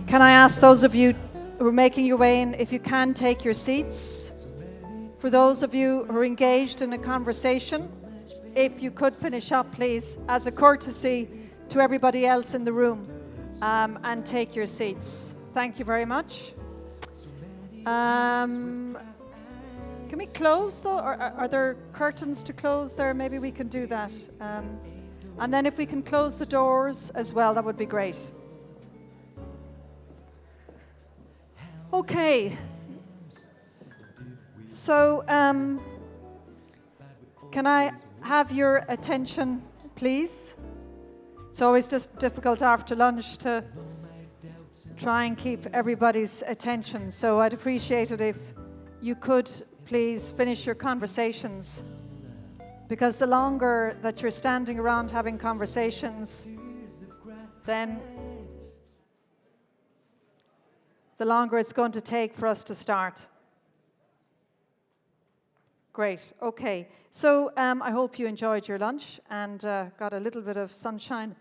Can I ask those of you who are making your way in, if you can take your seats? For those of you who are engaged in a conversation, if you could finish up, please, as a courtesy to everybody else in the room, and take your seats. Thank you very much. Can we close, though? Or are there curtains to close there? Maybe we can do that. And then if we can close the doors as well, that would be great. Okay. So, can I have your attention, please? It's always just difficult after lunch to try and keep everybody's attention. So I'd appreciate it if you could please finish your conversations, because the longer that you're standing around having conversations, then the longer it's going to take for us to start. Great, okay. So I hope you enjoyed your lunch and got a little bit of sunshine.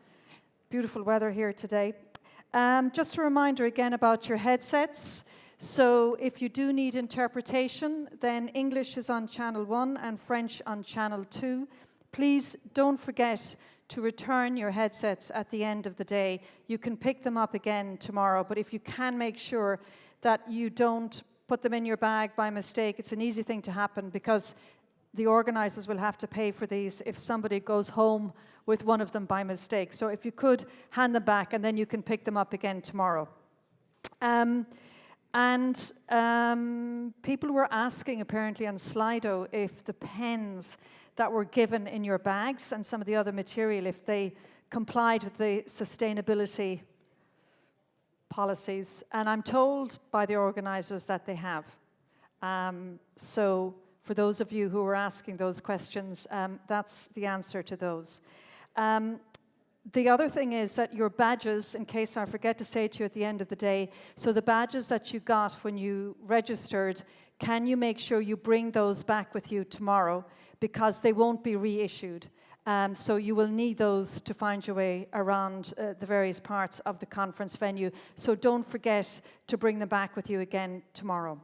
Beautiful weather here today. Just a reminder again about your headsets. So if you do need interpretation, then English is on channel 1 and French on channel 2. Please don't forget to return your headsets at the end of the day. You can pick them up again tomorrow, but if you can make sure that you don't put them in your bag by mistake, it's an easy thing to happen because the organizers will have to pay for these if somebody goes home with one of them by mistake. So if you could hand them back and then you can pick them up again tomorrow. People were asking apparently on Slido if the pens that were given in your bags and some of the other material, if they complied with the sustainability policies. And I'm told by the organizers that they have. So for those of you who were asking those questions, that's the answer to those. The other thing is that your badges, in case I forget to say to you at the end of the day, so the badges that you got when you registered, can you make sure you bring those back with you tomorrow, because they won't be reissued. So you will need those to find your way around the various parts of the conference venue. So don't forget to bring them back with you again tomorrow.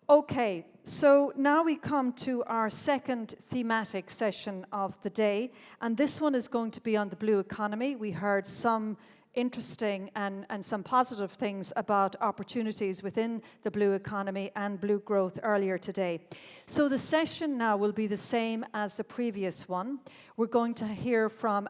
Okay, so now we come to our second thematic session of the day, and this one is going to be on the blue economy. We heard some interesting and some positive things about opportunities within the blue economy and blue growth earlier today. So the session now will be the same as the previous one. We're going to hear from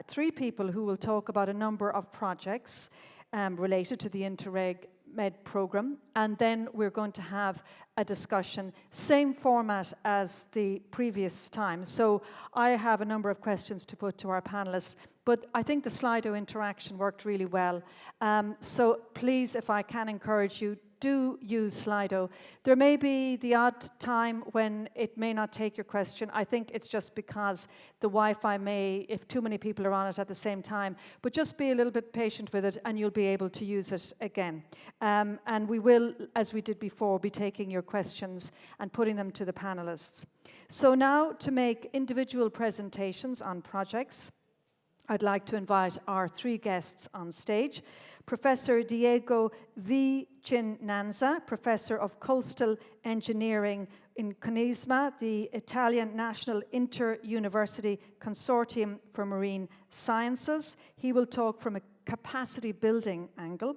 3 people who will talk about a number of projects related to the Interreg Med program, and then we're going to have a discussion, same format as the previous time. So I have a number of questions to put to our panelists, but I think the Slido interaction worked really well. So please, if I can encourage you, do use Slido. There may be the odd time when it may not take your question. I think it's just because the Wi-Fi may, if too many people are on it at the same time, but just be a little bit patient with it and you'll be able to use it again. And we will, as we did before, be taking your questions and putting them to the panelists. So now to make individual presentations on projects, I'd like to invite our 3 guests on stage. Professor Diego Vicinanza, Professor of Coastal Engineering in CONISMA, the Italian National Inter-University Consortium for Marine Sciences. He will talk from a capacity building angle.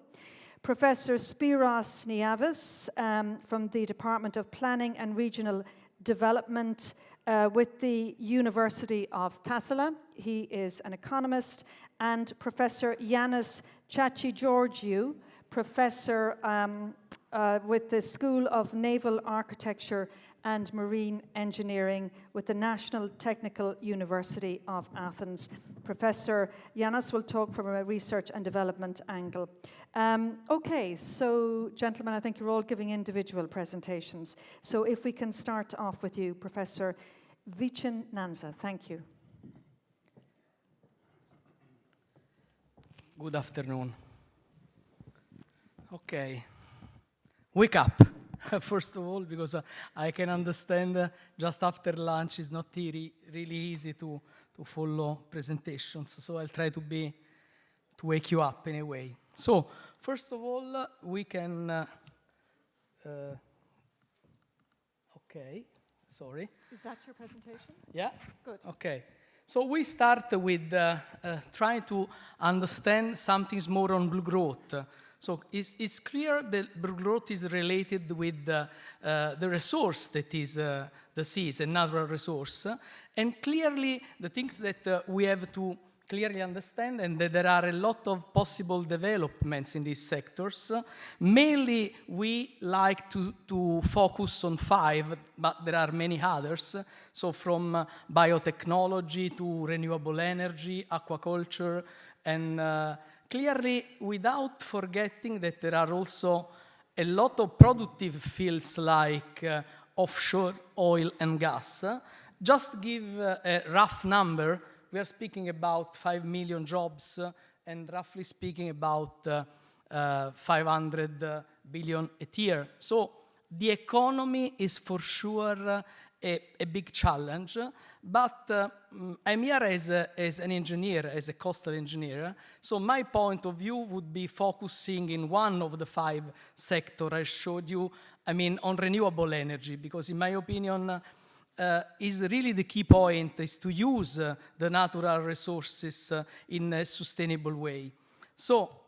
Professor Spyros Niavis from the Department of Planning and Regional Development with the University of Tassila. He is an economist. And Professor Yannis Chatjigeorgiou, professor with the School of Naval Architecture and Marine Engineering with the National Technical University of Athens. Professor Yannis will talk from a research and development angle. Okay, so gentlemen, I think you're all giving individual presentations. So if we can start off with you, Professor Vicinanza. Thank you. Good afternoon. Okay. Wake up, first of all, because I can understand just after lunch it's not really easy to follow presentations. So I'll try to wake you up in a way. So First of all, we can... okay, sorry. Is that your presentation? Yeah? Good. Okay. So we start with trying to understand something more on blue growth. So it's clear that blue growth is related with the resource that is the sea, is a natural resource. And clearly, the things that we have to clearly understand, and that there are a lot of possible developments in these sectors. Mainly, we like to focus on 5, but there are many others. So from biotechnology to renewable energy, aquaculture, and clearly, without forgetting that there are also a lot of productive fields like offshore oil and gas. Just give a rough number. We are speaking about 5 million jobs and roughly speaking about 500 billion a year. So the economy is for sure a big challenge, but I'm here as an engineer, as a coastal engineer, so my point of view would be focusing in one of the 5 sectors I showed you, I mean on renewable energy, because in my opinion, is really the key point is to use the natural resources in a sustainable way. So,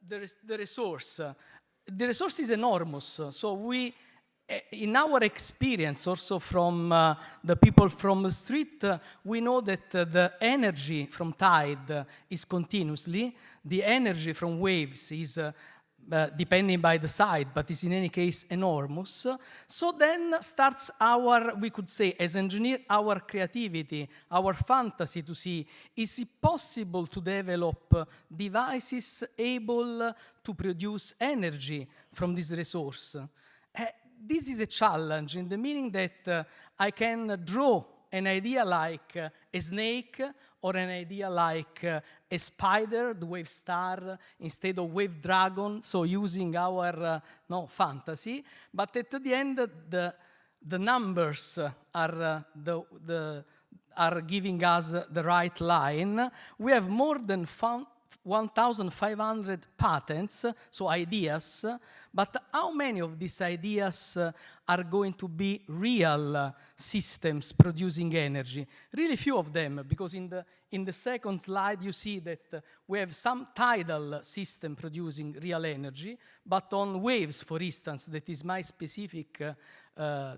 the resource is enormous. So we, in our experience, also from the people from the street, we know that the energy from tide is continuously, the energy from waves is depending by the side, but is in any case enormous. So then starts our, we could say, as engineer, our creativity, our fantasy to see, is it possible to develop devices able to produce energy from this resource? This is a challenge in the meaning that I can draw an idea like a snake or an idea like a spider, the wave star, instead of wave dragon, so using our fantasy. But at the end, the numbers are, are giving us the right line. We have more than 1,500 patents, so ideas, but how many of these ideas are going to be real systems producing energy? Really few of them, because in the second slide you see that we have some tidal system producing real energy, but on waves, for instance, that is my specific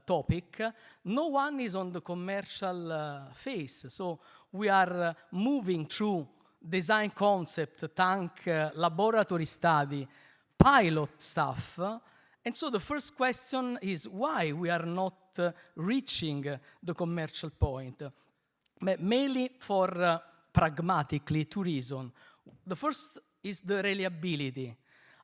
topic, no one is on the commercial phase. So we are moving through design concept, tank, laboratory study, pilot stuff. And so the first question is why we are not reaching the commercial point. Mainly for pragmatically 2 reasons. The first is the reliability.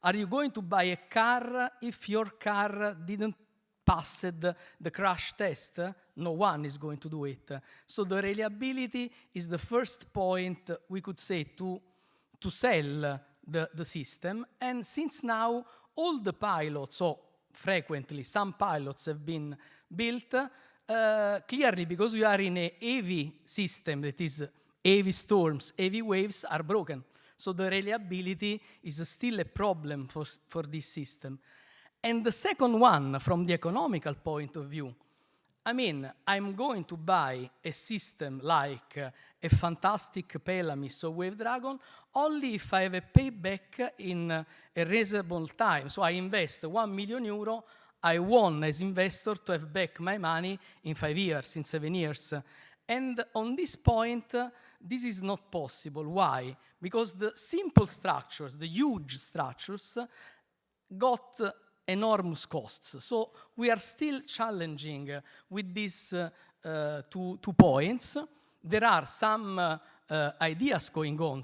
Are you going to buy a car if your car didn't pass the crash test? No one is going to do it. So the reliability is the first point, we could say, to sell the system. And since now, all the pilots, so frequently, some pilots have been built, clearly because we are in a heavy system, that is heavy storms, heavy waves are broken. So the reliability is still a problem for this system. And the second one, from the economical point of view, I mean, I'm going to buy a system like a fantastic Pelamis or Wave Dragon only if I have a payback in a reasonable time. So I invest 1 million euro, I want as investor to have back my money in 5 years, in 7 years. And on this point, this is not possible. Why? Because the simple structures, the huge structures, got enormous costs. So we are still challenging with these 2 points. There are some ideas going on,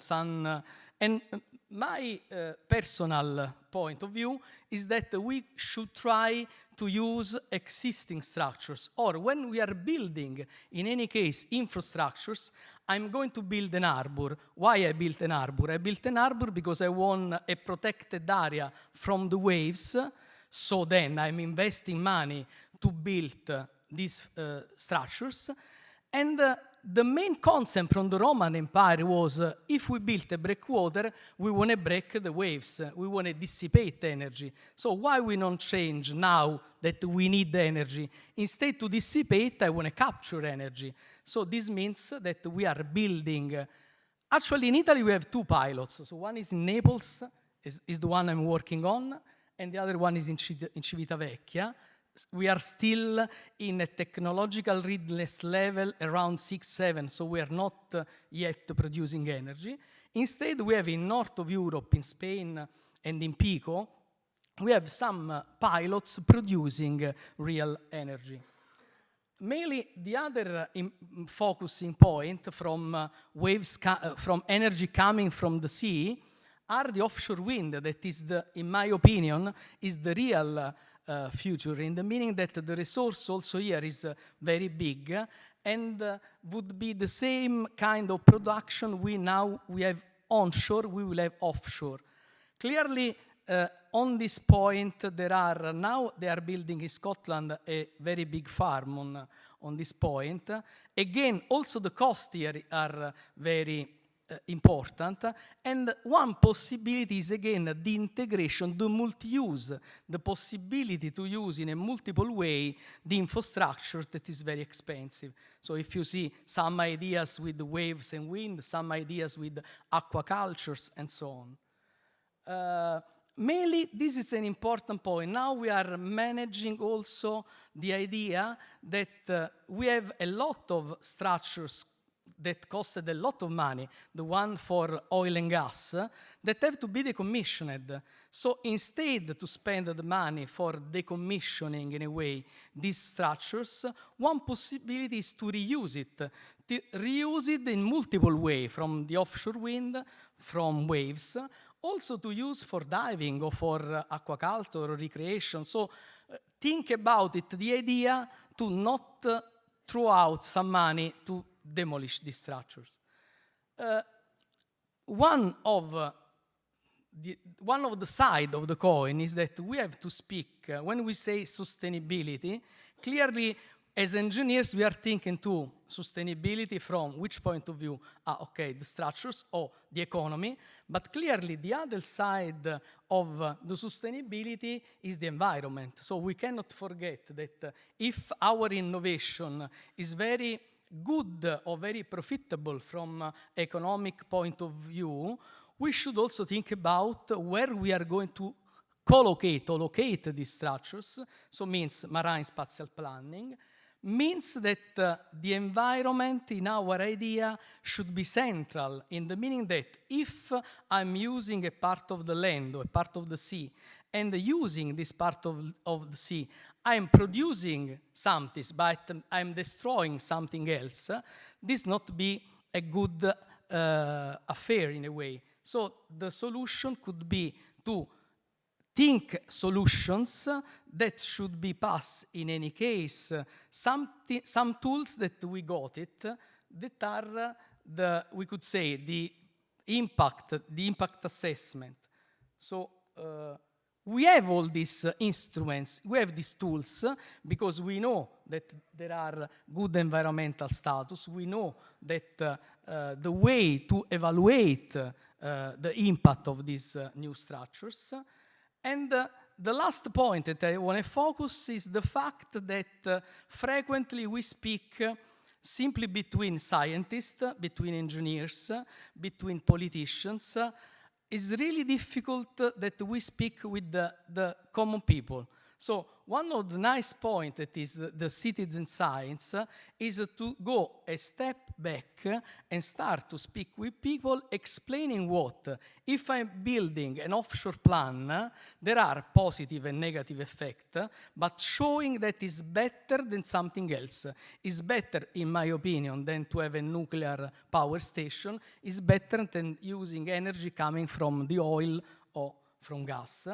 and my personal point of view is that we should try to use existing structures, or when we are building, in any case, infrastructures, I'm going to build an harbor. Why I built an harbor? I built an harbor because I want a protected area from the waves. So then I'm investing money to build these structures. And the main concept from the Roman Empire was if we built a breakwater, we want to break the waves. We want to dissipate energy. So why we don't change now that we need the energy? Instead to dissipate, I want to capture energy. So this means that we are building. Actually, in Italy, we have 2 pilots. So one is in Naples, is the one I'm working on, and the other one is in Civitavecchia. We are still in a technological readiness level around 6, 7, so we are not yet producing energy. Instead, we have in north of Europe, in Spain and in Pico, we have some pilots producing real energy. Mainly, the other focusing point from from energy coming from the sea are the offshore wind. That is, in my opinion, is the real future, in the meaning that the resource also here is very big and would be the same kind of production we have onshore, we will have offshore. Clearly, on this point, they are building in Scotland a very big farm on this point. Again, also the costs here are very important. And one possibility is, again, the integration, the multi-use, the possibility to use in a multiple way the infrastructure that is very expensive. So if you see some ideas with the waves and wind, some ideas with aquacultures and so on. Mainly, this is an important point. Now we are managing also the idea that we have a lot of structures that costed a lot of money, the one for oil and gas, that have to be decommissioned. So instead to spend the money for decommissioning, in a way, these structures, one possibility is to reuse it. To reuse it in multiple ways, from the offshore wind, from waves, also to use for diving or for aquaculture or recreation. So think about it, the idea to not throw out some money to demolish these structures. One of the side of the coin is that we have to speak, when we say sustainability, clearly as engineers we are thinking to sustainability from which point of view? Okay, the structures or the economy, but clearly the other side of the sustainability is the environment. So we cannot forget that if our innovation is very good or very profitable from economic point of view, we should also think about where we are going to collocate or locate these structures. So means marine spatial planning, means that the environment in our idea should be central, in the meaning that if I'm using a part of the land or a part of the sea and using this part of the sea, I'm producing something, but I'm destroying something else, this not be a good affair in a way. So the solution could be to think solutions that should be passed in any case, some tools that we got it, that are we could say the impact assessment. So we have all these instruments, we have these tools, because we know that there are good environmental status, we know that the way to evaluate the impact of these new structures. And the last point that I want to focus is the fact that frequently we speak simply between scientists, between engineers, between politicians. It's really difficult that we speak with the common people. So one of the nice points that is the citizen science is to go a step back and start to speak with people, explaining what, if I'm building an offshore plan, there are positive and negative effects, but showing that is better than something else. Is better, in my opinion, than to have a nuclear power station, is better than using energy coming from the oil or from gas.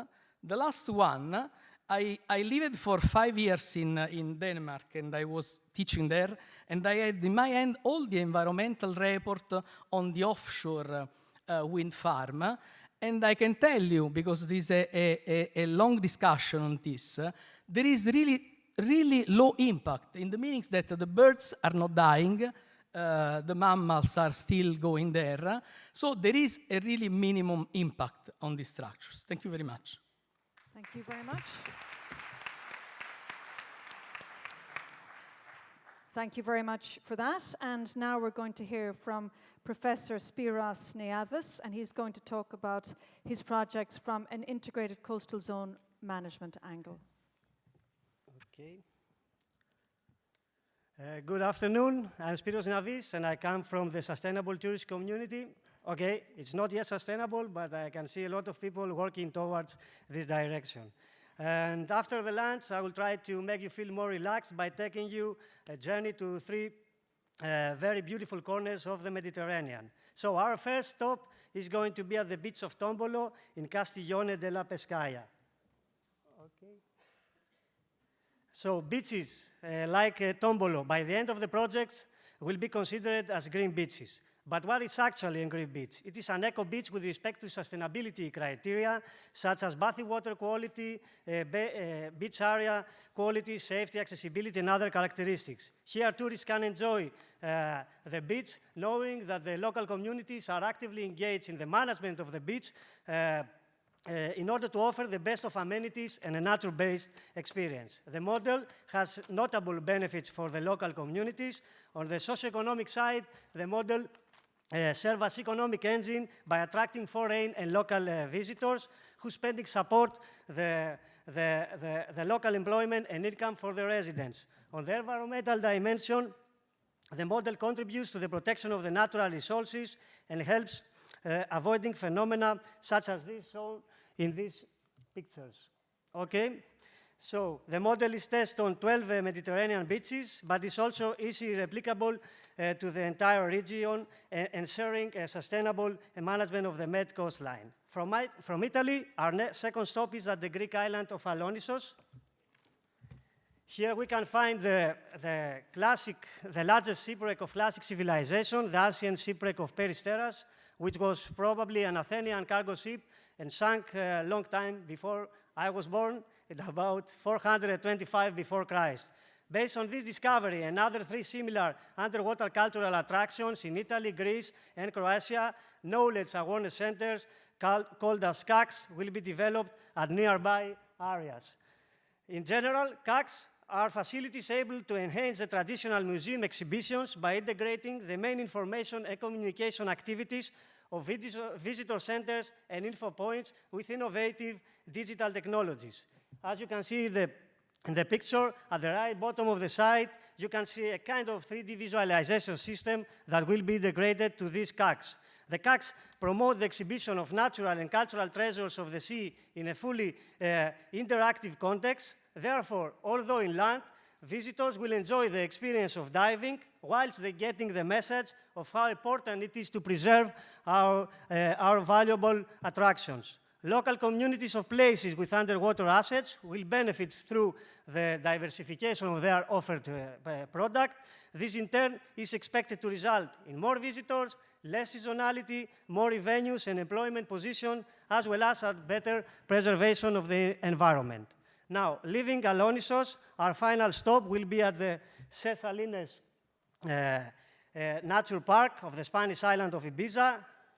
The last one, I lived for 5 years in Denmark, and I was teaching there, and I had in my hand all the environmental report on the offshore wind farm, and I can tell you, because this is a long discussion on this, there is really low impact, in the meaning that the birds are not dying, the mammals are still going there. So there is a really minimum impact on these structures. Thank you very much. Thank you very much. Thank you very much for that. And now we're going to hear from Professor Spyros Niavis, and he's going to talk about his projects from an integrated coastal zone management angle. Okay. Good afternoon. I'm Spyros Niavis, and I come from the sustainable tourist community. Okay, it's not yet sustainable, but I can see a lot of people working towards this direction. And after the lunch, I will try to make you feel more relaxed by taking you a journey to three very beautiful corners of the Mediterranean. So our first stop is going to be at the beach of Tombolo in Castiglione della Pescaia. Okay. So beaches like Tombolo, by the end of the project, will be considered as green beaches. But what is actually a green beach? It is an eco beach with respect to sustainability criteria, such as bathing water quality, beach area quality, safety, accessibility, and other characteristics. Here, tourists can enjoy the beach, knowing that the local communities are actively engaged in the management of the beach in order to offer the best of amenities and a nature-based experience. The model has notable benefits for the local communities. On the socioeconomic side, the model serve as economic engine by attracting foreign and local visitors whose spending support the local employment and income for the residents. On the environmental dimension, the model contributes to the protection of the natural resources and helps avoiding phenomena such as this shown in these pictures. Okay? So the model is tested on 12 Mediterranean beaches, but is also easily replicable to the entire region, ensuring a sustainable management of the Med coastline. From Italy, our second stop is at the Greek island of Alonissos. Here we can find the largest shipwreck of classic civilization, the ancient shipwreck of Peristeras, which was probably an Athenian cargo ship and sank a long time before I was born, at about 425 before Christ. Based on this discovery and other three similar underwater cultural attractions in Italy, Greece, and Croatia, knowledge awareness centers called as CACs will be developed at nearby areas. In general, CACs are facilities able to enhance the traditional museum exhibitions by integrating the main information and communication activities of visitor centers and info points with innovative digital technologies. As you can see in the picture, at the right bottom of the site, you can see a kind of 3D visualization system that will be integrated to these CACs. The CACs promote the exhibition of natural and cultural treasures of the sea in a fully interactive context. Therefore, although inland, visitors will enjoy the experience of diving whilst they're getting the message of how important it is to preserve our valuable attractions. Local communities of places with underwater assets will benefit through the diversification of their offered product. This, in turn, is expected to result in more visitors, less seasonality, more venues and employment position, as well as a better preservation of the environment. Now, leaving Alonissos, our final stop will be at the Cesalines Nature Park of the Spanish island of Ibiza.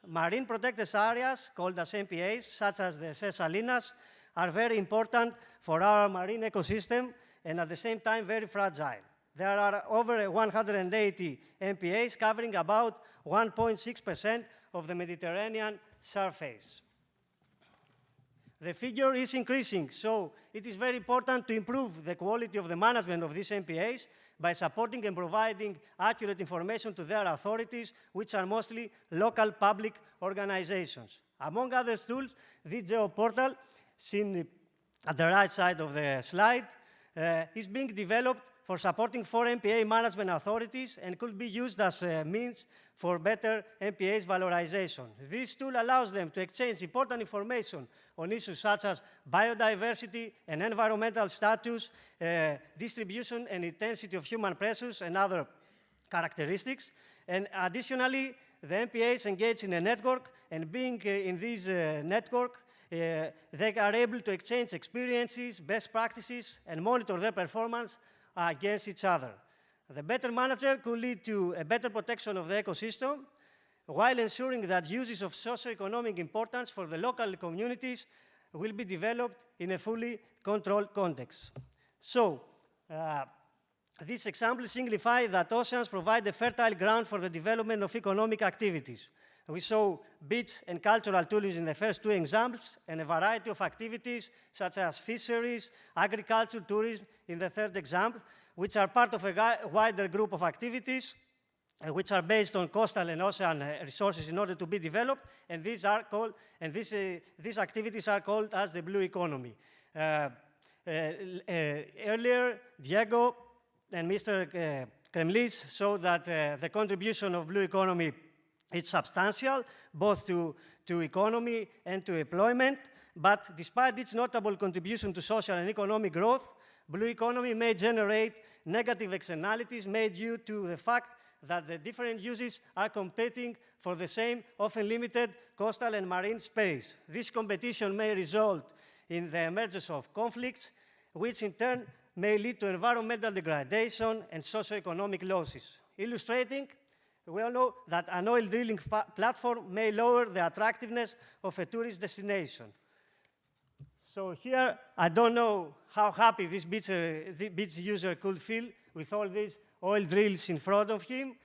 Marine protected areas, called as MPAs, such as the Cesalinas, are very important for our marine ecosystem and at the same time very fragile. There are over 180 MPAs covering about 1.6% of the Mediterranean surface. The figure is increasing, so it is very important to improve the quality of the management of these MPAs by supporting and providing accurate information to their authorities, which are mostly local public organizations. Among other tools, the GeoPortal, seen at the right side of the slide, is being developed for supporting 4 MPA management authorities and could be used as a means for better MPA's valorization. This tool allows them to exchange important information on issues such as biodiversity and environmental status, distribution and intensity of human pressures and other characteristics. And additionally, the MPAs engage in a network, and being in this network, they are able to exchange experiences, best practices, and monitor their performance against each other. The better manager could lead to a better protection of the ecosystem while ensuring that uses of socioeconomic importance for the local communities will be developed in a fully controlled context. So, this example signifies that oceans provide a fertile ground for the development of economic activities. We saw beach and cultural tourism in the first two examples, and a variety of activities such as fisheries, agriculture, tourism in the third example, which are part of a wider group of activities which are based on coastal and ocean resources in order to be developed, and these activities are called as the blue economy. Earlier, Diego and Mr. Kremlis showed that the contribution of blue economy is substantial, both to economy and to employment, but despite its notable contribution to social and economic growth, blue economy may generate negative externalities made due to the fact that the different uses are competing for the same, often limited, coastal and marine space. This competition may result in the emergence of conflicts, which in turn may lead to environmental degradation and socioeconomic losses. Illustrating, we all know that an oil drilling platform may lower the attractiveness of a tourist destination. So here, I don't know how happy this beach user could feel with all these oil drills in front of him,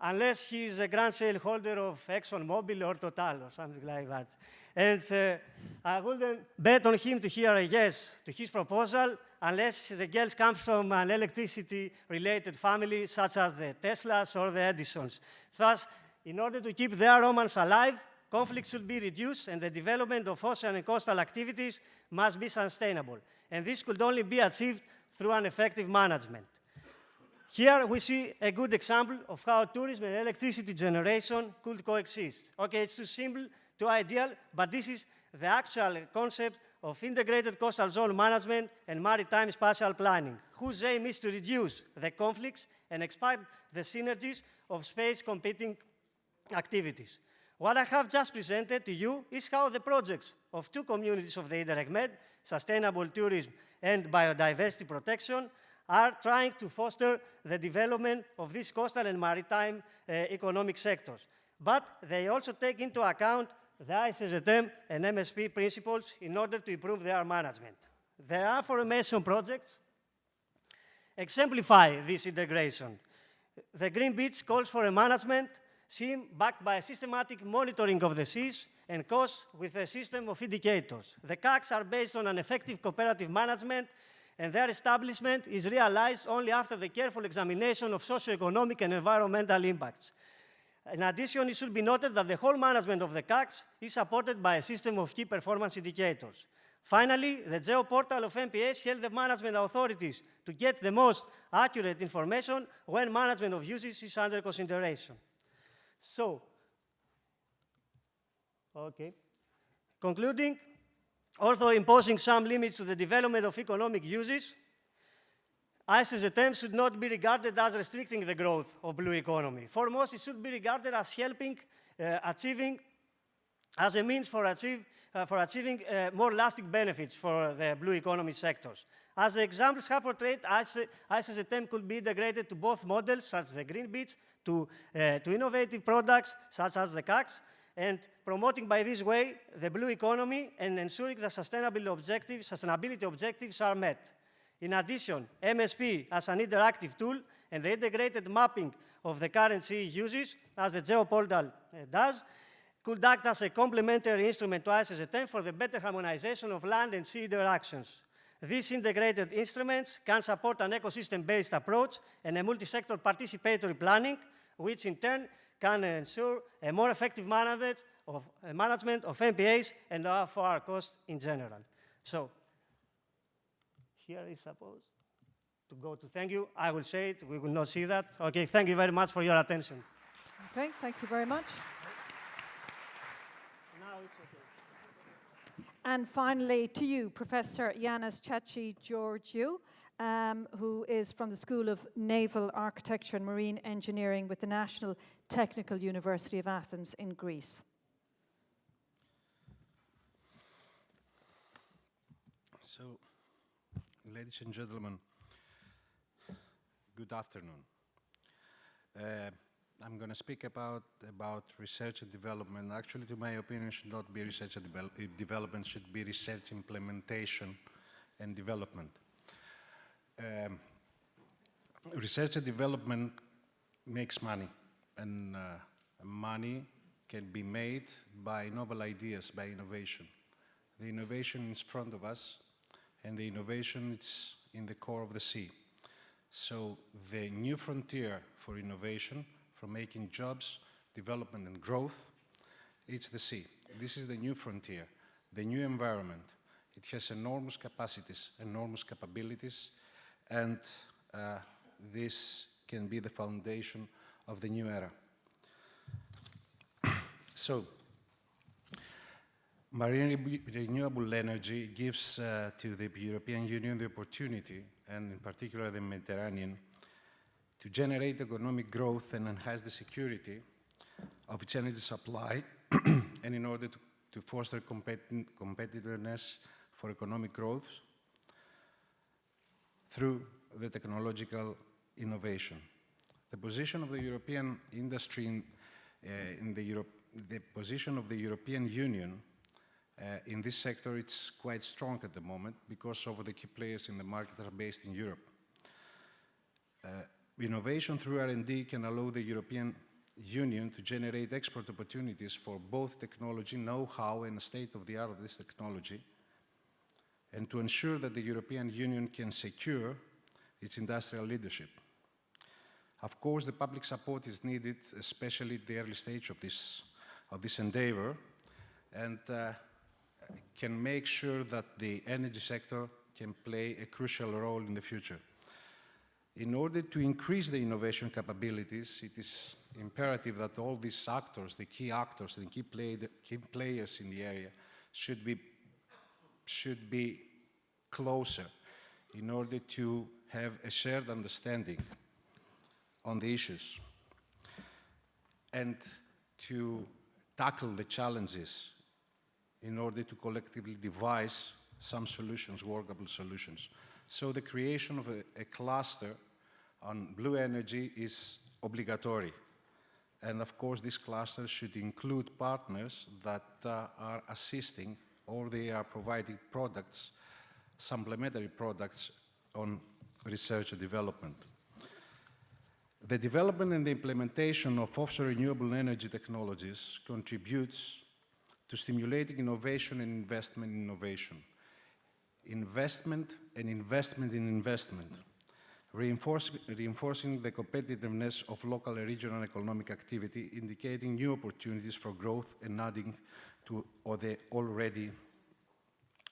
unless he is a grand shareholder of ExxonMobil or Total or something like that. And I wouldn't bet on him to hear a yes to his proposal unless the girls come from an electricity-related family such as the Teslas or the Edisons. Thus, in order to keep their romance alive, conflict should be reduced and the development of ocean and coastal activities must be sustainable. And this could only be achieved through an effective management. Here we see a good example of how tourism and electricity generation could coexist. Okay, it's too simple, too ideal, but this is the actual concept of integrated coastal zone management and maritime spatial planning, whose aim is to reduce the conflicts and expand the synergies of space competing activities. What I have just presented to you is how the projects of two communities of the Interreg Med, sustainable tourism and biodiversity protection, are trying to foster the development of these coastal and maritime economic sectors. But they also take into account the ISSM and MSP principles in order to improve their management. The aforementioned projects exemplify this integration. The Green Beach calls for a management scheme backed by a systematic monitoring of the seas and costs with a system of indicators. The CACs are based on an effective cooperative management, and their establishment is realized only after the careful examination of socioeconomic and environmental impacts. In addition, it should be noted that the whole management of the CACs is supported by a system of key performance indicators. Finally, the geoportal of MPAs helps the management authorities to get the most accurate information when management of uses is under consideration. So, okay. Concluding, although imposing some limits to the development of economic uses, ISSM should not be regarded as restricting the growth of blue economy. Foremost, it should be regarded as helping as a means for achieving more lasting benefits for the blue economy sectors. As the examples have portrayed, ISSM could be integrated to both models, such as the Green Beach, to innovative products, such as the CACs, and promoting by this way the blue economy and ensuring that sustainability objectives are met. In addition, MSP as an interactive tool and the integrated mapping of the current sea uses, as the geoportal does, could act as a complementary instrument to ISSM for the better harmonization of land and sea interactions. These integrated instruments can support an ecosystem-based approach and a multi-sector participatory planning, which in turn can ensure a more effective management of MPAs and for our costs in general. So, here is supposed to go to thank you. I will say it, we will not see that. Okay, thank you very much for your attention. Okay, thank you very much. Now it's okay. And finally, to you, Professor Yannis Chatjigeorgiou, who is from the School of Naval Architecture and Marine Engineering with the National Technical University of Athens in Greece. So, ladies and gentlemen, good afternoon. I'm going to speak about research and development. Actually, to my opinion, should not be research and development, should be research implementation and development. Research and development makes money, and money can be made by novel ideas, by innovation. The innovation is in front of us, and the innovation is in the core of the sea. So the new frontier for innovation, for making jobs, development and growth, it's the sea. This is the new frontier, the new environment. It has enormous capacities, enormous capabilities, and this can be the foundation of the new era. So, marine renewable energy gives to the European Union the opportunity, and in particular the Mediterranean, to generate economic growth and enhance the security of its energy supply, and in order to foster competitiveness for economic growth through the technological innovation. The position of the European industry the position of the European Union in this sector, it's quite strong at the moment because of the key players in the market are based in Europe. Innovation through R&D can allow the European Union to generate export opportunities for both technology, know-how, and state-of-the-art of this technology, and to ensure that the European Union can secure its industrial leadership. Of course, the public support is needed, especially at the early stage of this endeavor, and can make sure that the energy sector can play a crucial role in the future. In order to increase the innovation capabilities, it is imperative that all these actors, the key actors, the key players in the area, should be closer in order to have a shared understanding on the issues and to tackle the challenges in order to collectively devise some solutions, workable solutions. So the creation of a cluster on blue energy is obligatory. And of course, this cluster should include partners that are assisting or they are providing products, supplementary products on research and development. The development and the implementation of offshore renewable energy technologies contributes to stimulating innovation and investment in innovation. Investment and investment in investment, reinforcing the competitiveness of local and regional economic activity, indicating new opportunities for growth and adding to the already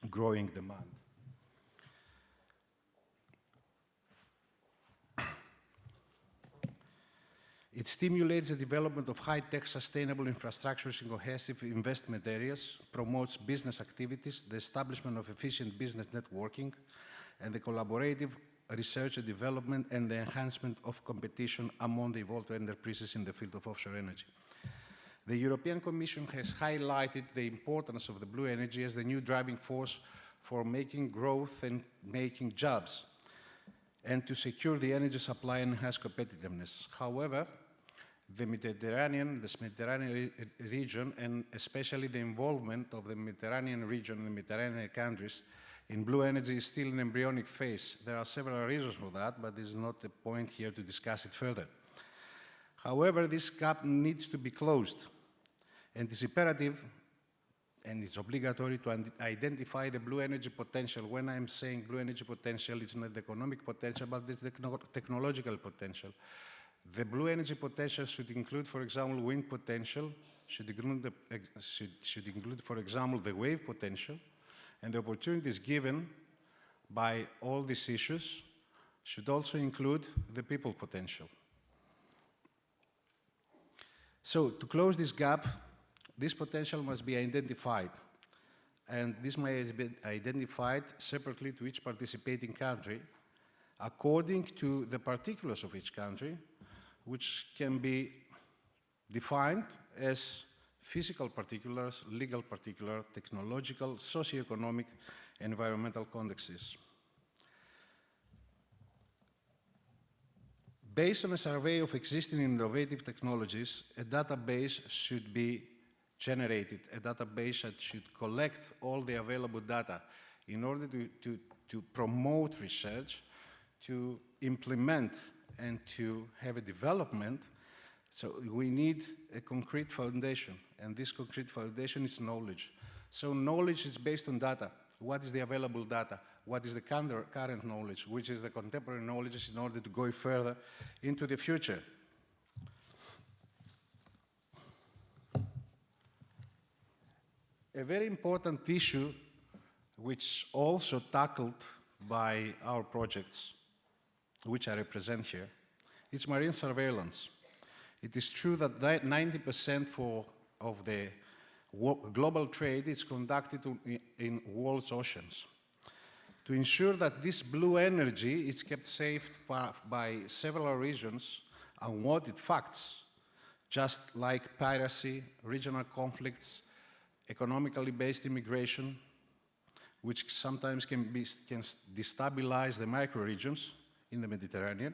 growing demand. It stimulates the development of high-tech sustainable infrastructures in cohesive investment areas, promotes business activities, the establishment of efficient business networking, and the collaborative research and development and the enhancement of competition among the involved enterprises in the field of offshore energy. The European Commission has highlighted the importance of the blue energy as the new driving force for making growth and making jobs, and to secure the energy supply and enhance competitiveness. However, the Mediterranean region, and especially the involvement of the Mediterranean region and the Mediterranean countries in blue energy is still in embryonic phase. There are several reasons for that, but there's not a point here to discuss it further. However, this gap needs to be closed, and it's imperative and it's obligatory to identify the blue energy potential. When I'm saying blue energy potential, it's not the economic potential, but it's the technological potential. The blue energy potential should include, for example, wind potential, should include, for example, the wave potential, and the opportunities given by all these issues should also include the people potential. So, to close this gap, this potential must be identified, and this must be identified separately to each participating country, according to the particulars of each country, which can be defined as physical particulars, legal particulars, technological, socio-economic, environmental contexts. Based on a survey of existing innovative technologies, a database should be generated, a database that should collect all the available data in order to promote research, to implement and to have a development. So we need a concrete foundation, and this concrete foundation is knowledge. So knowledge is based on data. What is the available data? What is the current knowledge? Which is the contemporary knowledge in order to go further into the future? A very important issue, which also tackled by our projects, which I represent here, is marine surveillance. It is true that 90% of the global trade is conducted in world's oceans. To ensure that this blue energy is kept safe by several regions, unwanted facts, just like piracy, regional conflicts, economically based immigration, which sometimes can destabilize the micro-regions in the Mediterranean.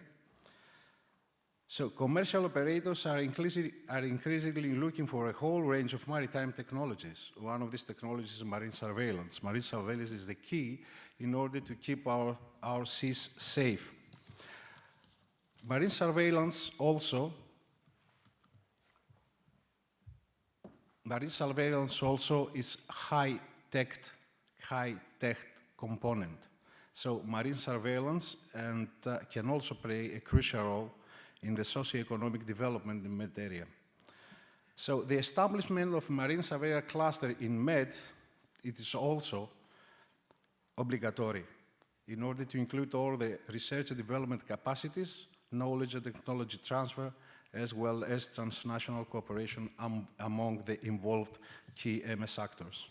So commercial operators are increasingly looking for a whole range of maritime technologies. One of these technologies is marine surveillance. Marine surveillance is the key in order to keep our seas safe. Marine surveillance also is high-tech component. So marine surveillance can also play a crucial role in the socio-economic development in Med area. So the establishment of marine surveillance cluster in Med, it is also obligatory in order to include all the research and development capacities, knowledge and technology transfer, as well as transnational cooperation among the involved key MS actors.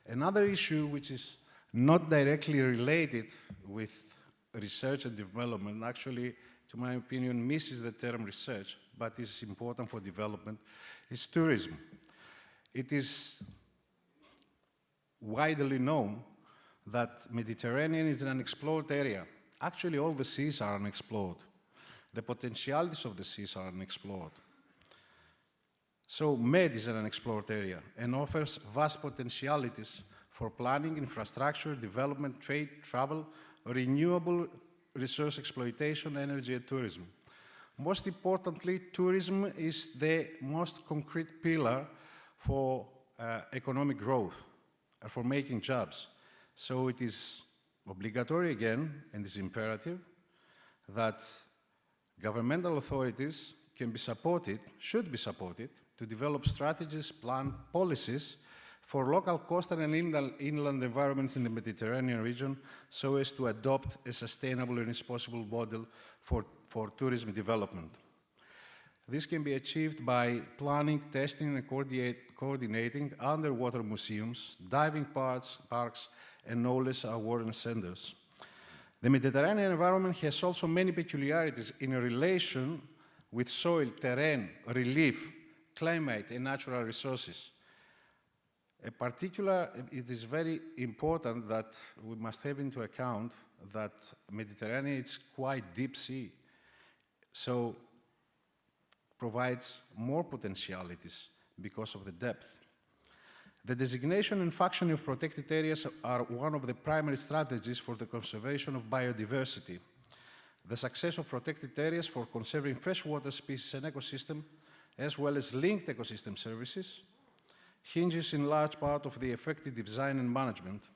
Another issue which is not directly related with research and development, actually, to my opinion, misses the term research, but is important for development, is tourism. It is widely known that Mediterranean is an unexplored area. Actually, all the seas are unexplored. The potentialities of the seas are unexplored. So Med is an unexplored area and offers vast potentialities for planning, infrastructure, development, trade, travel, renewable resource exploitation, energy, and tourism. Most importantly, tourism is the most concrete pillar for economic growth, for making jobs. So it is obligatory again, and is imperative, that governmental authorities can be supported, should be supported, to develop strategies, plan policies for local coastal and inland environments in the Mediterranean region so as to adopt a sustainable and responsible model for tourism development. This can be achieved by planning, testing, and coordinating underwater museums, diving parks, and knowledge awareness centers. The Mediterranean environment has also many peculiarities in relation with soil, terrain, relief, climate, and natural resources. It is very important that we must have into account that Mediterranean is quite deep sea, so provides more potentialities because of the depth. The designation and functioning of protected areas are one of the primary strategies for the conservation of biodiversity. The success of protected areas for conserving freshwater species and ecosystem, as well as linked ecosystem services, hinges in large part of the effective design and management.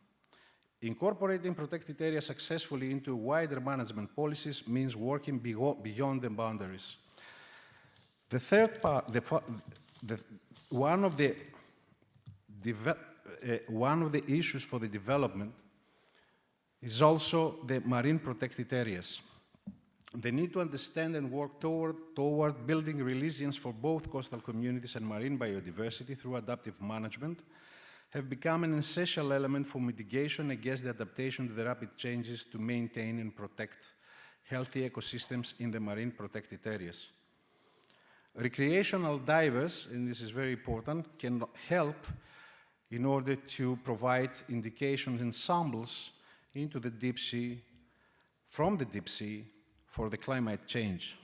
Incorporating protected areas successfully into wider management policies means working beyond the boundaries. The third part, one of the issues for the development is also the marine protected areas. The need to understand and work toward building resilience for both coastal communities and marine biodiversity through adaptive management have become an essential element for mitigation against the adaptation to the rapid changes to maintain and protect healthy ecosystems in the marine protected areas. Recreational divers, and this is very important, can help in order to provide indications and samples into the deep sea, from the deep sea, for the climate change.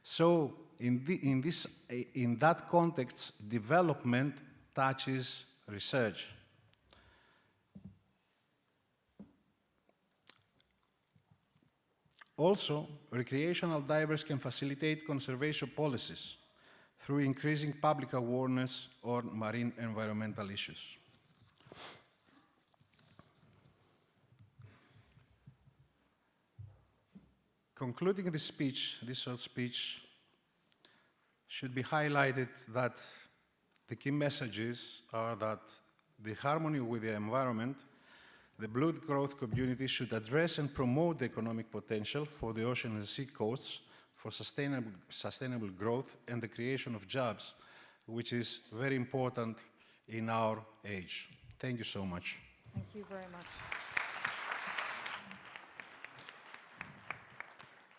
So in that context, development touches research. Also, recreational divers can facilitate conservation policies through increasing public awareness on marine environmental issues. Concluding this speech, this short speech, should be highlighted that the key messages are that the harmony with the environment, the blue growth community should address and promote the economic potential for the ocean and sea coasts for sustainable growth and the creation of jobs, which is very important in our age. Thank you so much. Thank you very much.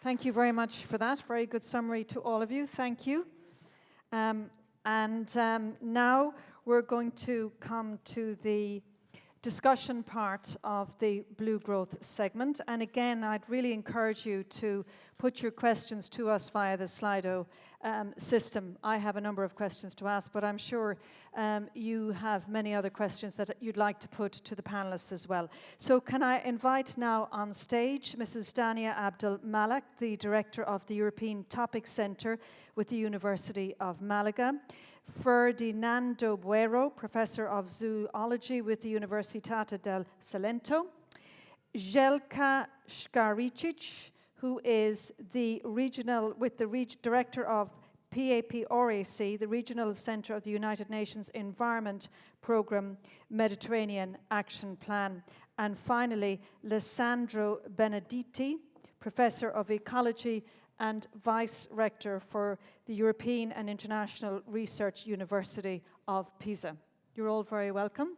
Thank you very much for that. Very good summary to all of you. Thank you. Now we're going to come to the discussion part of the Blue Growth segment. And again, I'd really encourage you to put your questions to us via the Slido system. I have a number of questions to ask, but I'm sure you have many other questions that you'd like to put to the panelists as well. So can I invite now on stage Mrs. Dania Abdul Malak, the Director of the European Topic Centre with the University of Malaga, Ferdinando Boero, Professor of Zoology with the Universitat del Salento, Zeljka Skaricic, who is the Director of PAP-RAC, the Regional Centre of the United Nations Environment Programme Mediterranean Action Plan, and finally, Lisando Benedetti, Professor of Ecology and Vice Rector for the European and International Research University of Pisa. You're all very welcome.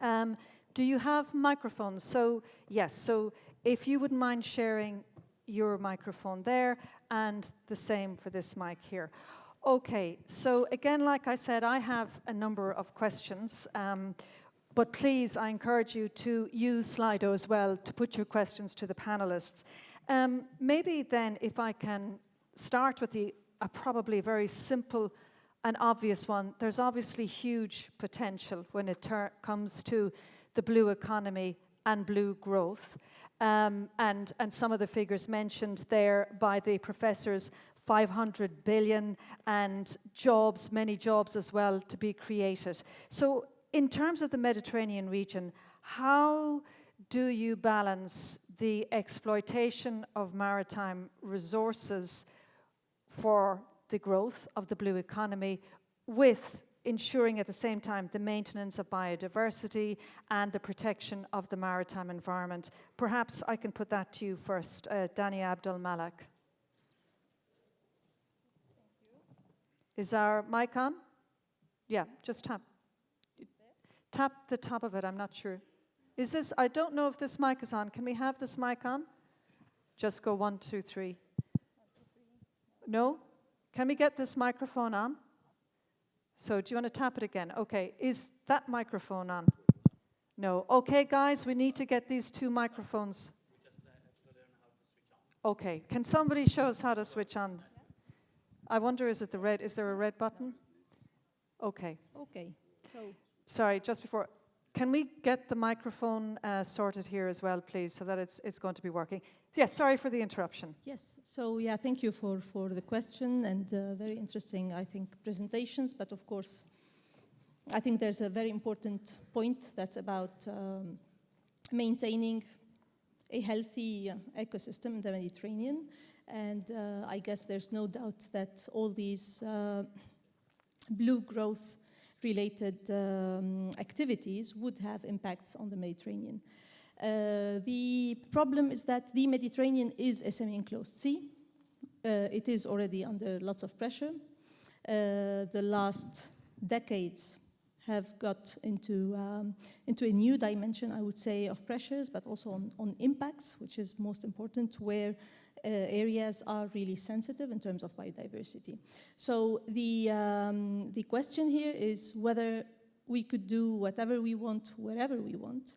Do you have microphones? So, yes, so if you wouldn't mind sharing your microphone there, and the same for this mic here. Okay, so again, like I said, I have a number of questions, but please, I encourage you to use Slido as well to put your questions to the panelists. Maybe then, if I can start with a probably very simple and obvious one. There's obviously huge potential when it comes to the blue economy and blue growth. And some of the figures mentioned there by the professors, 500 billion and jobs, many jobs as well to be created. So in terms of the Mediterranean region, how do you balance the exploitation of maritime resources for the growth of the blue economy with ensuring at the same time the maintenance of biodiversity and the protection of the maritime environment? Perhaps I can put that to you first, Dania Abdul Malak. Is our mic on? Yeah, just tap. Tap the top of it, I'm not sure. Is this, I don't know if this mic is on. Can we have this mic on? Just go 1, 2, 3. No? Can we get this microphone on? So do you want to tap it again? Okay, is that microphone on? No. Okay, guys, we need to get these two microphones. Okay, can somebody show us how to switch on? I wonder, is there a red button? Okay. Okay, so. Sorry, just before, can we get the microphone sorted here as well, please, so that it's going to be working? Yes, sorry for the interruption. Yes, so yeah, thank you for the question and very interesting, I think, presentations. But of course, I think there's a very important point that's about maintaining a healthy ecosystem in the Mediterranean. And I guess there's no doubt that all these blue growth related activities would have impacts on the Mediterranean. The problem is that the Mediterranean is a semi-enclosed sea. It is already under lots of pressure. The last decades have got into a new dimension, I would say, of pressures, but also on impacts, which is most important, where areas are really sensitive in terms of biodiversity. So the question here is whether we could do whatever we want, wherever we want.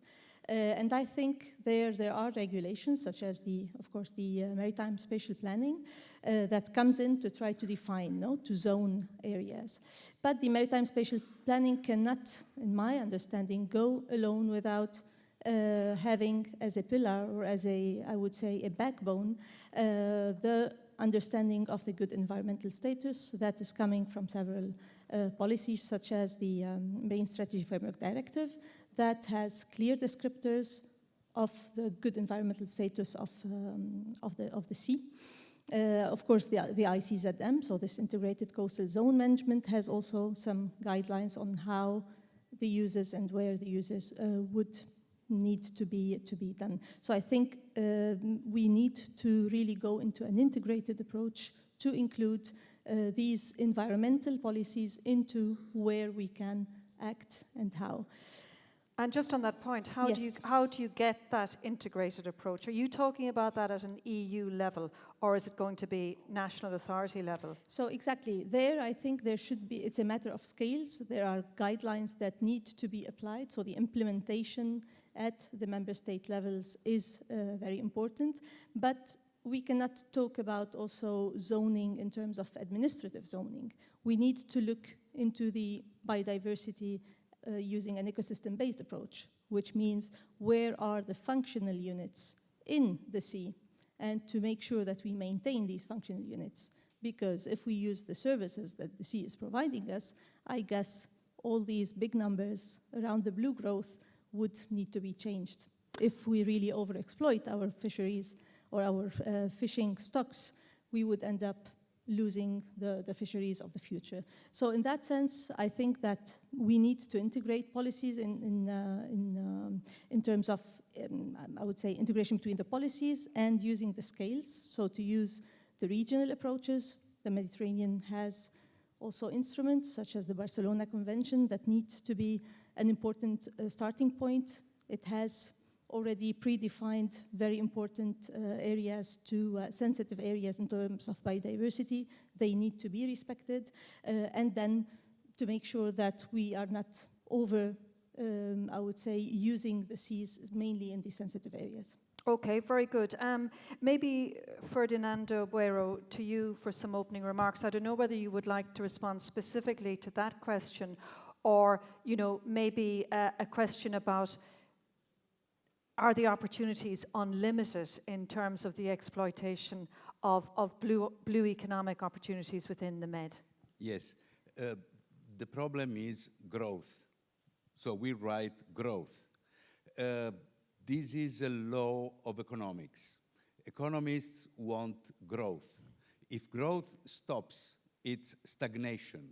And I think there are regulations, such as of course, the maritime spatial planning that comes in to try to define, to zone areas. But the maritime spatial planning cannot, in my understanding, go alone without having as a pillar or as I would say, a backbone, the understanding of the good environmental status that is coming from several policies, such as the Marine Strategy Framework Directive, that has clear descriptors of the good environmental status of the sea. Of course, the ICZM, so this Integrated Coastal Zone Management, has also some guidelines on how the uses and where the uses would need to be done. So I think we need to really go into an integrated approach to include these environmental policies into where we can act and how. And just on that point, how do you get that integrated approach? Are you talking about that at an EU level, or is it going to be national authority level? So exactly, there I think there should be, it's a matter of scales. There are guidelines that need to be applied, so the implementation at the member state levels is very important. But we cannot talk about also zoning in terms of administrative zoning. We need to look into the biodiversity using an ecosystem-based approach, which means where are the functional units in the sea, and to make sure that we maintain these functional units. Because if we use the services that the sea is providing us, I guess all these big numbers around the blue growth would need to be changed. If we really overexploit our fisheries or our fishing stocks, we would end up losing the fisheries of the future. So in that sense, I think that we need to integrate policies in terms of, I would say, integration between the policies and using the scales. So to use the regional approaches, the Mediterranean has also instruments such as the Barcelona Convention that needs to be an important starting point. It has already predefined very important areas to sensitive areas in terms of biodiversity. They need to be respected. And then to make sure that we are not I would say, using the seas mainly in these sensitive areas. Okay, very good. Maybe Ferdinando, Boero, to you for some opening remarks. I don't know whether you would like to respond specifically to that question, or maybe a question about, are the opportunities unlimited in terms of the exploitation of blue economic opportunities within the Med? Yes, the problem is growth. So we write growth. This is a law of economics. Economists want growth. If growth stops, it's stagnation.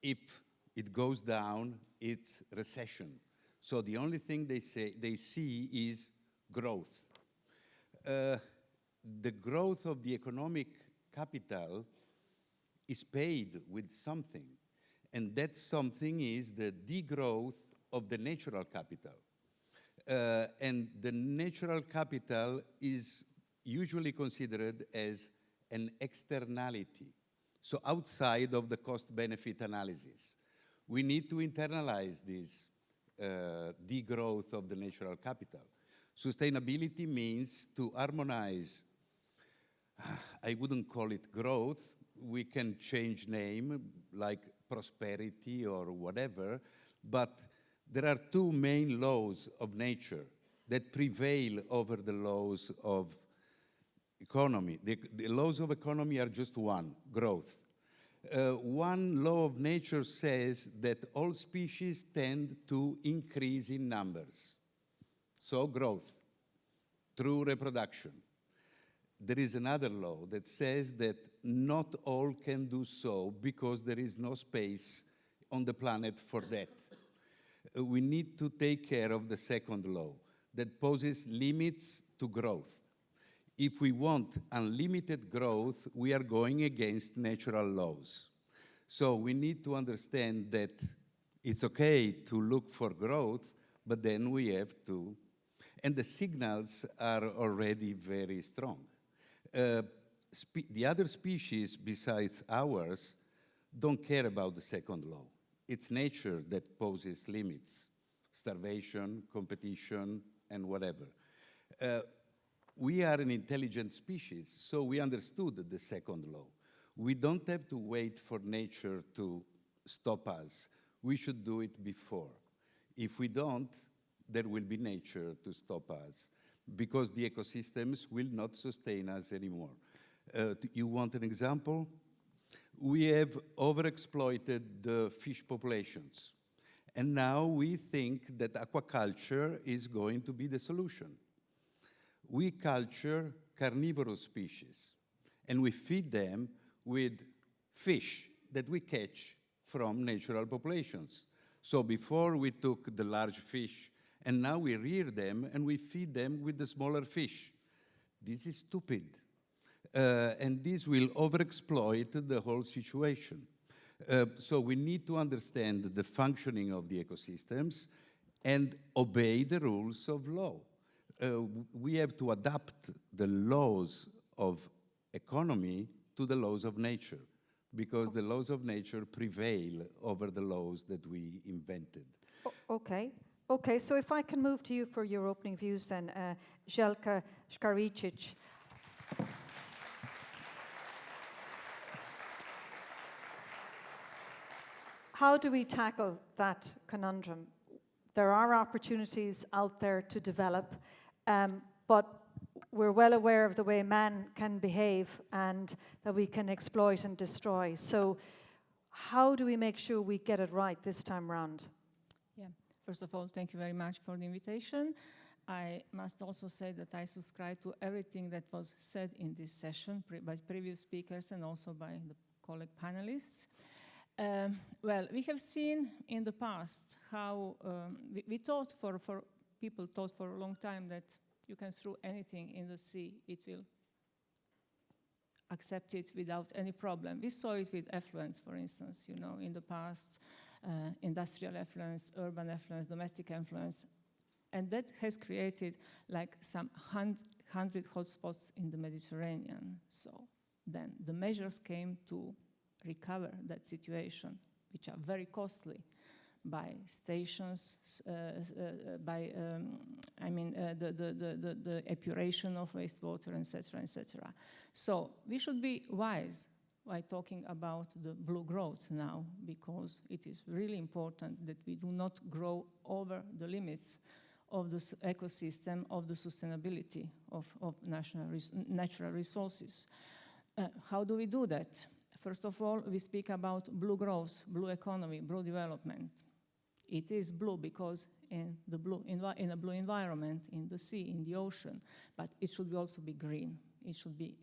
If it goes down, it's recession. So the only thing they see is growth. The growth of the economic capital is paid with something, and that something is the degrowth of the natural capital. And the natural capital is usually considered as an externality, so outside of the cost-benefit analysis. We need to internalize this degrowth of the natural capital. Sustainability means to harmonize, I wouldn't call it growth, we can change name like prosperity or whatever, but there are two main laws of nature that prevail over the laws of economy. The laws of economy are just one, growth. One law of nature says that all species tend to increase in numbers. So growth through reproduction. There is another law that says that not all can do so because there is no space on the planet for that. We need to take care of the second law that poses limits to growth. If we want unlimited growth, we are going against natural laws. So we need to understand that it's okay to look for growth, but then we have to, and the signals are already very strong. The other species besides ours don't care about the second law. It's nature that poses limits, starvation, competition, and whatever. We are an intelligent species, so we understood the second law. We don't have to wait for nature to stop us. We should do it before. If we don't, there will be nature to stop us, because the ecosystems will not sustain us anymore. You want an example? We have overexploited the fish populations, and now we think that aquaculture is going to be the solution. We culture carnivorous species, and we feed them with fish that we catch from natural populations. So before we took the large fish, and now we rear them and we feed them with the smaller fish. This is stupid. And this will overexploit the whole situation. So we need to understand the functioning of the ecosystems and obey the rules of law. We have to adapt the laws of economy to the laws of nature, because the laws of nature prevail over the laws that we invented. Okay. Okay, so if I can move to you for your opening views then, Zeljka, Skaricic. How do we tackle that conundrum? There are opportunities out there to develop, but we're well aware of the way man can behave and that we can exploit and destroy. So how do we make sure we get it right this time round? Yeah, first of all, thank you very much for the invitation. I must also say that I subscribe to everything that was said in this session by previous speakers and also by the colleague panelists. Well, we have seen in the past how people thought for a long time that you can throw anything in the sea, it will accept it without any problem. We saw it with effluents, for instance, you know, in the past, industrial effluents, urban effluents, domestic effluents, and that has created like some 100 hotspots in the Mediterranean. So then the measures came to recover that situation, which are very costly, by stations, the epuration of wastewater, etc., etc. So we should be wise by talking about the blue growth now, because it is really important that we do not grow over the limits of the ecosystem, of the sustainability of natural resources. How do we do that? First of all, we speak about blue growth, blue economy, blue development. It is blue because in a blue environment, in the sea, in the ocean, but it should also be green. It should be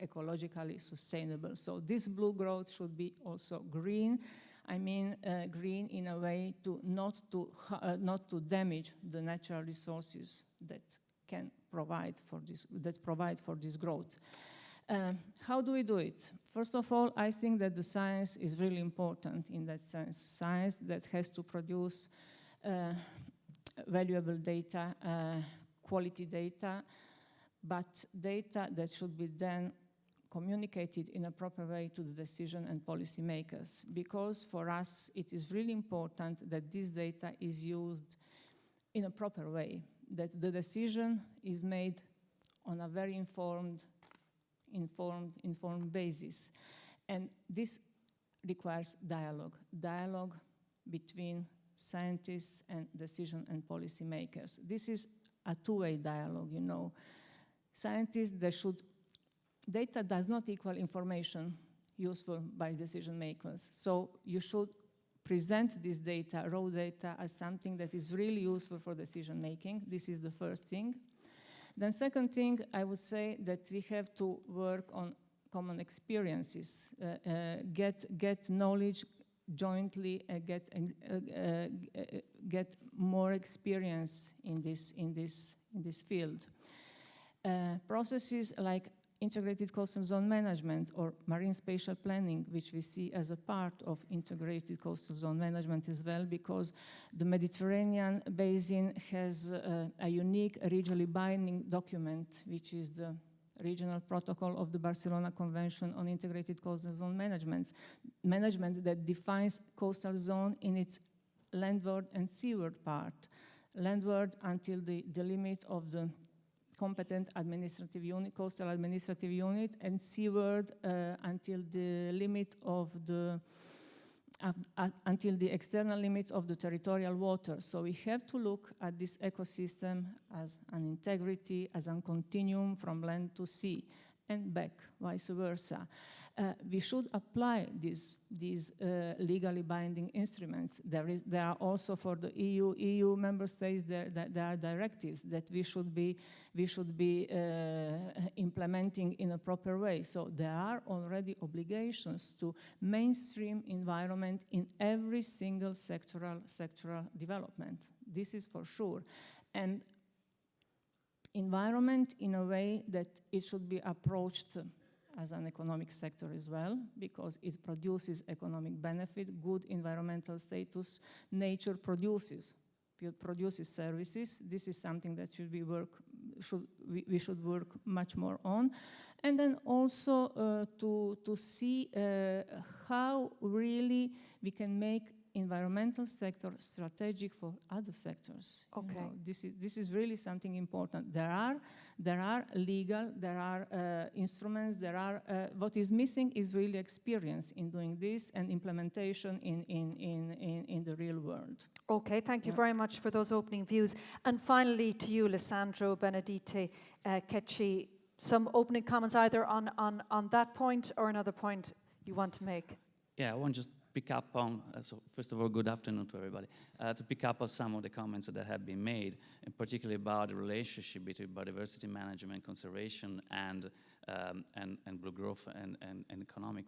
ecologically sustainable. So this blue growth should be also green. I mean, green in a way to not to damage the natural resources that can provide for this growth. How do we do it? First of all, I think that the science is really important in that sense. Science that has to produce valuable data, quality data, but data that should be then communicated in a proper way to the decision and policy makers. Because for us, it is really important that this data is used in a proper way, that the decision is made on a very informed basis. And this requires dialogue between scientists and decision and policy makers. This is a two-way dialogue, you know. Scientists, data does not equal information useful by decision makers. So you should present this data, raw data, as something that is really useful for decision making. This is the first thing. Then second thing, I would say that we have to work on common experiences, get knowledge jointly, get more experience in this field. Processes like integrated coastal zone management or marine spatial planning, which we see as a part of integrated coastal zone management as well, because the Mediterranean basin has a unique regionally binding document, which is the regional protocol of the Barcelona Convention on Integrated Coastal Zone Management that defines coastal zone in its landward and seaward part. landward until the limit of the competent administrative unit, coastal administrative unit, and seaward until the limit of the until the external limit of the territorial water. So we have to look at this ecosystem as an integrity, as a continuum from land to sea and back, vice versa. We should apply these legally binding instruments. There are also for the EU member states, there are directives that we should be implementing in a proper way. So there are already obligations to mainstream environment in every single sectoral development. This is for sure. And environment in a way that it should be approached as an economic sector as well, because it produces economic benefit, good environmental status. Nature produces services. This is something that we should work much more on. And then also to see how really we can make environmental sector strategic for other sectors. Okay. You know, this is really something important. There are legal, there are instruments, there are, what is missing is really experience in doing this and implementation in the real world. Okay, thank you very much for those opening views. And finally to you, Lisando, Benedetti, Cecchi, some opening comments either on that point or another point you want to make. Yeah, I want to just pick up on, so first of all, good afternoon to everybody, to pick up on some of the comments that have been made, and particularly about the relationship between biodiversity management, conservation, and blue growth and economic.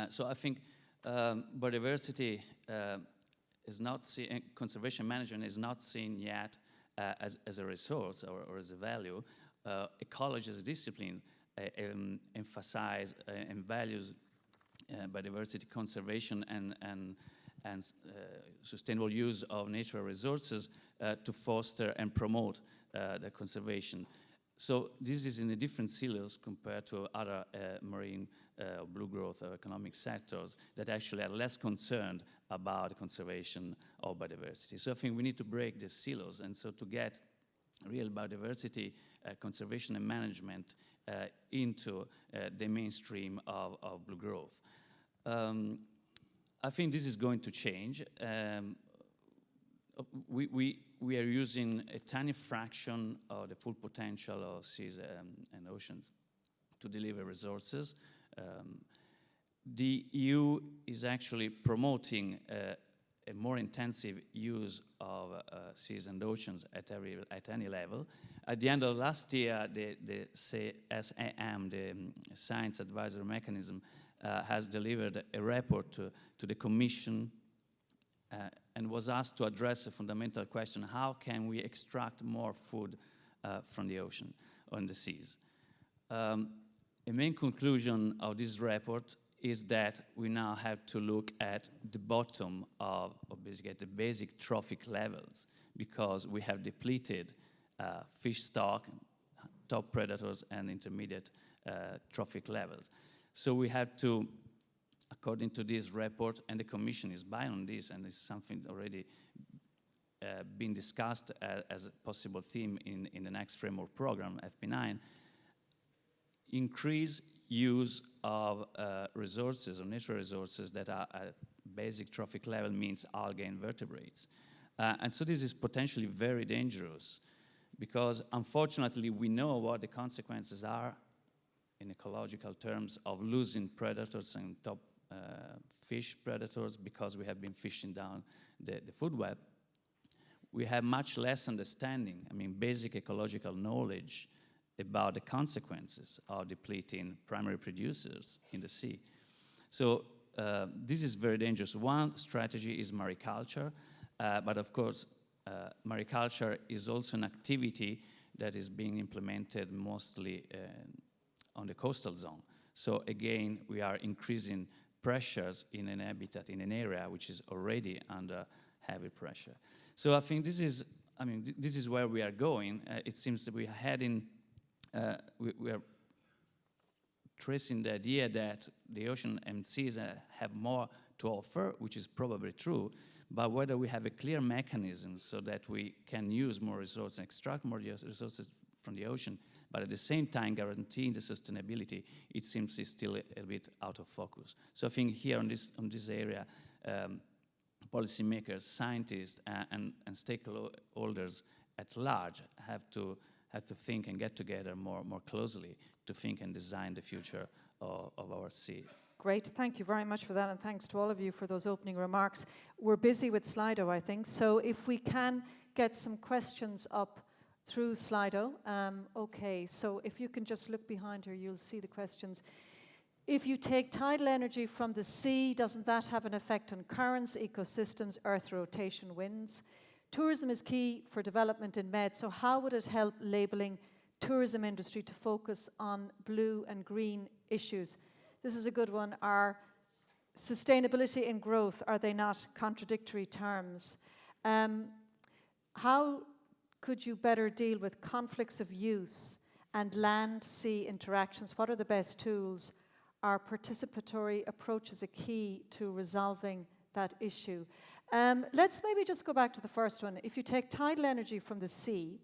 So I think biodiversity is not seen, conservation management is not seen yet as a resource or as a value. Ecology as a discipline emphasize and values biodiversity conservation and sustainable use of natural resources to foster and promote the conservation. So this is in a different silos compared to other marine blue growth or economic sectors that actually are less concerned about the conservation of biodiversity. So I think we need to break the silos, and so to get real biodiversity conservation and management into the mainstream of blue growth. I think this is going to change. We are using a tiny fraction of the full potential of seas and oceans to deliver resources. The EU is actually promoting a more intensive use of seas and oceans at any level. At the end of last year, the SAM, the Science Advisory Mechanism, has delivered a report to the Commission and was asked to address a fundamental question: how can we extract more food from the ocean or in the seas? A main conclusion of this report is that we now have to look at the bottom of basically at the basic trophic levels, because we have depleted fish stock, top predators, and intermediate trophic levels. So we have to, according to this report, and the Commission is buying on this, and it's something already been discussed as a possible theme in the next framework program, FP9, increase use of resources, or natural resources that are at basic trophic level, means algae and vertebrates. And so this is potentially very dangerous, because unfortunately we know what the consequences are in ecological terms of losing predators and top fish predators, because we have been fishing down the food web. We have much less understanding, I mean, basic ecological knowledge about the consequences of depleting primary producers in the sea. So this is very dangerous. One strategy is mariculture, but of course, mariculture is also an activity that is being implemented mostly on the coastal zone. So again, we are increasing pressures in an habitat, in an area which is already under heavy pressure. So I think this is, I mean, this is where we are going. It seems that we are heading, we are tracing the idea that the ocean and seas have more to offer, which is probably true, but whether we have a clear mechanism so that we can use more resources and extract more resources from the ocean, but at the same time guaranteeing the sustainability, it seems is still a bit out of focus. So I think here on this area, policymakers, scientists, and stakeholders at large have to think and get together more closely to think and design the future of our sea. Great, thank you very much for that, and thanks to all of you for those opening remarks. We're busy with Slido, I think, so if we can get some questions up through Slido. Okay, so if you can just look behind her, you'll see the questions. If you take tidal energy from the sea, doesn't that have an effect on currents, ecosystems, earth rotation, winds? Tourism is key for development in Med, so how would it help labeling tourism industry to focus on blue and green issues? This is a good one. Are sustainability and growth, are they not contradictory terms? How could you better deal with conflicts of use and land-sea interactions? What are the best tools? Are participatory approaches a key to resolving that issue? Let's maybe just go back to the first one. If you take tidal energy from the sea,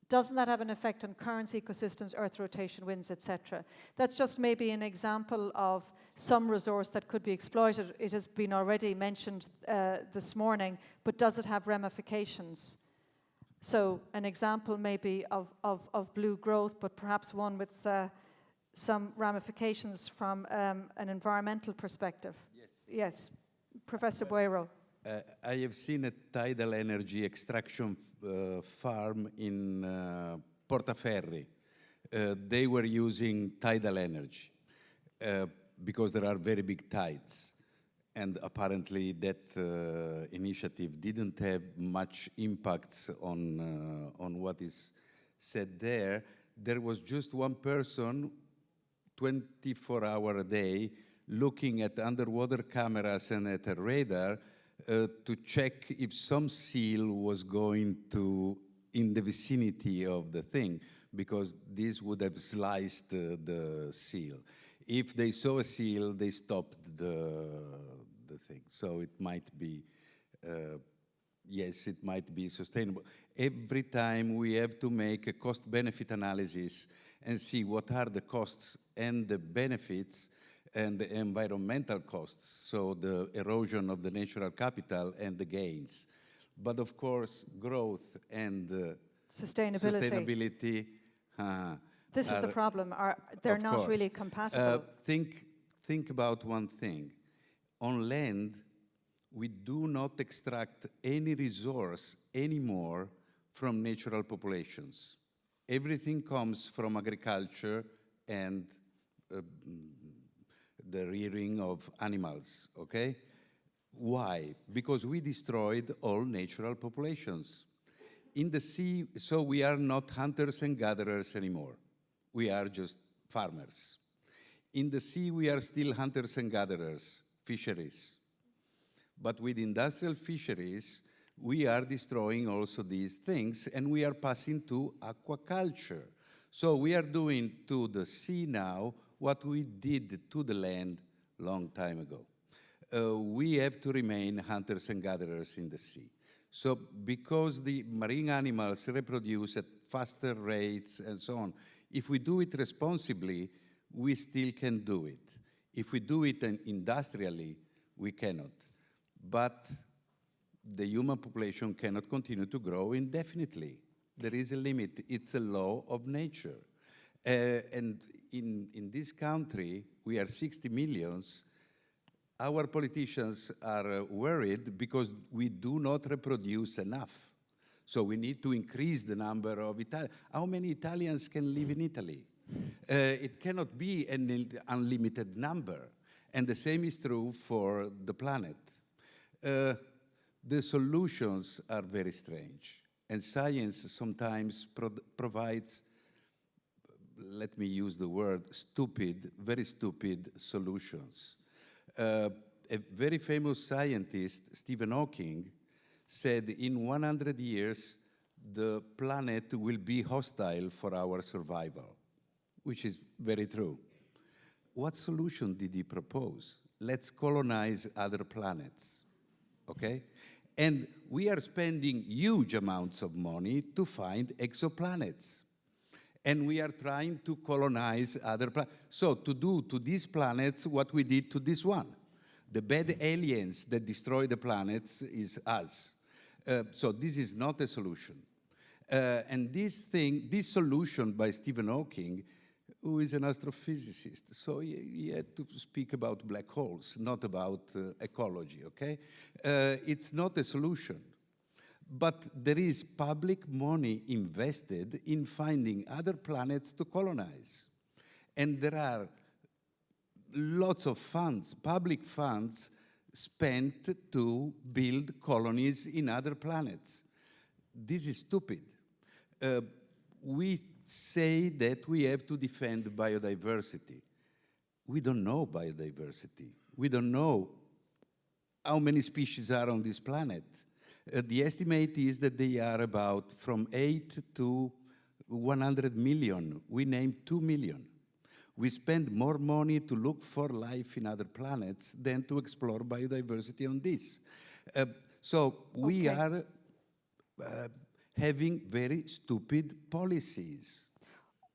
doesn't that have an effect on currents, ecosystems, earth rotation, winds, etc.? That's just maybe an example of some resource that could be exploited. It has been already mentioned this morning, but does it have ramifications? So an example maybe of blue growth, but perhaps one with some ramifications from an environmental perspective. Yes, Professor Boero. I have seen a tidal energy extraction farm in Portaferry. They were using tidal energy because there are very big tides. And apparently that initiative didn't have much impacts on what is said there. There was just one person 24 hours a day looking at underwater cameras and at a radar to check if some seal was going to in the vicinity of the thing, because this would have sliced the seal. If they saw a seal, they stopped the thing. So it might be, yes, it might be sustainable. Every time we have to make a cost-benefit analysis and see what are the costs and the benefits and the environmental costs, so the erosion of the natural capital and the gains. But of course, growth and sustainability. This is the problem. They're not really compatible. Think about one thing. On land, we do not extract any resource anymore from natural populations. Everything comes from agriculture and the rearing of animals, okay? Why? Because we destroyed all natural populations. In the sea, so we are not hunters and gatherers anymore. We are just farmers. In the sea, we are still hunters and gatherers, fisheries. But with industrial fisheries, we are destroying also these things, and we are passing to aquaculture. So we are doing to the sea now what we did to the land long time ago. We have to remain hunters and gatherers in the sea. So because the marine animals reproduce at faster rates and so on, if we do it responsibly, we still can do it. If we do it industrially, we cannot. But the human population cannot continue to grow indefinitely. There is a limit. It's a law of nature. And in this country, we are 60 millions. Our politicians are worried because we do not reproduce enough. So we need to increase the number of Italians. How many Italians can live in Italy? It cannot be an unlimited number. And the same is true for the planet. The solutions are very strange. And science sometimes provides, let me use the word, stupid, very stupid solutions. A very famous scientist, Stephen Hawking, said in 100 years, the planet will be hostile for our survival, which is very true. What solution did he propose? Let's colonize other planets. okay? And we are spending huge amounts of money to find exoplanets. And we are trying to colonize other planets. So to do to these planets what we did to this one. The bad aliens that destroy the planets is us. So this is not a solution. And this solution by Stephen Hawking, who is an astrophysicist, so he had to speak about black holes, not about ecology, okay? It's not a solution. But there is public money invested in finding other planets to colonize. And there are lots of funds, public funds, spent to build colonies in other planets. This is stupid. We say that we have to defend biodiversity. We don't know biodiversity. We don't know how many species are on this planet. The estimate is that they are about from 8 to 100 million. We named 2 million. We spend more money to look for life in other planets than to explore biodiversity on this. So we are having very stupid policies.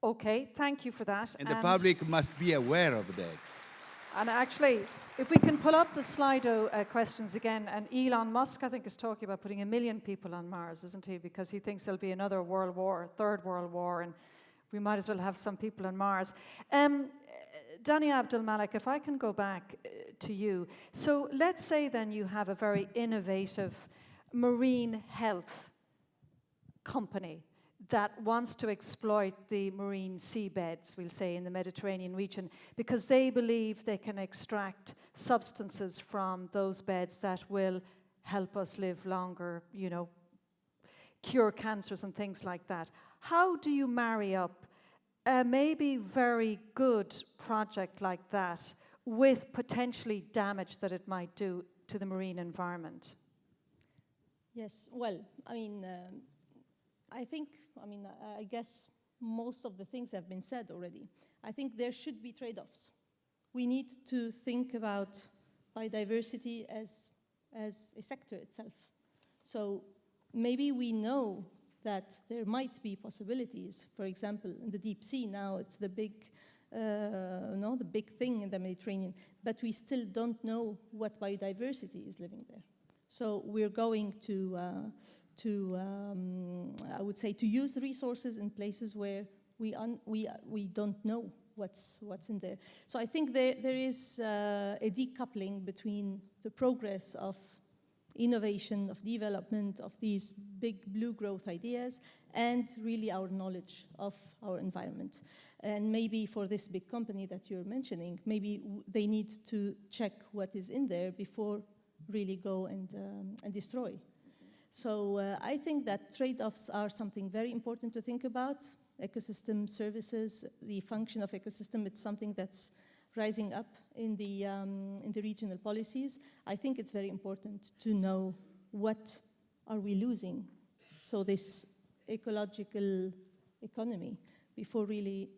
Okay, thank you for that. And the public must be aware of that. And actually, if we can pull up the Slido questions again, and Elon Musk, I think, is talking about putting 1 million people on Mars, isn't he? Because he thinks there'll be another world war, third world war, and we might as well have some people on Mars. Dania, Abdul, Malak, if I can go back to you. So let's say then you have a very innovative marine health company that wants to exploit the marine seabeds, we'll say, in the Mediterranean region, because they believe they can extract substances from those beds that will help us live longer, you know, cure cancers and things like that. How do you marry up a maybe very good project like that with potentially damage that it might do to the marine environment? Yes, well, I guess most of the things have been said already. I think there should be trade-offs. We need to think about biodiversity as a sector itself. So maybe we know that there might be possibilities. For example, in the deep sea now, it's the big thing in the Mediterranean, but we still don't know what biodiversity is living there. So we're going to I would say, to use the resources in places where we don't know what's in there. So I think there is a decoupling between the progress of innovation, of development, of these big blue growth ideas, and really our knowledge of our environment. And maybe for this big company that you're mentioning, maybe they need to check what is in there before really go and destroy. So I think that trade-offs are something very important to think about. Ecosystem services, the function of ecosystem, it's something that's rising up in the regional policies. I think it's very important to know what are we losing, so this ecological economy, before really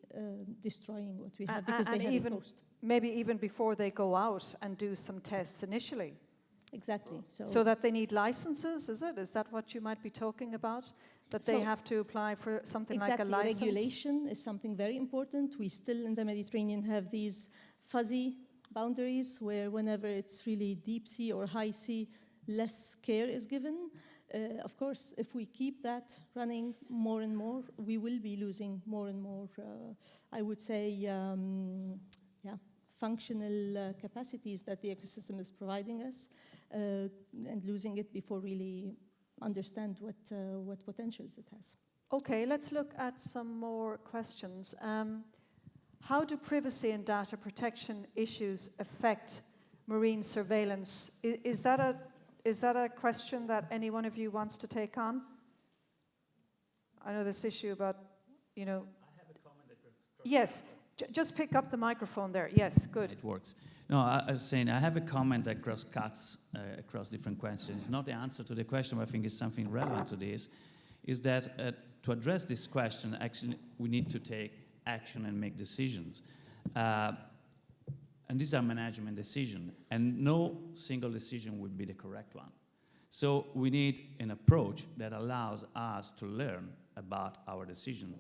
destroying what we have, because they have even imposed. Maybe even before they go out and do some tests initially. Exactly. So that they need licenses, is it? Is that what you might be talking about? That they have to apply for something like a license? Exactly. Regulation is something very important. We still in the Mediterranean have these fuzzy boundaries where whenever it's really deep sea or high sea, less care is given. Of course, if we keep that running more and more, we will be losing more and more, I would say, functional capacities that the ecosystem is providing us, and losing it before really understand what potentials it has. Okay, let's look at some more questions. How do privacy and data protection issues affect marine surveillance? Is that a question that any one of you wants to take on? I know this issue about, I have a comment. Yes, just pick up the microphone there. Yes, good. It works. No, I was saying I have a comment that cuts across different questions. Not the answer to the question, but I think it's something relevant to this, is that to address this question, actually, we need to take action and make decisions. And these are management decisions, and no single decision will be the correct one. So we need an approach that allows us to learn about our decision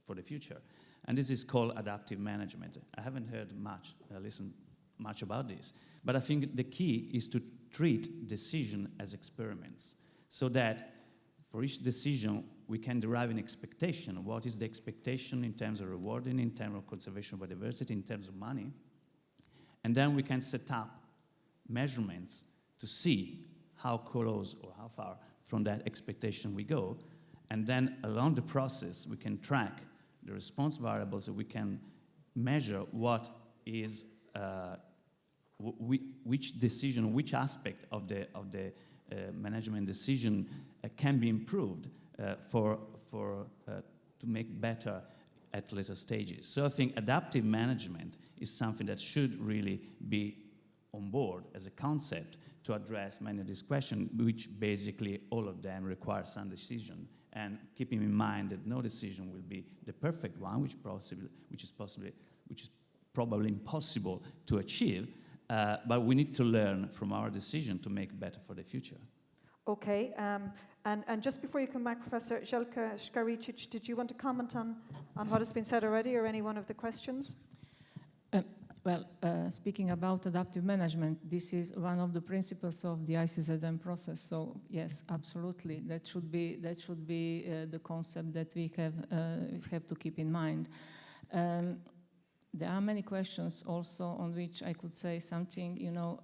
for the future. And this is called adaptive management. I haven't heard much, listened much about this, but I think the key is to treat decision as experiments, so that for each decision we can derive an expectation. What is the expectation in terms of rewarding, in terms of conservation of biodiversity, in terms of money? And then we can set up measurements to see how close or how far from that expectation we go. And then along the process, we can track the response variables, so we can measure what is, which decision, which aspect of the management decision can be improved to make better at later stages. So I think adaptive management is something that should really be on board as a concept to address many of these questions, which basically all of them require some decision. And keeping in mind that no decision will be the perfect one, which is probably impossible to achieve, but we need to learn from our decision to make better for the future. Okay, and just before you come back, Professor Zeljka, Skaricic, did you want to comment on what has been said already, or any one of the questions? Well, speaking about adaptive management, this is one of the principles of the ICZM process. So yes, absolutely, that should be the concept that we have to keep in mind. There are many questions also on which I could say something, you know,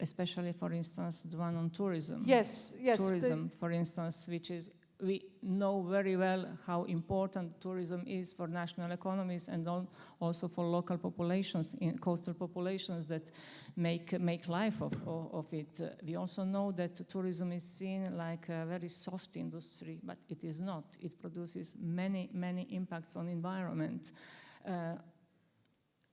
especially, for instance, the one on tourism. Yes. Tourism, for instance, which is, we know very well how important tourism is for national economies and also for local populations, in coastal populations that make life of it. We also know that tourism is seen like a very soft industry, but it is not. It produces many impacts on environment.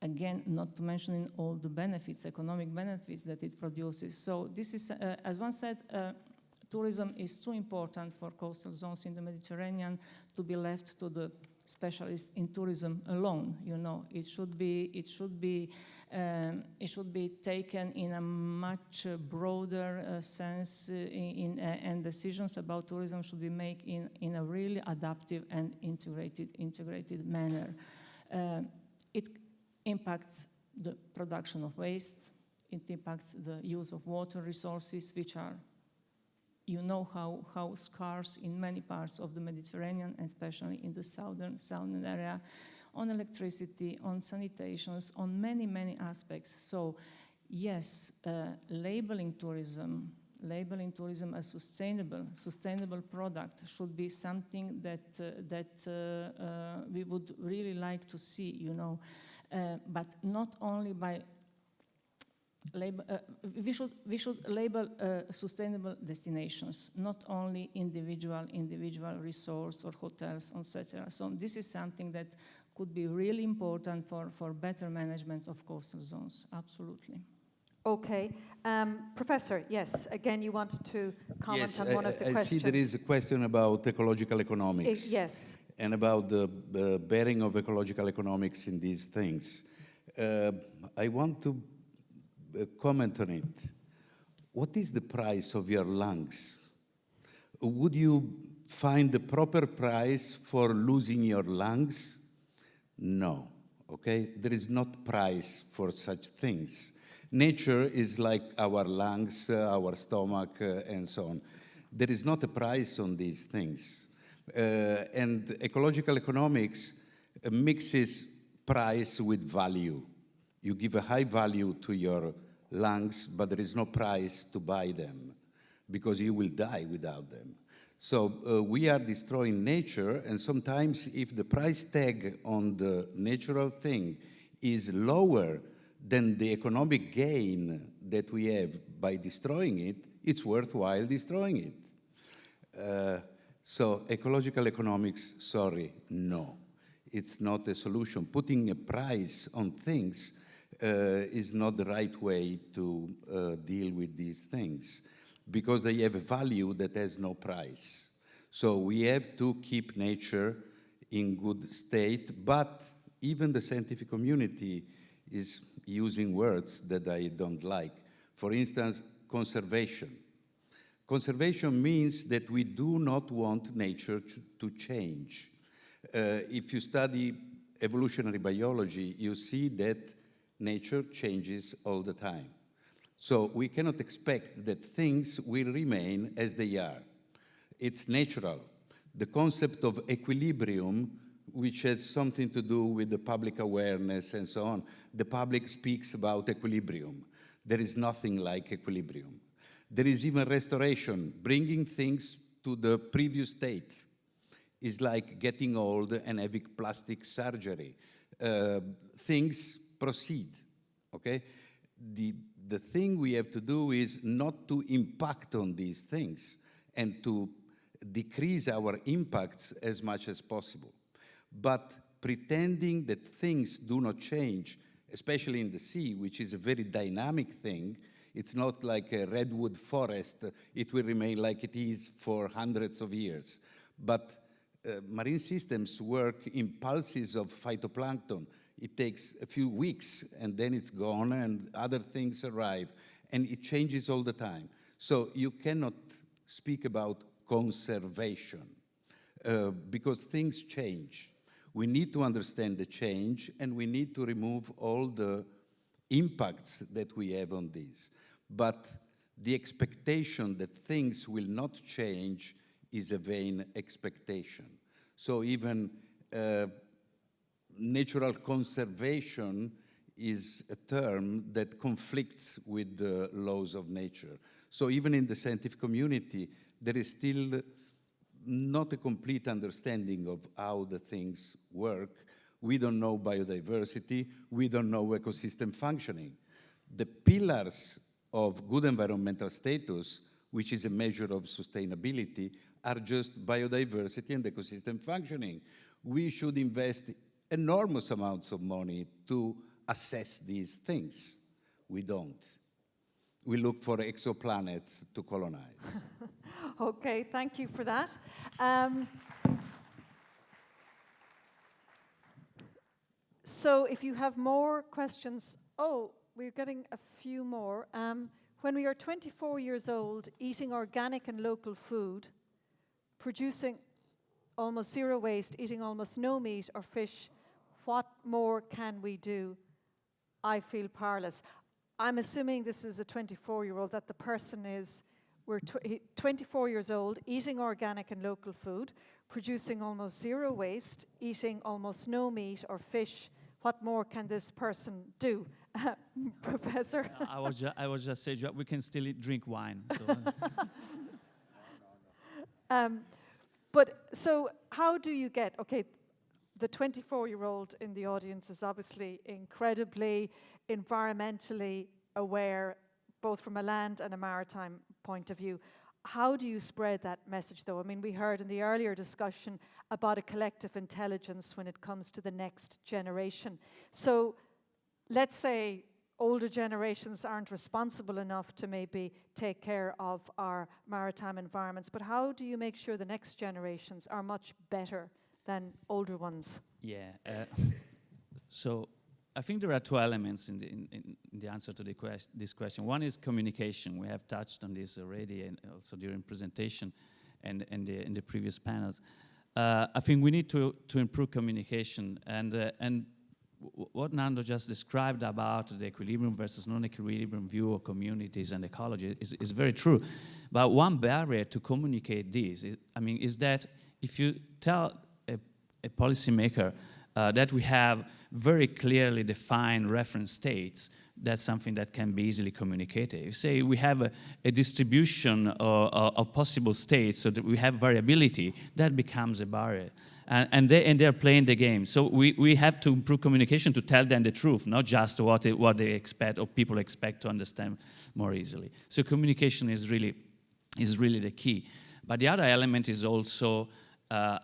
Again, not to mention all the benefits, economic benefits that it produces. So this is, as one said, tourism is too important for coastal zones in the Mediterranean to be left to the specialists in tourism alone. You know, it should be taken in a much broader sense, and decisions about tourism should be made in a really adaptive and integrated manner. It impacts the production of waste. It impacts the use of water resources, which are, you know, how scarce in many parts of the Mediterranean, especially in the southern area, on electricity, on sanitations, on many aspects. So yes, labeling tourism as sustainable product should be something that we would really like to see, you know, but not only by label, we should label sustainable destinations, not only individual resorts or hotels, etc. So this is something that could be really important for better management of coastal zones. Absolutely. Okay. Professor, yes, again, you wanted to comment on one of the questions. I see there is a question about ecological economics. Yes. And about the bearing of ecological economics in these things. I want to comment on it. What is the price of your lungs? Would you find the proper price for losing your lungs? No, okay? There is not price for such things. Nature is like our lungs, our stomach, and so on. There is not a price on these things. And ecological economics mixes price with value. You give a high value to your lungs, but there is no price to buy them because you will die without them. So we are destroying nature, and sometimes if the price tag on the natural thing is lower than the economic gain that we have by destroying it, it's worthwhile destroying it. So ecological economics, sorry, no. It's not a solution. Putting a price on things is not the right way to deal with these things because they have a value that has no price. So we have to keep nature in good state, but even the scientific community is using words that I don't like. For instance, conservation. Conservation means that we do not want nature to change. If you study evolutionary biology, you see that nature changes all the time. So we cannot expect that things will remain as they are. It's natural. The concept of equilibrium, which has something to do with the public awareness and so on, the public speaks about equilibrium. There is nothing like equilibrium. There is even restoration, bringing things to the previous state. Is like getting old and having plastic surgery. Things proceed, okay? The thing we have to do is not to impact on these things and to decrease our impacts as much as possible. But pretending that things do not change, especially in the sea, which is a very dynamic thing, it's not like a redwood forest, it will remain like it is for hundreds of years. But marine systems work in pulses of phytoplankton. It takes a few weeks and then it's gone and other things arrive and it changes all the time. So you cannot speak about conservation because things change. We need to understand the change and we need to remove all the impacts that we have on this. But the expectation that things will not change is a vain expectation. So even natural conservation is a term that conflicts with the laws of nature. So even in the scientific community, there is still not a complete understanding of how the things work. We don't know biodiversity, we don't know ecosystem functioning. The pillars of good environmental status, which is a measure of sustainability, are just biodiversity and ecosystem functioning. We should invest enormous amounts of money to assess these things. We don't. We look for exoplanets to colonize. Okay, thank you for that. So if you have more questions, we're getting a few more. When we are 24 years old, eating organic and local food, producing almost zero waste, eating almost no meat or fish, what more can we do? I feel powerless. I'm assuming this is a 24-year-old, that the person is, we're 24 years old, eating organic and local food, producing almost zero waste, eating almost no meat or fish. What more can this person do? Professor? I was just saying, we can still drink wine. So. But so how do you get, the 24-year-old in the audience is obviously incredibly environmentally aware, both from a land and a maritime point of view. How do you spread that message, though? I mean, we heard in the earlier discussion about a collective intelligence when it comes to the next generation. So let's say older generations aren't responsible enough to maybe take care of our maritime environments, but how do you make sure the next generations are much better than older ones? Yeah, so I think there are two elements in the answer to this question. One is communication. We have touched on this already, and also during presentation and in the previous panels. I think we need to improve communication, and what Nando just described about the equilibrium versus non-equilibrium view of communities and ecology is very true. But one barrier to communicate this is that if you tell a policymaker that we have very clearly defined reference states, that's something that can be easily communicated. You say we have a distribution of possible states so that we have variability, that becomes a barrier. And they're playing the game. So we have to improve communication to tell them the truth, not just what they expect or people expect to understand more easily. So communication is really the key. But the other element is also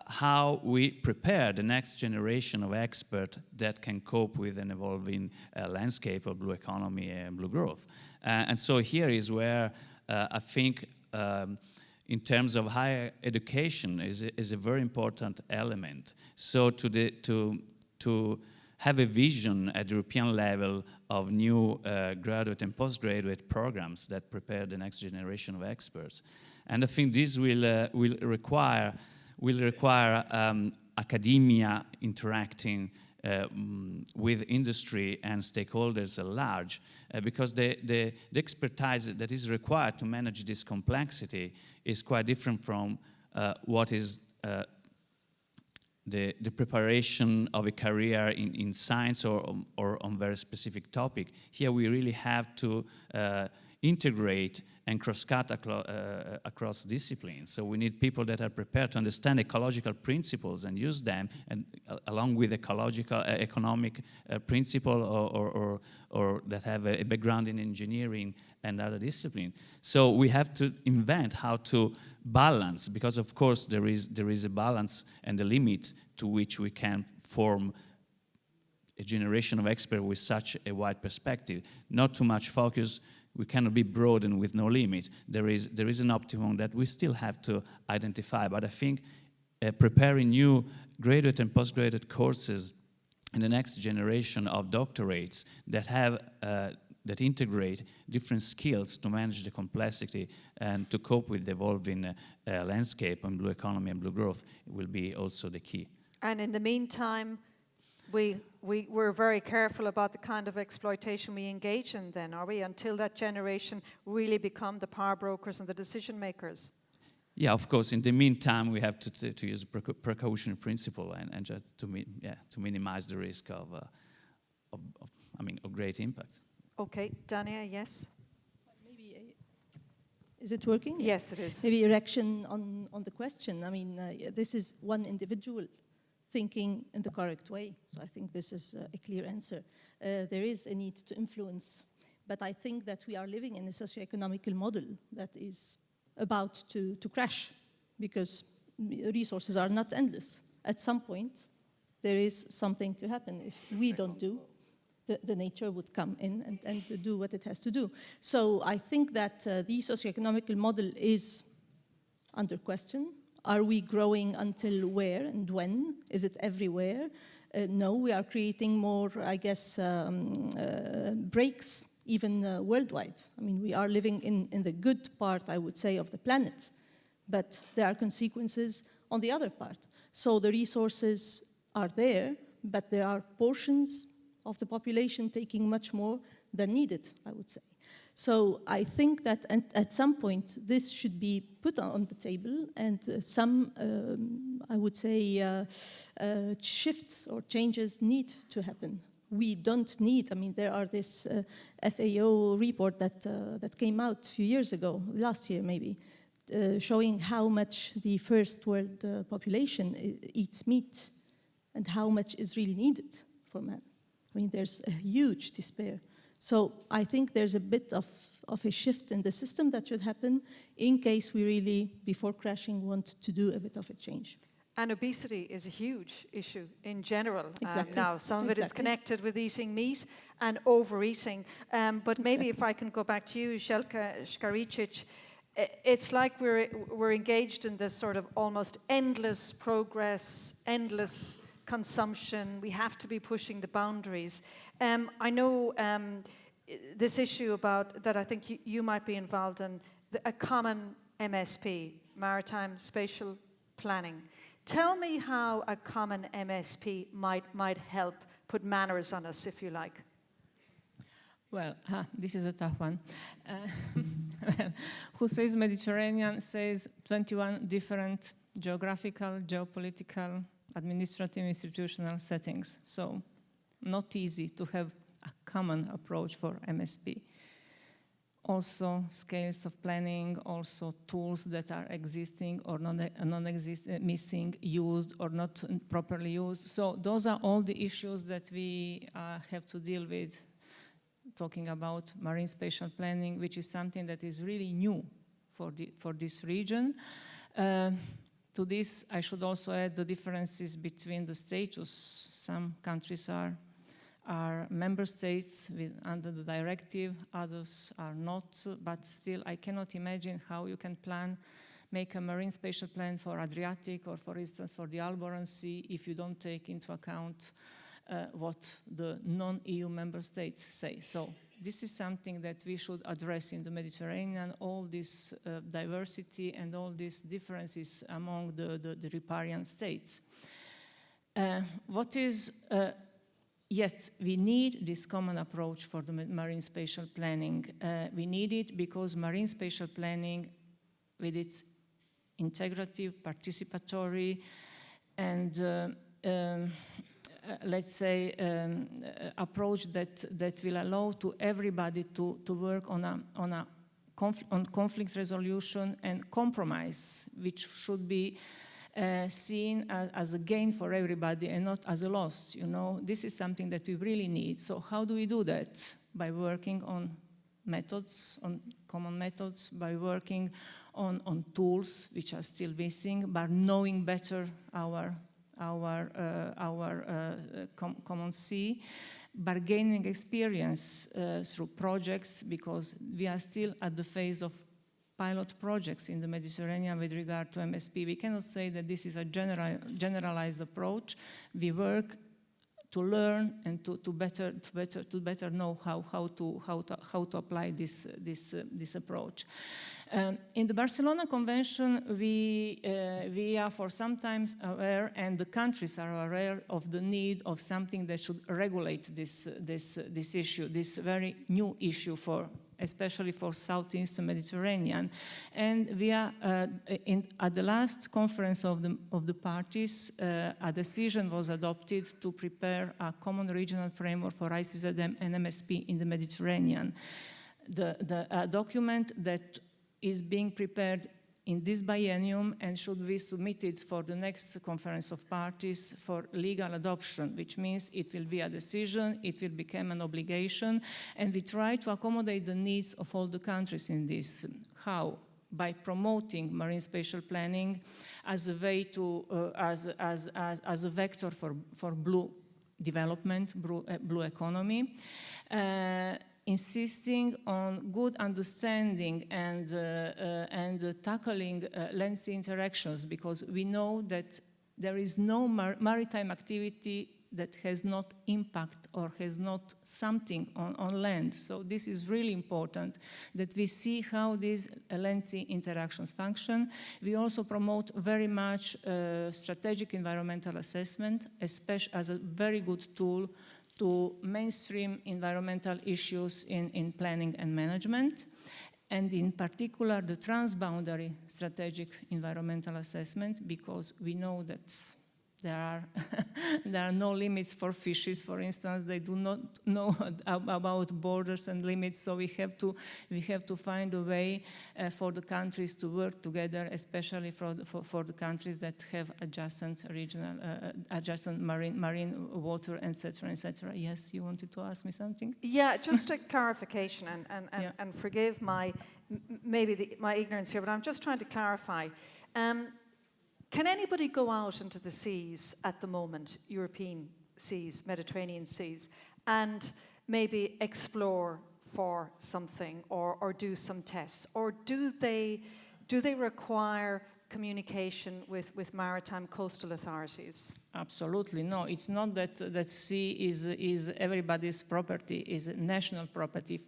how we prepare the next generation of experts that can cope with an evolving landscape of blue economy and blue growth. And so here is where I think in terms of higher education is a very important element. So to have a vision at European level of new graduate and postgraduate programs that prepare the next generation of experts. And I think this will require academia interacting with industry and stakeholders at large, because the expertise that is required to manage this complexity is quite different from what is the preparation of a career in science or on very specific topic. Here we really have to integrate and cross-cut across disciplines. So we need people that are prepared to understand ecological principles and use them, and along with ecological, economic principle, or that have a background in engineering and other disciplines. So we have to invent how to balance, because of course there is a balance and a limit to which we can form a generation of experts with such a wide perspective. Not too much focus. We cannot be broad and with no limit. There is an optimum that we still have to identify. But I think preparing new graduate and postgraduate courses in the next generation of doctorates that have that integrate different skills to manage the complexity and to cope with the evolving landscape on blue economy and blue growth will be also the key. And in the meantime, we're very careful about the kind of exploitation we engage in then, are we? Until that generation really become the power brokers and the decision makers. Yeah, of course. In the meantime, we have to use precaution principle and just to minimize the risk of great impact. Okay, Dania, yes? Maybe, is it working? Yes, it is. Maybe a reaction on the question. I mean, this is one individual thinking in the correct way. So I think this is a clear answer. There is a need to influence, but I think that we are living in a socioeconomical model that is about to crash, because resources are not endless. At some point, there is something to happen. If we don't do, the nature would come in and to do what it has to do. So I think that the socioeconomical model is under question. Are we growing until where and when? Is it everywhere? No, we are creating more, I guess, breaks, even worldwide. I mean, we are living in the good part, I would say, of the planet, but there are consequences on the other part. So the resources are there, but there are portions of the population taking much more than needed, I would say. So I think that at some point this should be put on the table, and some, I would say, shifts or changes need to happen. We don't need, I mean, there are this FAO report that came out a few years ago, last year maybe, showing how much the first world population eats meat and how much is really needed for man. I mean, there's a huge despair. So I think there's a bit of a shift in the system that should happen in case we really, before crashing, want to do a bit of a change. And obesity is a huge issue in general Exactly. now. Some of it is connected with eating meat and overeating. But maybe if I can go back to you, Zeljka, Skaricic, it's like we're engaged in this sort of almost endless progress, endless consumption. We have to be pushing the boundaries. I know this issue about that I think you might be involved in, a common MSP, Maritime Spatial Planning. Tell me how a common MSP might help put manners on us, if you like. Well, this is a tough one. Well, who says Mediterranean says 21 different geographical, geopolitical, administrative, institutional settings. So not easy to have a common approach for MSP. Also scales of planning, also tools that are existing or non-existent, missing, used or not properly used. So those are all the issues that we have to deal with, talking about marine spatial planning, which is something that is really new for this region. To this, I should also add the differences between the status. Some countries are member states under the directive, others are not, but still I cannot imagine how you can make a marine spatial plan for Adriatic or, for instance, for the Alboran Sea if you don't take into account what the non-EU member states say. So this is something that we should address in the Mediterranean, all this diversity and all these differences among the riparian states. Yet we need this common approach for the marine spatial planning. We need it because marine spatial planning, with its integrative, participatory, and let's say approach that will allow to everybody to work on conflict resolution and compromise, which should be seen as a gain for everybody and not as a loss. You know, this is something that we really need. So how do we do that? By working on methods, on common methods, by working on tools which are still missing, by knowing better our common sea, by gaining experience through projects, because we are still at the phase of pilot projects in the Mediterranean with regard to MSP. We cannot say that this is a generalized approach. We work to learn and to better know how to apply this approach. In the Barcelona Convention, we are for sometimes aware, and the countries are aware of the need of something that should regulate this issue, this very new issue especially for Southeast Mediterranean. And we are at the last conference of the parties, a decision was adopted to prepare a common regional framework for ICZM and MSP in the Mediterranean. The document that is being prepared in this biennium and should be submitted for the next conference of parties for legal adoption, which means it will be a decision, it will become an obligation, and we try to accommodate the needs of all the countries in this. How? By promoting marine spatial planning as a way to, as a vector for blue development, blue economy, insisting on good understanding and tackling land sea interactions, because we know that there is no maritime activity that has not impact or has not something on land. So this is really important that we see how these land sea interactions function. We also promote very much strategic environmental assessment, especially as a very good tool to mainstream environmental issues in planning and management, and in particular the transboundary strategic environmental assessment, because we know that there are no limits for fishes, for instance. They do not know about borders and limits, so we have to find a way for the countries to work together, especially for the countries that have adjacent regional, adjacent marine water, etc., etc. Yes, you wanted to ask me something? Yeah, just a clarification, and forgive my ignorance here, but I'm just trying to clarify. Can anybody go out into the seas at the moment, European seas, Mediterranean seas, and maybe explore for something or do some tests? Or do they require communication with maritime coastal authorities? Absolutely no. It's not that sea is everybody's property, is national property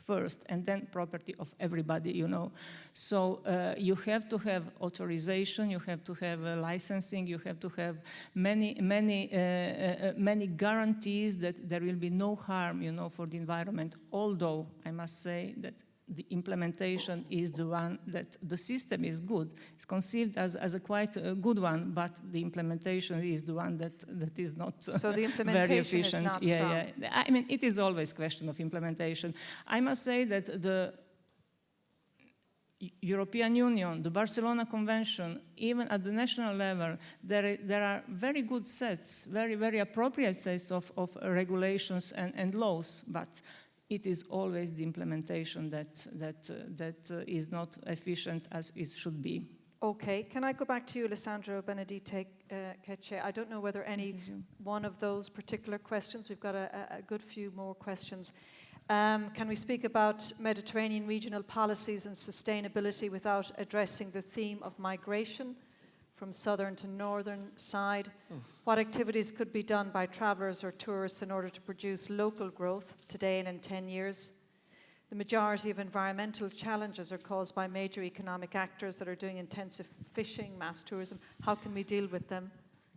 first, and then property of everybody, you know. So you have to have authorization, you have to have licensing, you have to have many guarantees that there will be no harm, you know, for the environment. Although I must say that the implementation is the one that the system is good. It's conceived as a quite a good one, but the implementation is the one that is not so the implementation very efficient. Is not strong. Yeah. I mean, it is always a question of implementation. I must say that the European Union, the Barcelona Convention, even at the national level, there are very good sets, very appropriate sets of regulations and laws, but it is always the implementation that is not efficient as it should be. Okay, can I go back to you, Lisando, Benedetti, Cecchi? I don't know whether any one of those particular questions, we've got a good few more questions. Can we speak about Mediterranean regional policies and sustainability without addressing the theme of migration from southern to northern side? What activities could be done by travellers or tourists in order to produce local growth today and in 10 years? The majority of environmental challenges are caused by major economic actors that are doing intensive fishing, mass tourism. How can we deal with them?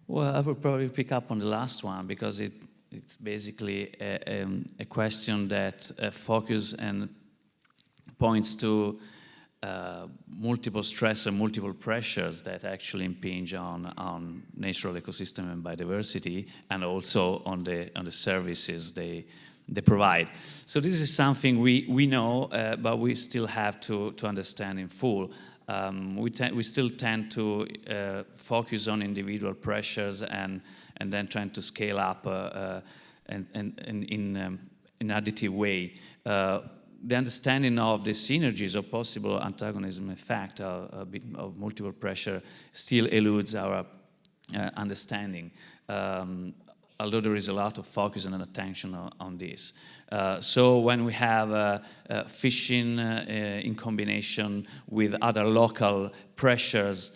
Well, I would probably pick up on the last one because it's basically a question that focuses and points to multiple stress and multiple pressures that actually impinge on natural ecosystem and biodiversity, and also on the services they provide. So this is something we know, but we still have to understand in full. We still tend to focus on individual pressures and then trying to scale up in an additive way. The understanding of the synergies or possible antagonism effect of multiple pressure still eludes our understanding, although there is a lot of focus and attention on this. So when we have fishing in combination with other local pressures,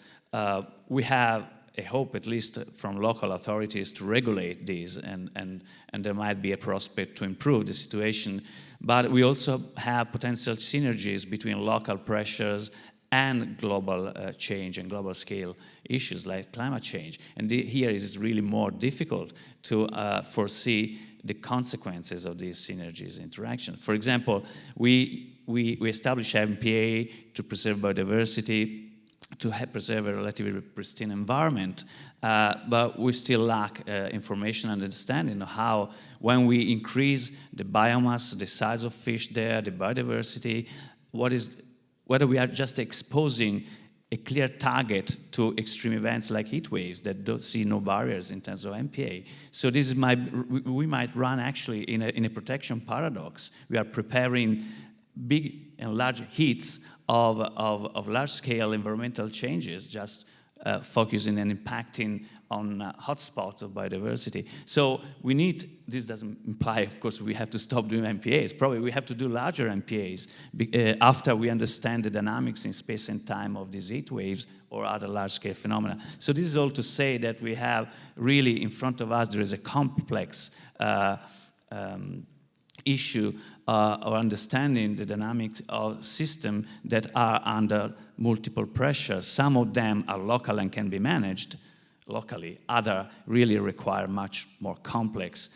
we have a hope, at least from local authorities, to regulate these, and there might be a prospect to improve the situation. But we also have potential synergies between local pressures and global change and global scale issues like climate change. And here it is really more difficult to foresee the consequences of these synergies interaction. For example, we establish MPA to preserve biodiversity, to preserve a relatively pristine environment, but we still lack information and understanding of how, when we increase the biomass, the size of fish there, the biodiversity, whether we are just exposing a clear target to extreme events like heat waves that don't see no barriers in terms of MPA. So we might run actually in a protection paradox. We are preparing big and large heats of large-scale environmental changes, just focusing and impacting on hotspots of biodiversity. So we need, this doesn't imply, of course, we have to stop doing MPAs. Probably we have to do larger MPAs after we understand the dynamics in space and time of these heat waves or other large-scale phenomena. So this is all to say that we have really in front of us, there is a complex issue or understanding the dynamics of systems that are under multiple pressures. Some of them are local and can be managed locally. Others really require much more complex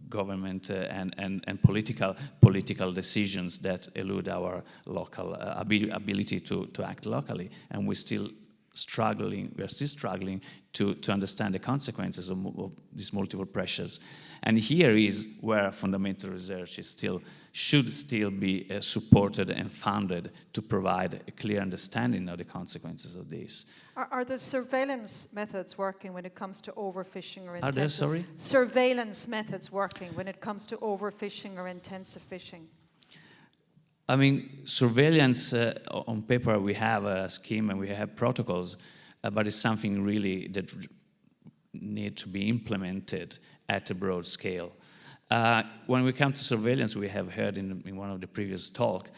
government and political decisions that elude our local ability to act locally. And we are still struggling to understand the consequences of these multiple pressures. And here is where fundamental research should still be supported and funded to provide a clear understanding of the consequences of this. Are the surveillance methods working when it comes to overfishing or intensive? Are there, sorry? Surveillance methods working when it comes to overfishing or intensive fishing? I mean, surveillance, on paper we have a scheme and we have protocols, but it's something really that need to be implemented at a broad scale. When we come to surveillance, we have heard in one of the previous talk,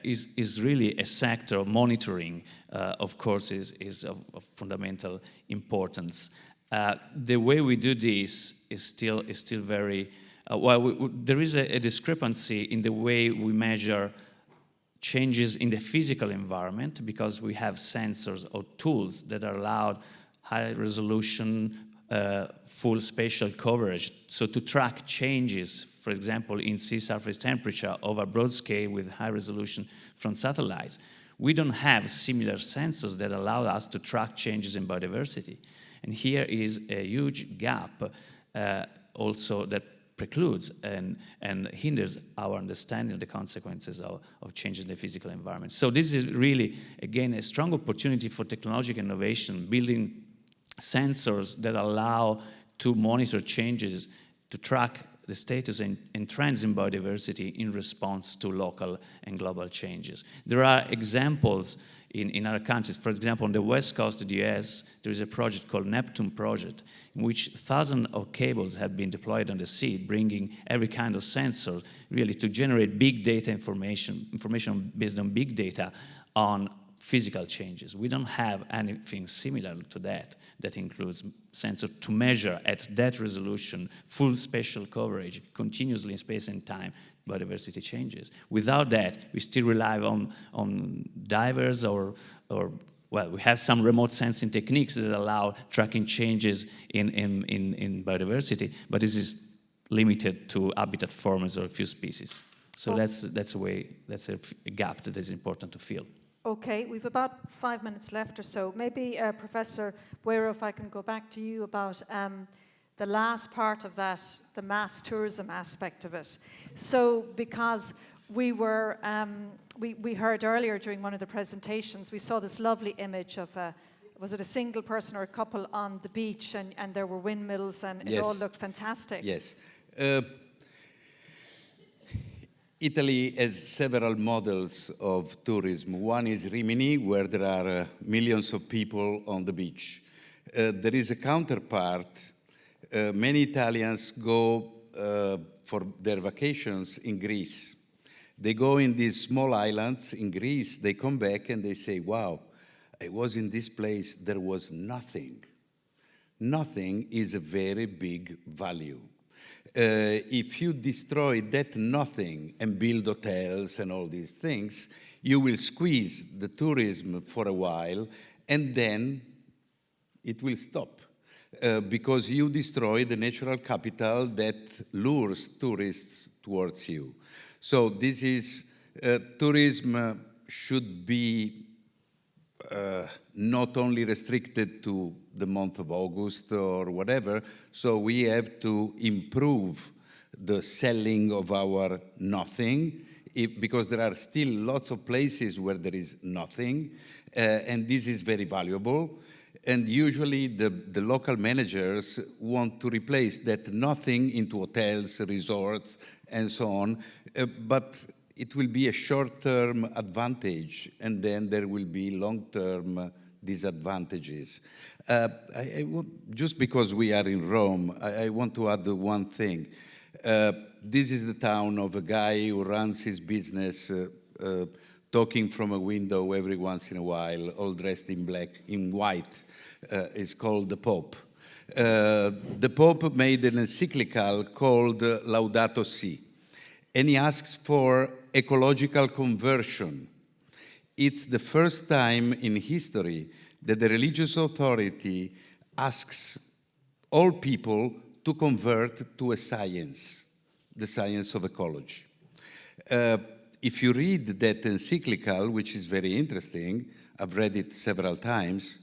is really a sector of monitoring, of course, is of fundamental importance. The way we do this is still very, there is a discrepancy in the way we measure changes in the physical environment, because we have sensors or tools that are allowed high resolution, full spatial coverage. So to track changes, for example, in sea surface temperature over broad scale with high resolution from satellites. We don't have similar sensors that allow us to track changes in biodiversity. And here is a huge gap also that precludes and hinders our understanding of the consequences of changes in the physical environment. So this is really, again, a strong opportunity for technological innovation, building sensors that allow to monitor changes, to track the status and trends in biodiversity in response to local and global changes. There are examples in other countries. For example, on the west coast of the US, there is a project called Neptune Project, in which thousands of cables have been deployed on the sea, bringing every kind of sensor really to generate big data information based on big data on physical changes. We don't have anything similar to that includes sensor to measure at that resolution, full spatial coverage, continuously in space and time, biodiversity changes. Without that, we still rely on divers or well, we have some remote sensing techniques that allow tracking changes in biodiversity, but this is limited to habitat forms or a few species. So that's a gap that is important to fill. Okay, we've about 5 minutes left or so. Maybe Professor Boero, if I can go back to you about the last part of that, the mass tourism aspect of it. So because we were, we heard earlier during one of the presentations, we saw this lovely image of, was it a single person or a couple on the beach, and there were windmills, and it all looked fantastic. Yes. Italy has several models of tourism. One is Rimini, where there are millions of people on the beach. There is a counterpart. Many Italians go for their vacations in Greece. They go in these small islands in Greece, they come back and they say, wow, I was in this place, there was nothing. Nothing is a very big value. If you destroy that nothing and build hotels and all these things, you will squeeze the tourism for a while, and then it will stop because you destroy the natural capital that lures tourists towards you. So this is, tourism should be not only restricted to the month of August or whatever, so we have to improve the selling of our nothing, because there are still lots of places where there is nothing, and this is very valuable. And usually the local managers want to replace that nothing into hotels, resorts, and so on, but it will be a short-term advantage, and then there will be long-term disadvantages. Just because we are in Rome, I want to add one thing. This is the town of a guy who runs his business talking from a window every once in a while, all dressed in black, in white. Is called the Pope. The Pope made an encyclical called Laudato Si, and he asks for ecological conversion. It's the first time in history that the religious authority asks all people to convert to a science, the science of ecology. If you read that encyclical, which is very interesting, I've read it several times,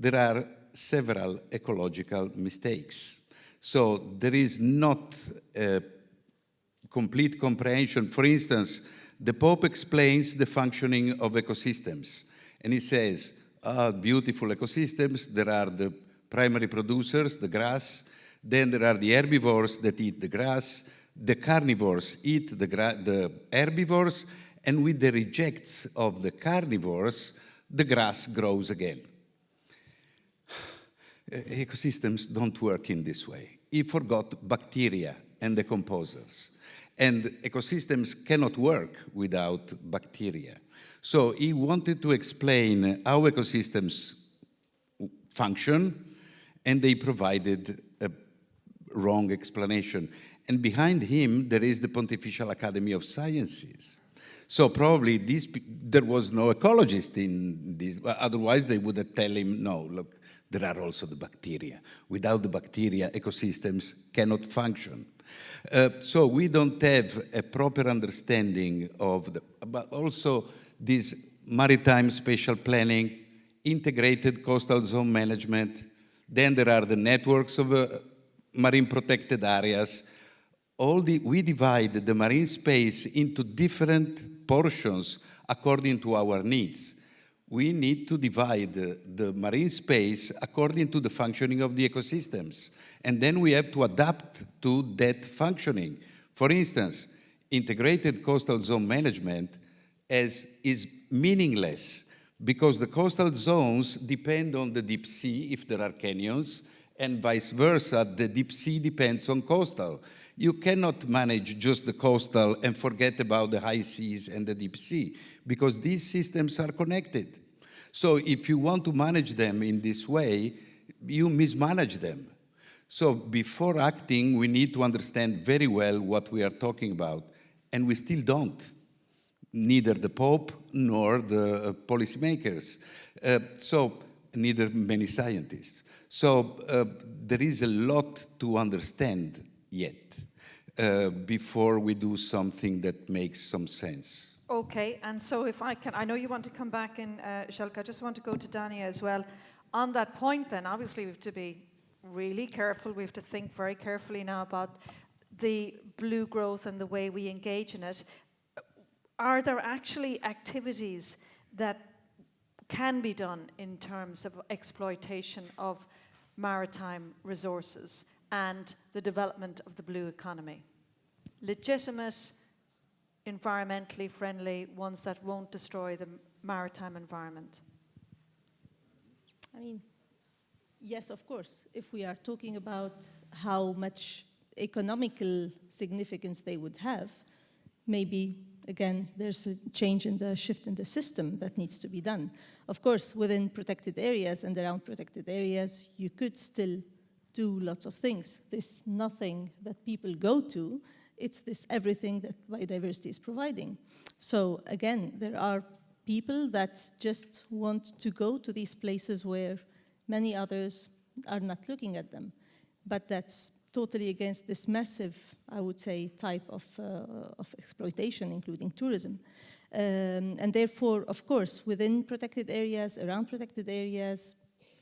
there are several ecological mistakes. So there is not a complete comprehension. For instance, the Pope explains the functioning of ecosystems. And he says, beautiful ecosystems, there are the primary producers, the grass, then there are the herbivores that eat the grass, the carnivores eat the herbivores, and with the rejects of the carnivores, the grass grows again. Ecosystems don't work in this way. He forgot bacteria and decomposers. And ecosystems cannot work without bacteria. So he wanted to explain how ecosystems function, and they provided a wrong explanation. And behind him, there is the Pontifical Academy of Sciences. So probably there was no ecologist in this, otherwise they would have tell him, no, look, there are also the bacteria. Without the bacteria, ecosystems cannot function. So we don't have a proper understanding of but also this maritime spatial planning, integrated coastal zone management, then there are the networks of marine protected areas. We divide the marine space into different portions according to our needs. We need to divide the marine space according to the functioning of the ecosystems. And then we have to adapt to that functioning. For instance, integrated coastal zone management is meaningless because the coastal zones depend on the deep sea if there are canyons, and vice versa, the deep sea depends on coastal. You cannot manage just the coastal and forget about the high seas and the deep sea, because these systems are connected. So if you want to manage them in this way, you mismanage them. So before acting, we need to understand very well what we are talking about, and we still don't. Neither the Pope nor the policymakers. So neither many scientists. So there is a lot to understand yet before we do something that makes some sense. Okay, and so if I can, I know you want to come back in, Zeljka, I just want to go to Dania as well. On that point then, obviously we have to be really careful, we have to think very carefully now about the blue growth and the way we engage in it. Are there actually activities that can be done in terms of exploitation of maritime resources and the development of the blue economy? Legitimate, environmentally friendly, ones that won't destroy the maritime environment? I mean, yes, of course. If we are talking about how much economical significance they would have, maybe, again, there's a change in the shift in the system that needs to be done. Of course, within protected areas and around protected areas, you could still do lots of things. There's nothing that people go to. It's this everything that biodiversity is providing. So again, there are people that just want to go to these places where many others are not looking at them. But that's totally against this massive, I would say, type of exploitation, including tourism. And therefore, of course, within protected areas, around protected areas,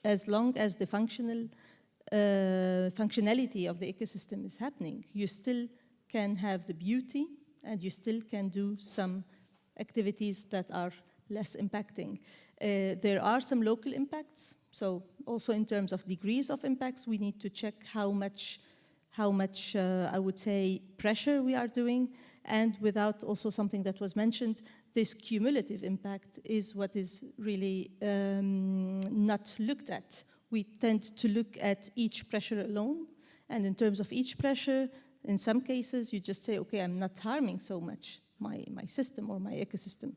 as long as the functionality of the ecosystem is happening, you still can have the beauty and you still can do some activities that are less impacting. There are some local impacts. So also in terms of degrees of impacts, we need to check how much I would say, pressure we are doing, and without also something that was mentioned, this cumulative impact is what is really not looked at. We tend to look at each pressure alone, and in terms of each pressure, in some cases, you just say, okay, I'm not harming so much my system or my ecosystem.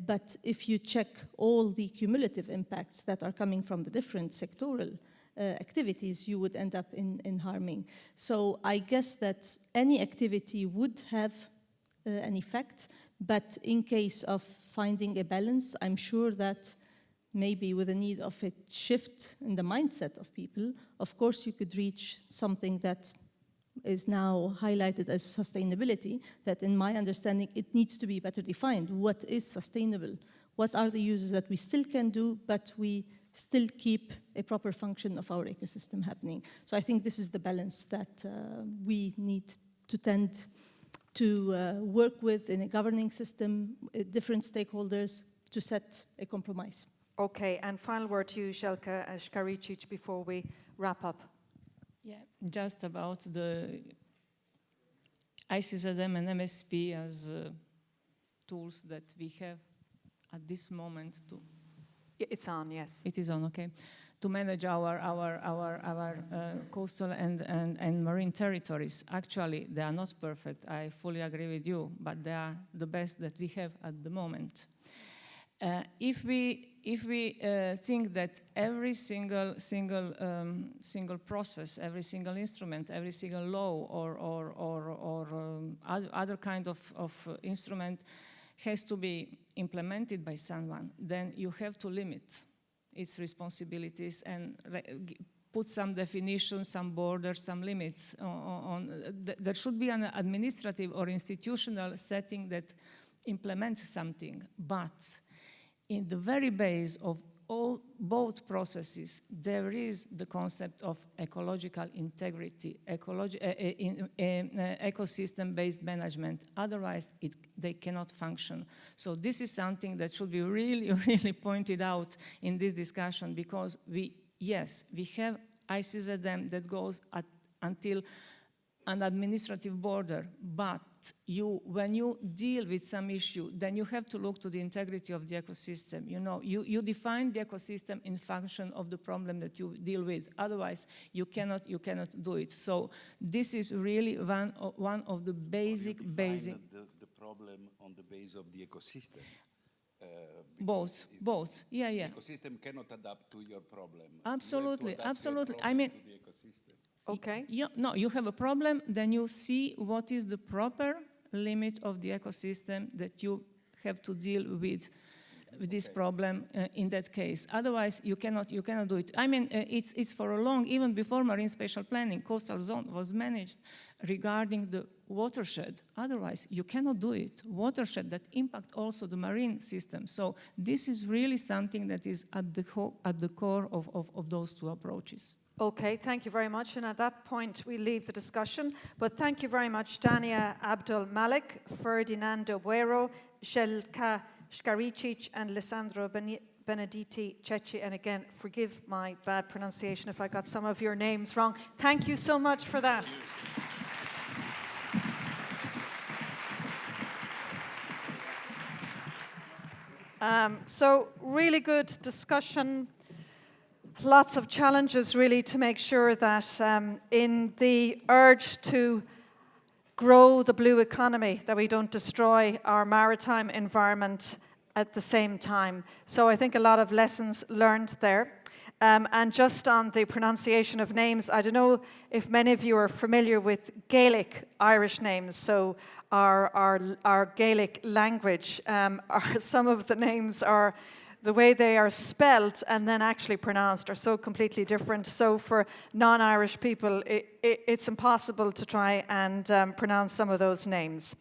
But if you check all the cumulative impacts that are coming from the different sectoral activities, you would end up in harming. So I guess that any activity would have an effect, but in case of finding a balance, I'm sure that maybe with the need of a shift in the mindset of people, of course you could reach something that is now highlighted as sustainability, that in my understanding, it needs to be better defined. What is sustainable? What are the uses that we still can do, but we still keep a proper function of our ecosystem happening? So I think this is the balance that we need to tend to work with in a governing system, different stakeholders, to set a compromise. Okay, and final word to you, Zeljka Skaricic, before we wrap up. Yeah, just about the ICZM and MSP as tools that we have at this moment to... It's on, yes. It is on, okay. To manage our coastal and marine territories. Actually, they are not perfect. I fully agree with you, but they are the best that we have at the moment. If we think that every single process, every single instrument, every single law or other kind of instrument has to be implemented by someone, then you have to limit its responsibilities and put some definitions, some borders, some limits there should be an administrative or institutional setting that implements something, but in the very base of both processes, there is the concept of ecological integrity, ecosystem-based management. Otherwise, they cannot function. So this is something that should be really, really pointed out in this discussion, because we have ICZM that goes until an administrative border, but when you deal with some issue, then you have to look to the integrity of the ecosystem. You know, you define the ecosystem in function of the problem that you deal with. Otherwise, you cannot do it. So this is really one of the basic. The problem on the base of the ecosystem. Both, both. Yeah, yeah. The ecosystem cannot adapt to your problem. Absolutely, absolutely. I I mean, to the ecosystem. Okay. you have a problem, then you see what is the proper limit of the ecosystem that you have to deal with this problem in that case. Otherwise, you cannot do it. I mean, it's for a long, even before marine spatial planning, coastal zone was managed regarding the watershed. Otherwise, you cannot do it. Watershed that impact also the marine system. So this is really something that is at the core of those two approaches. Okay, thank you very much. And at that point, we leave the discussion. But thank you very much, Dania, Abdul, Malak, Ferdinando, Boero, Zeljka, Skaricic, and Lisando, Benedetti, Cecchi. And again, forgive my bad pronunciation if I got some of your names wrong. Thank you so much for that. So really good discussion. Lots of challenges really to make sure that in the urge to grow the blue economy, that we don't destroy our maritime environment at the same time. So I think a lot of lessons learned there. And just on the pronunciation of names, I don't know if many of you are familiar with Gaelic Irish names. So our Gaelic language, some of the names are the way they are spelled and then actually pronounced are so completely different. So for non-Irish people, it's impossible to try and pronounce some of those names.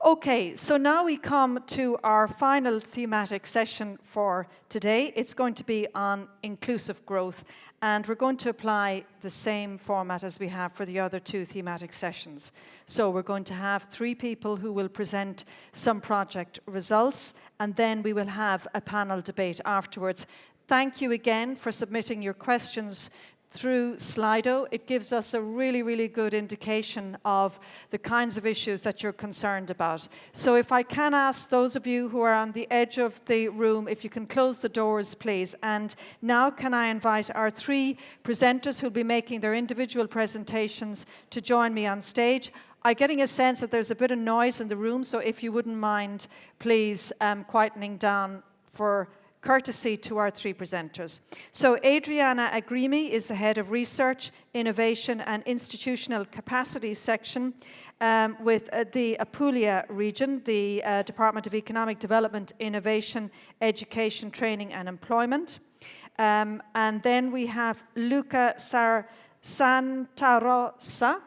Okay, so now we come to our final thematic session for today. It's going to be on inclusive growth, and we're going to apply the same format as we have for the other two thematic sessions. So we're going to have 3 people who will present some project results, and then we will have a panel debate afterwards. Thank you again for submitting your questions through Slido. It gives us a really, really good indication of the kinds of issues that you're concerned about. So if I can ask those of you who are on the edge of the room, if you can close the doors, please. And now can I invite our 3 presenters who will be making their individual presentations to join me on stage. I'm getting a sense that there's a bit of noise in the room, so if you wouldn't mind, please quietening down for courtesy to our 3 presenters. So Adriana Agrimi is the Head of Research, Innovation and Institutional Capacity section with the Apulia region, the Department of Economic Development, Innovation, Education, Training and Employment. And then we have Luca Santarossa,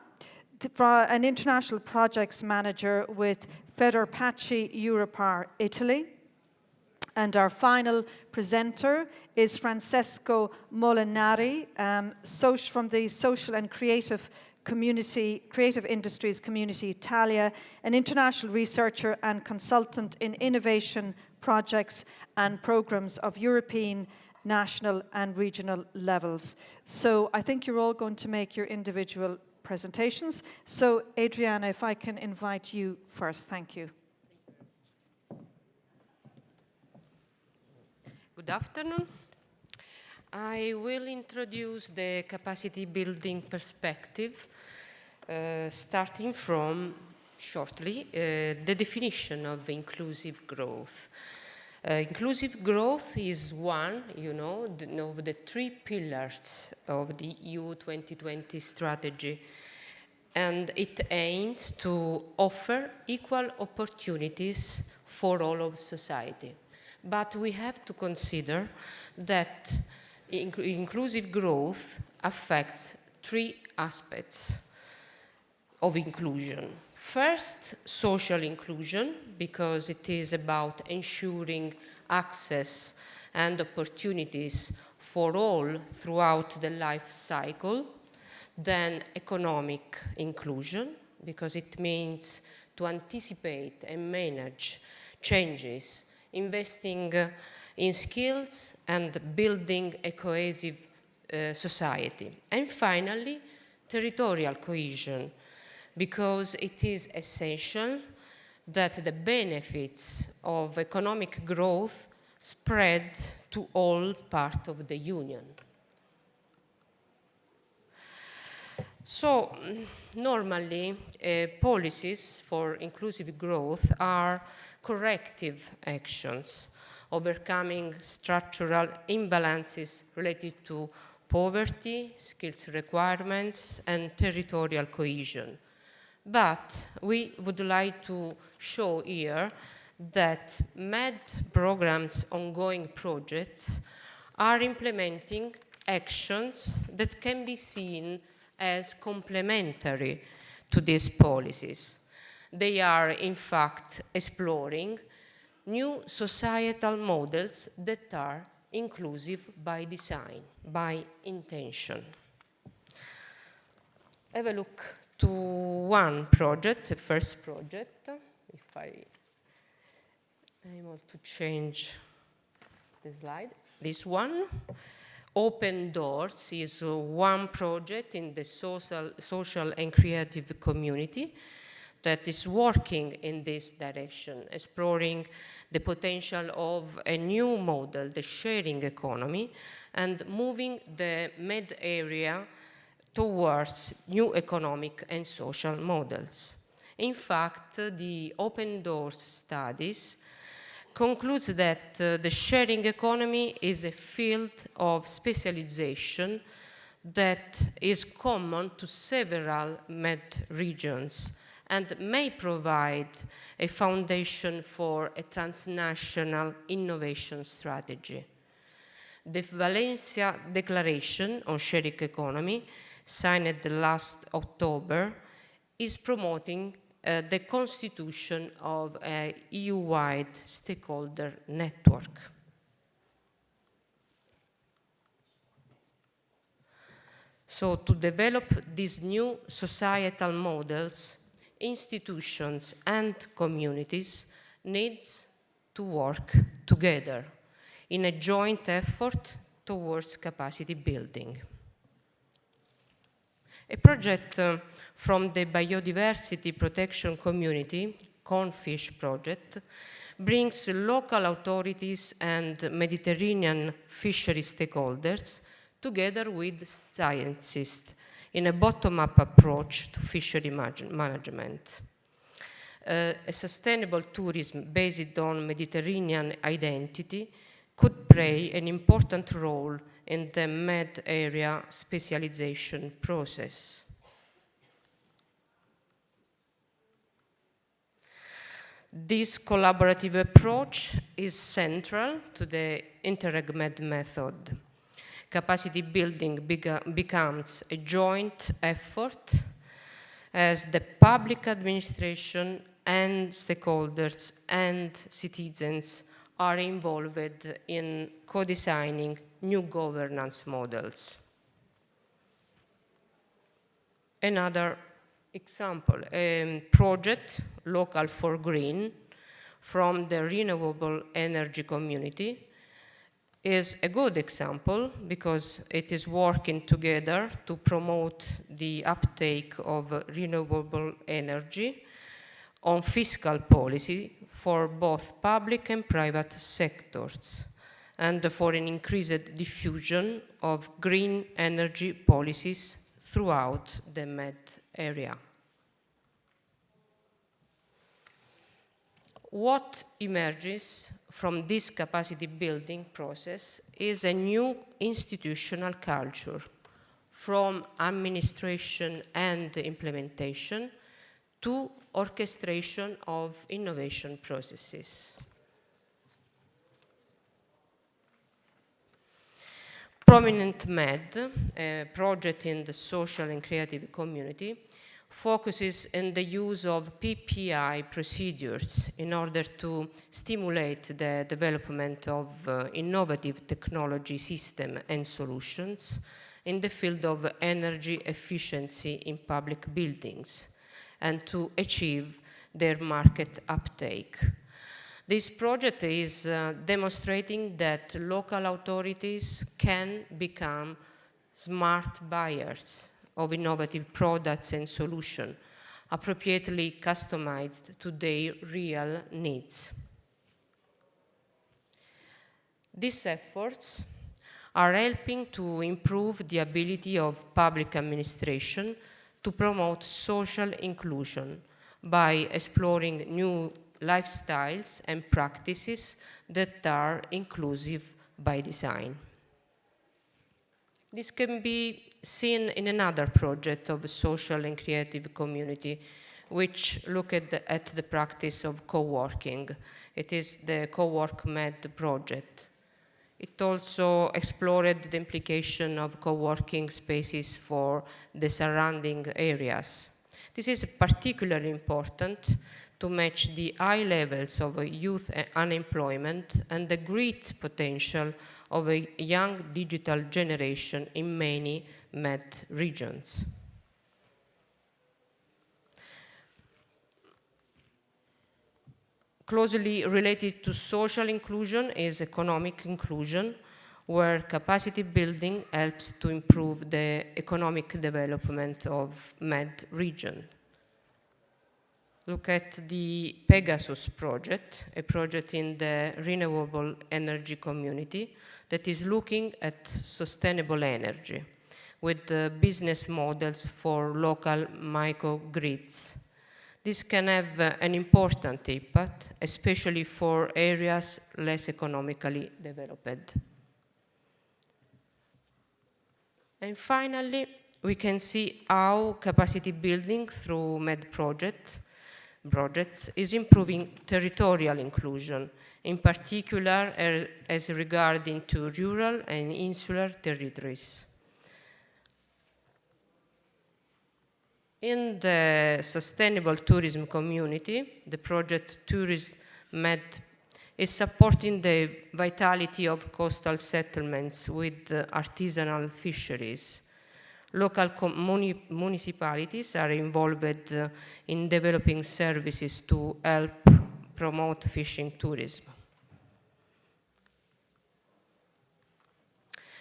an International Projects Manager with Federpaci Europar, Italy. And our final presenter is Francesco Molinari, from the Social and Creative Industries Community Italia, an international researcher and consultant in innovation projects and programs of European, national and regional levels. So I think you're all going to make your individual presentations. So Adriana, if I can invite you first. Thank you. Good afternoon. I will introduce the capacity building perspective, starting from, shortly, the definition of inclusive growth. Inclusive growth is one, of the 3 pillars of the EU 2020 strategy, and it aims to offer equal opportunities for all of society. But we have to consider that inclusive growth affects 3 aspects of inclusion. First, social inclusion, because it is about ensuring access and opportunities for all throughout the life cycle. Then economic inclusion, because it means to anticipate and manage changes, investing in skills and building a cohesive society. And finally, territorial cohesion, because it is essential that the benefits of economic growth spread to all parts of the Union. So, normally, policies for inclusive growth are corrective actions overcoming structural imbalances related to poverty, skills requirements, and territorial cohesion. But we would like to show here that MED programs' ongoing projects are implementing actions that can be seen as complementary to these policies. They are, in fact, exploring new societal models that are inclusive by design, by intention. Have a look to one project, the first project, if I'm able to change the slide. This one, Open Doors, is one project in the social and creative community that is working in this direction, exploring the potential of a new model, the sharing economy, and moving the MED area towards new economic and social models. In fact, the Open Doors studies concludes that the sharing economy is a field of specialization that is common to several MED regions and may provide a foundation for a transnational innovation strategy. The Valencia Declaration on Sharing Economy, signed last October, is promoting the constitution of an EU-wide stakeholder network. So to develop these new societal models, institutions and communities need to work together in a joint effort towards capacity building. A project from the Biodiversity Protection Community, Cornfish Project, brings local authorities and Mediterranean fishery stakeholders together with scientists in a bottom-up approach to fishery management. A sustainable tourism based on Mediterranean identity could play an important role in the MED area specialization process. This collaborative approach is central to the Interreg MED method. Capacity building becomes a joint effort as the public administration and stakeholders and citizens are involved in co-designing new governance models. Another example, a project, Local for Green, from the renewable energy community, is a good example because it is working together to promote the uptake of renewable energy on fiscal policy for both public and private sectors and for an increased diffusion of green energy policies throughout the MED area. What emerges from this capacity building process is a new institutional culture, from administration and implementation to orchestration of innovation processes. Prominent MED, a project in the social and creative community, focuses on the use of PPI procedures in order to stimulate the development of innovative technology systems and solutions in the field of energy efficiency in public buildings and to achieve their market uptake. This project is demonstrating that local authorities can become smart buyers of innovative products and solutions, appropriately customized to their real needs. These efforts are helping to improve the ability of public administration to promote social inclusion by exploring new lifestyles and practices that are inclusive by design. This can be seen in another project of a social and creative community, which look at the practice of co-working. It is the Co-work Med project. It also explored the implication of co-working spaces for the surrounding areas. This is particularly important to match the high levels of youth unemployment and the great potential of a young digital generation in many Med regions. Closely related to social inclusion is economic inclusion, where capacity building helps to improve the economic development of Med region. Look at the Pegasus project, a project in the renewable energy community that is looking at sustainable energy with business models for local microgrids. This can have an important impact, especially for areas less economically developed. And finally, we can see how capacity building through Med projects is improving territorial inclusion, in particular as regarding to rural and insular territories. In the sustainable tourism community, the project Tourism Med is supporting the vitality of coastal settlements with artisanal fisheries. Local municipalities are involved in developing services to help promote fishing tourism.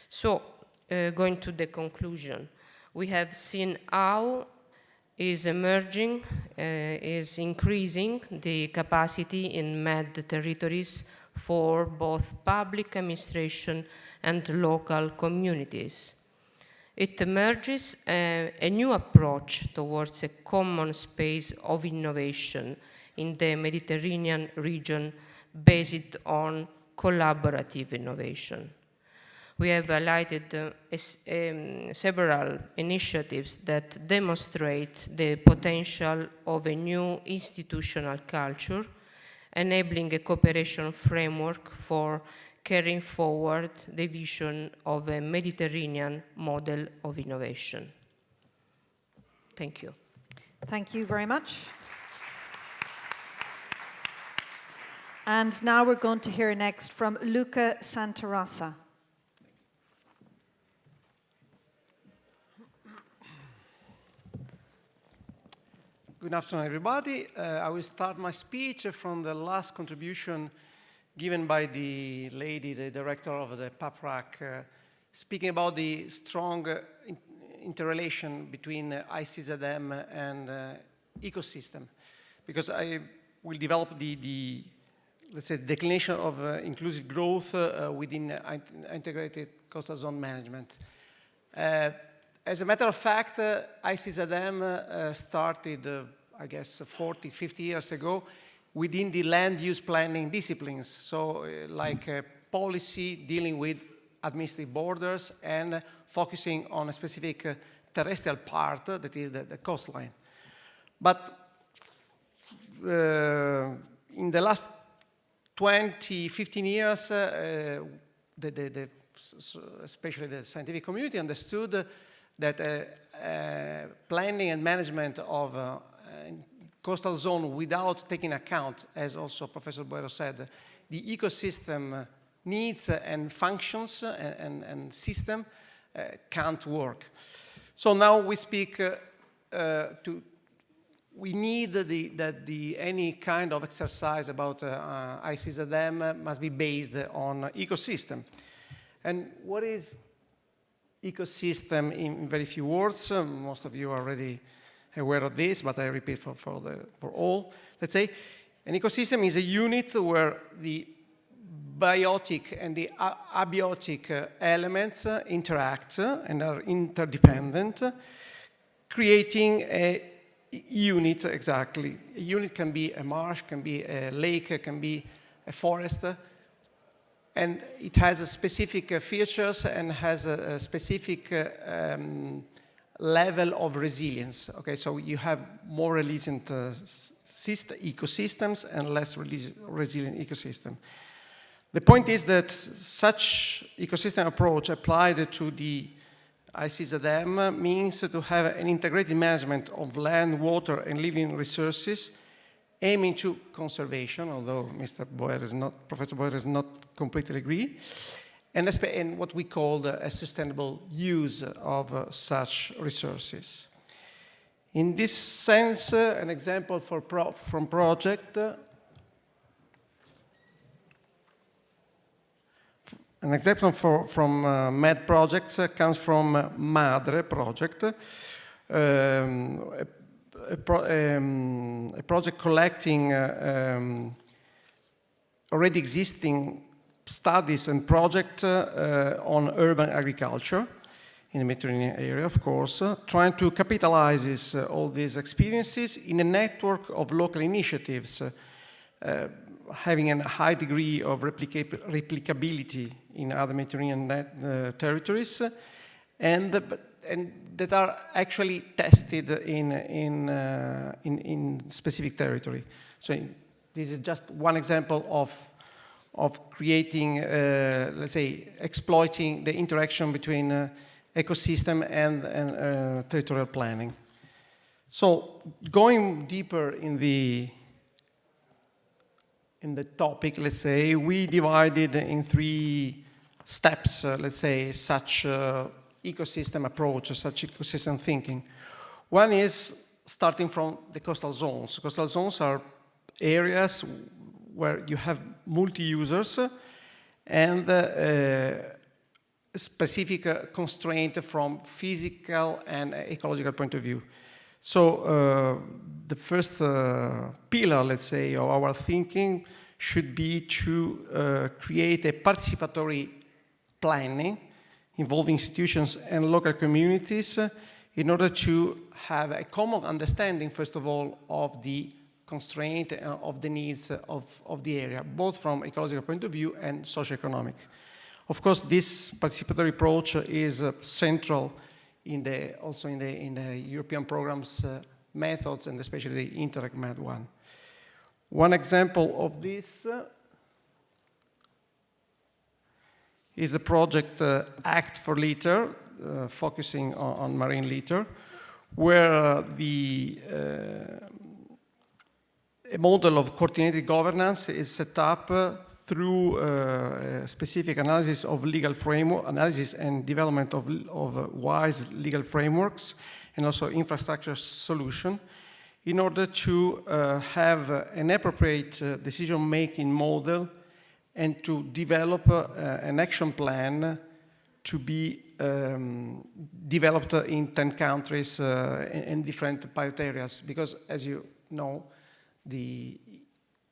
So, going to the conclusion, we have seen how is emerging, is increasing the capacity in Med territories for both public administration and local communities. It emerges a new approach towards a common space of innovation in the Mediterranean region based on collaborative innovation. We have highlighted several initiatives that demonstrate the potential of a new institutional culture, enabling a cooperation framework for carrying forward the vision of a Mediterranean model of innovation. Thank you. Thank you very much. And now we're going to hear next from Luca Santarossa. Good afternoon, everybody. I will start my speech from the last contribution given by the lady, the director of the PAPRAC, speaking about the strong interrelation between ICZM and ecosystem, because I will develop the let's say, declination of inclusive growth within integrated coastal zone management. As a matter of fact, ICZM started, I guess, 40, 50 years ago within the land use planning disciplines. So like policy dealing with administrative borders and focusing on a specific terrestrial part, that is the coastline. But in the last 20, 15 years, especially the scientific community understood that planning and management of coastal zone without taking account, as also Professor Boero said, the ecosystem needs and functions and system can't work. So now we speak we need that any kind of exercise about ICZM must be based on ecosystem. And what is ecosystem in very few words? Most of you are already aware of this, but I repeat for all. Let's say an ecosystem is a unit where the biotic and the abiotic elements interact and are interdependent, creating a unit, exactly. A unit can be a marsh, can be a lake, can be a forest, and it has a specific features and has a specific level of resilience. Okay, so you have more resilient ecosystems and less resilient ecosystem. The point is that such ecosystem approach applied to the ICZM means to have an integrated management of land, water, and living resources aiming to conservation, although Professor Boero is not completely agree, and what we call a sustainable use of such resources. In this sense, an example from project, an example from MED projects comes from MADRE project, a project collecting already existing studies and projects on urban agriculture in the Mediterranean area, of course, trying to capitalize all these experiences in a network of local initiatives, having a high degree of replicability in other Mediterranean territories, and that are actually tested in specific territory. So this is just one example of creating, let's say, exploiting the interaction between ecosystem and territorial planning. So going deeper in the topic, let's say, we divided in 3 steps, let's say, such ecosystem approach, such ecosystem thinking. One is starting from the coastal zones. Coastal zones are areas where you have multi-users and specific constraint from physical and ecological point of view. So the first pillar, let's say, of our thinking should be to create a participatory planning involving institutions and local communities in order to have a common understanding, first of all, of the constraint of the needs of the area, both from ecological point of view and socioeconomic. Of course, this participatory approach is central also in the European programs methods, and especially the Interreg MED one. One example of this is the project Act for Litter, focusing on marine litter, where a model of coordinated governance is set up through a specific analysis of legal framework, analysis and development of wise legal frameworks, and also infrastructure solution, in order to have an appropriate decision-making model and to develop an action plan to be developed in 10 countries in different pilot areas. Because, as you know,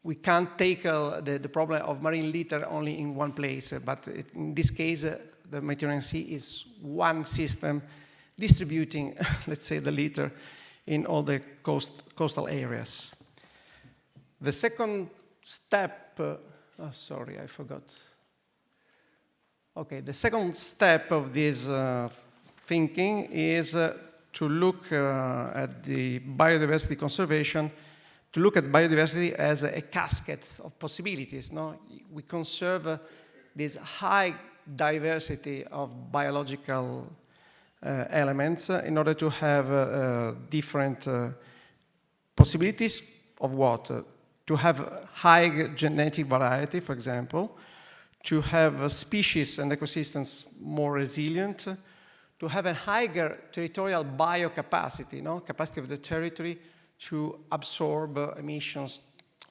we can't tackle the problem of marine litter only in one place, but in this case, the Mediterranean Sea is one system distributing, let's say, the litter in all the coastal areas. The second step, sorry, I forgot. Okay, the second step of this thinking is to look at the biodiversity conservation, to look at biodiversity as a cascade of possibilities. No? We conserve this high diversity of biological elements in order to have different possibilities of what? To have high genetic variety, for example, to have species and ecosystems more resilient, to have a higher territorial biocapacity, capacity of the territory to absorb emissions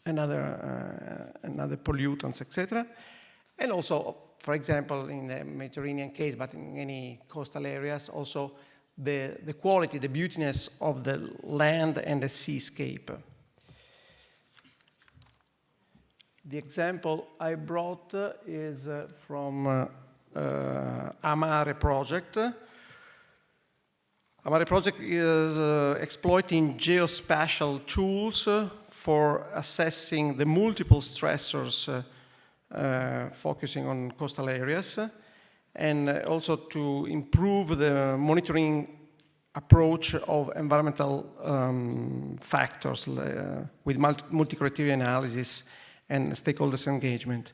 and other pollutants, etc. And also, for example, in the Mediterranean case, but in any coastal areas, also the quality, the beautiness of the land and the seascape. The example I brought is from Amare project, Our project is exploiting geospatial tools for assessing the multiple stressors focusing on coastal areas, and also to improve the monitoring approach of environmental factors with multi-criteria analysis and stakeholders engagement,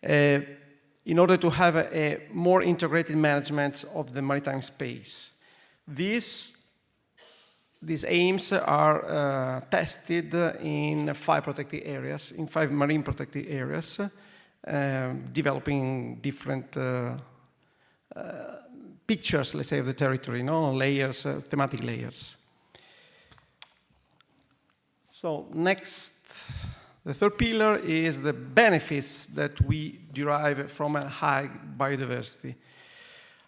in order to have a more integrated management of the maritime space. These aims are tested in 5 protected areas, in 5 marine protected areas, developing different pictures, let's say, of the territory, layers, thematic layers. So next, the third pillar is the benefits that we derive from a high biodiversity.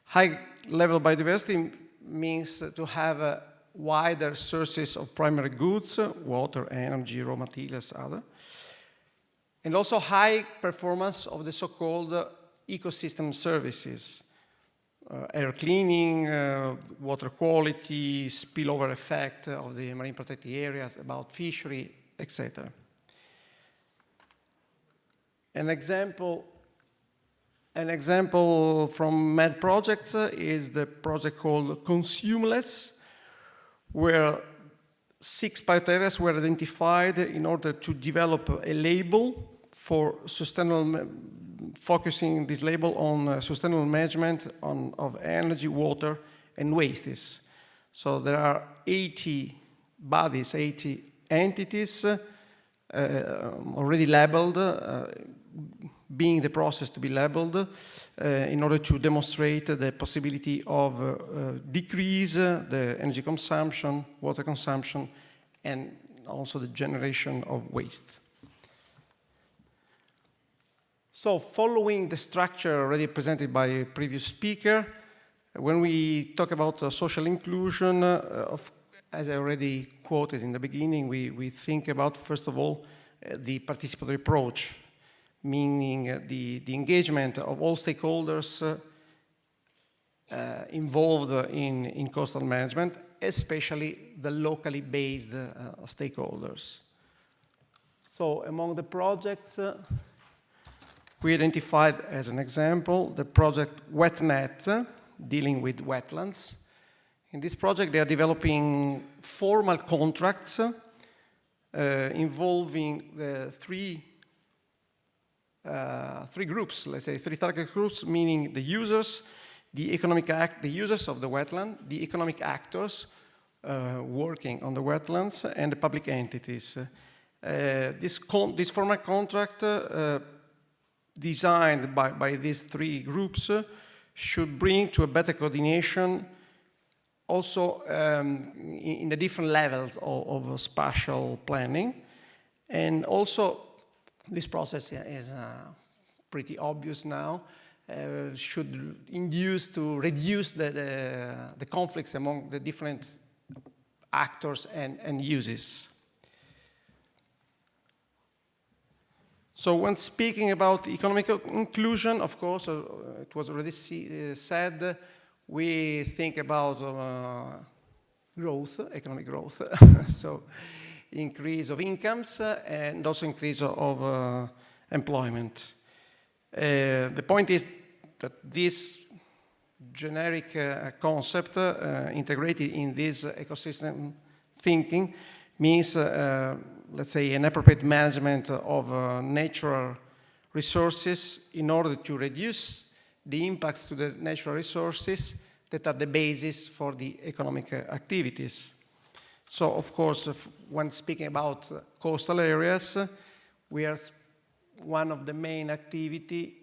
High level biodiversity means to have wider sources of primary goods, water, energy, raw materials, other, and also high performance of the so-called ecosystem services, air cleaning, water quality, spillover effect of the marine protected areas, about fishery, etc. An example from MED projects is the project called Consumeless, where 6 pilot areas were identified in order to develop a label for sustainable, focusing this label on sustainable management of energy, water, and wastes. So there are 80 bodies, 80 entities already labeled, being the process to be labeled, in order to demonstrate the possibility of decrease the energy consumption, water consumption, and also the generation of waste. So following the structure already presented by a previous speaker, when we talk about social inclusion, as I already quoted in the beginning, we think about, first of all, the participatory approach, meaning the engagement of all stakeholders involved in coastal management, especially the locally based stakeholders. So among the projects, we identified as an example the project WetNet, dealing with wetlands. In this project, they are developing formal contracts involving the three groups, let's say 3 target groups, meaning the users, the users of the wetland, the economic actors working on the wetlands, and the public entities. This formal contract designed by these 3 groups should bring to a better coordination also in the different levels of spatial planning. And also, this process is pretty obvious now, should induce to reduce the conflicts among the different actors and uses. So when speaking about economic inclusion, of course, it was already said, we think about growth, economic growth, so increase of incomes and also increase of employment. The point is that this generic concept integrated in this ecosystem thinking means, let's say, an appropriate management of natural resources in order to reduce the impacts to the natural resources that are the basis for the economic activities. So, of course, when speaking about coastal areas, we are one of the main activity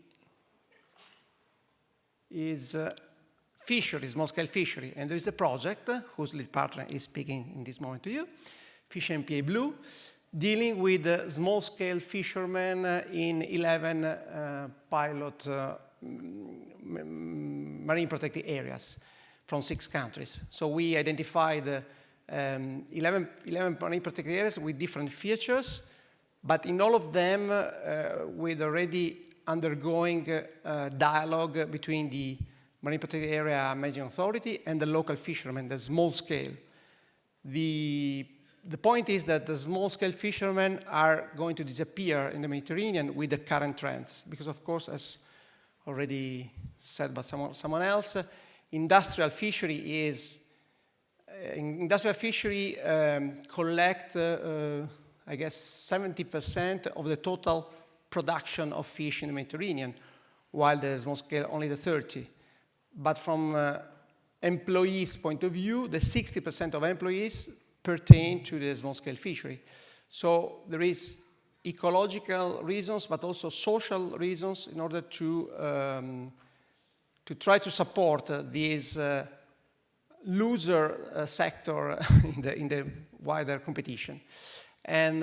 is fishery, small-scale fishery. And there is a project whose lead partner is speaking in this moment to you, Fish MPA Blue, dealing with small-scale fishermen in 11 pilot marine protected areas from 6 countries. So we identified 11 marine protected areas with different features, but in all of them with already undergoing dialogue between the Marine Protected Area Managing Authority and the local fishermen, the small scale. The point is that the small-scale fishermen are going to disappear in the Mediterranean with the current trends, because of course, as already said by someone else, industrial fishery collect, I guess, 70% of the total production of fish in the Mediterranean, while the small scale only the 30. But from employees' point of view, the 60% of employees pertain to the small-scale fishery. So there is ecological reasons, but also social reasons in order to try to support this loser sector in the wider competition. And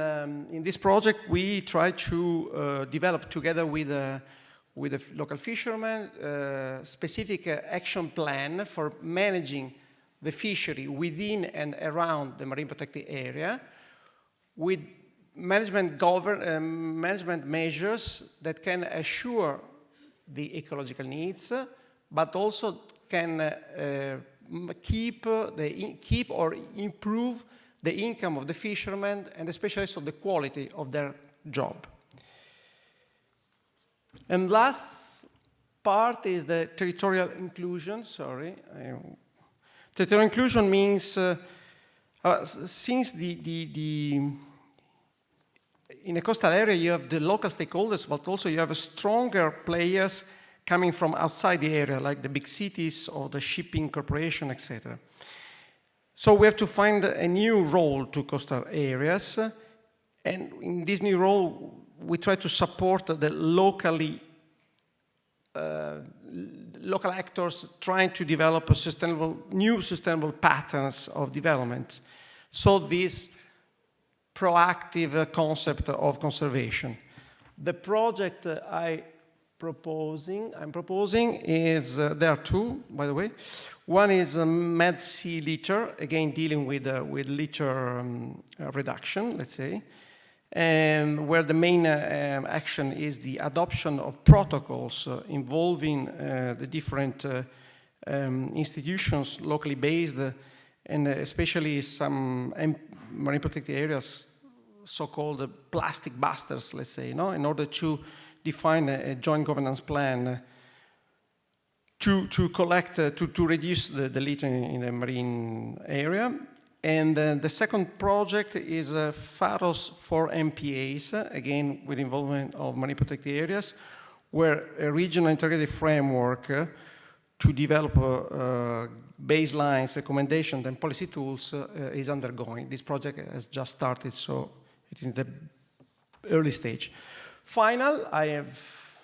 in this project, we try to develop together with the local fishermen specific action plan for managing the fishery within and around the marine protected area with management measures that can assure the ecological needs, but also can keep or improve the income of the fishermen and especially also the quality of their job. And last part is the territorial inclusion, Territorial inclusion means, since in a coastal area you have the local stakeholders, but also you have stronger players coming from outside the area, like the big cities or the shipping corporation, etc. So we have to find a new role to coastal areas, and in this new role, we try to support the local actors trying to develop new sustainable patterns of development. So this proactive concept of conservation. The project I'm proposing is, there are two, by the way. One is Med Sea litter, again dealing with litter reduction, let's say, and where the main action is the adoption of protocols involving the different institutions locally based, and especially some marine protected areas, so-called plastic busters, let's say, in order to define a joint governance plan to collect, to reduce the litter in the marine area. And the second project is Spyros for MPAs, again with involvement of marine protected areas, where a regional integrated framework to develop baselines, recommendations, and policy tools is undergoing. This project has just started, so it is in the early stage. Final, I have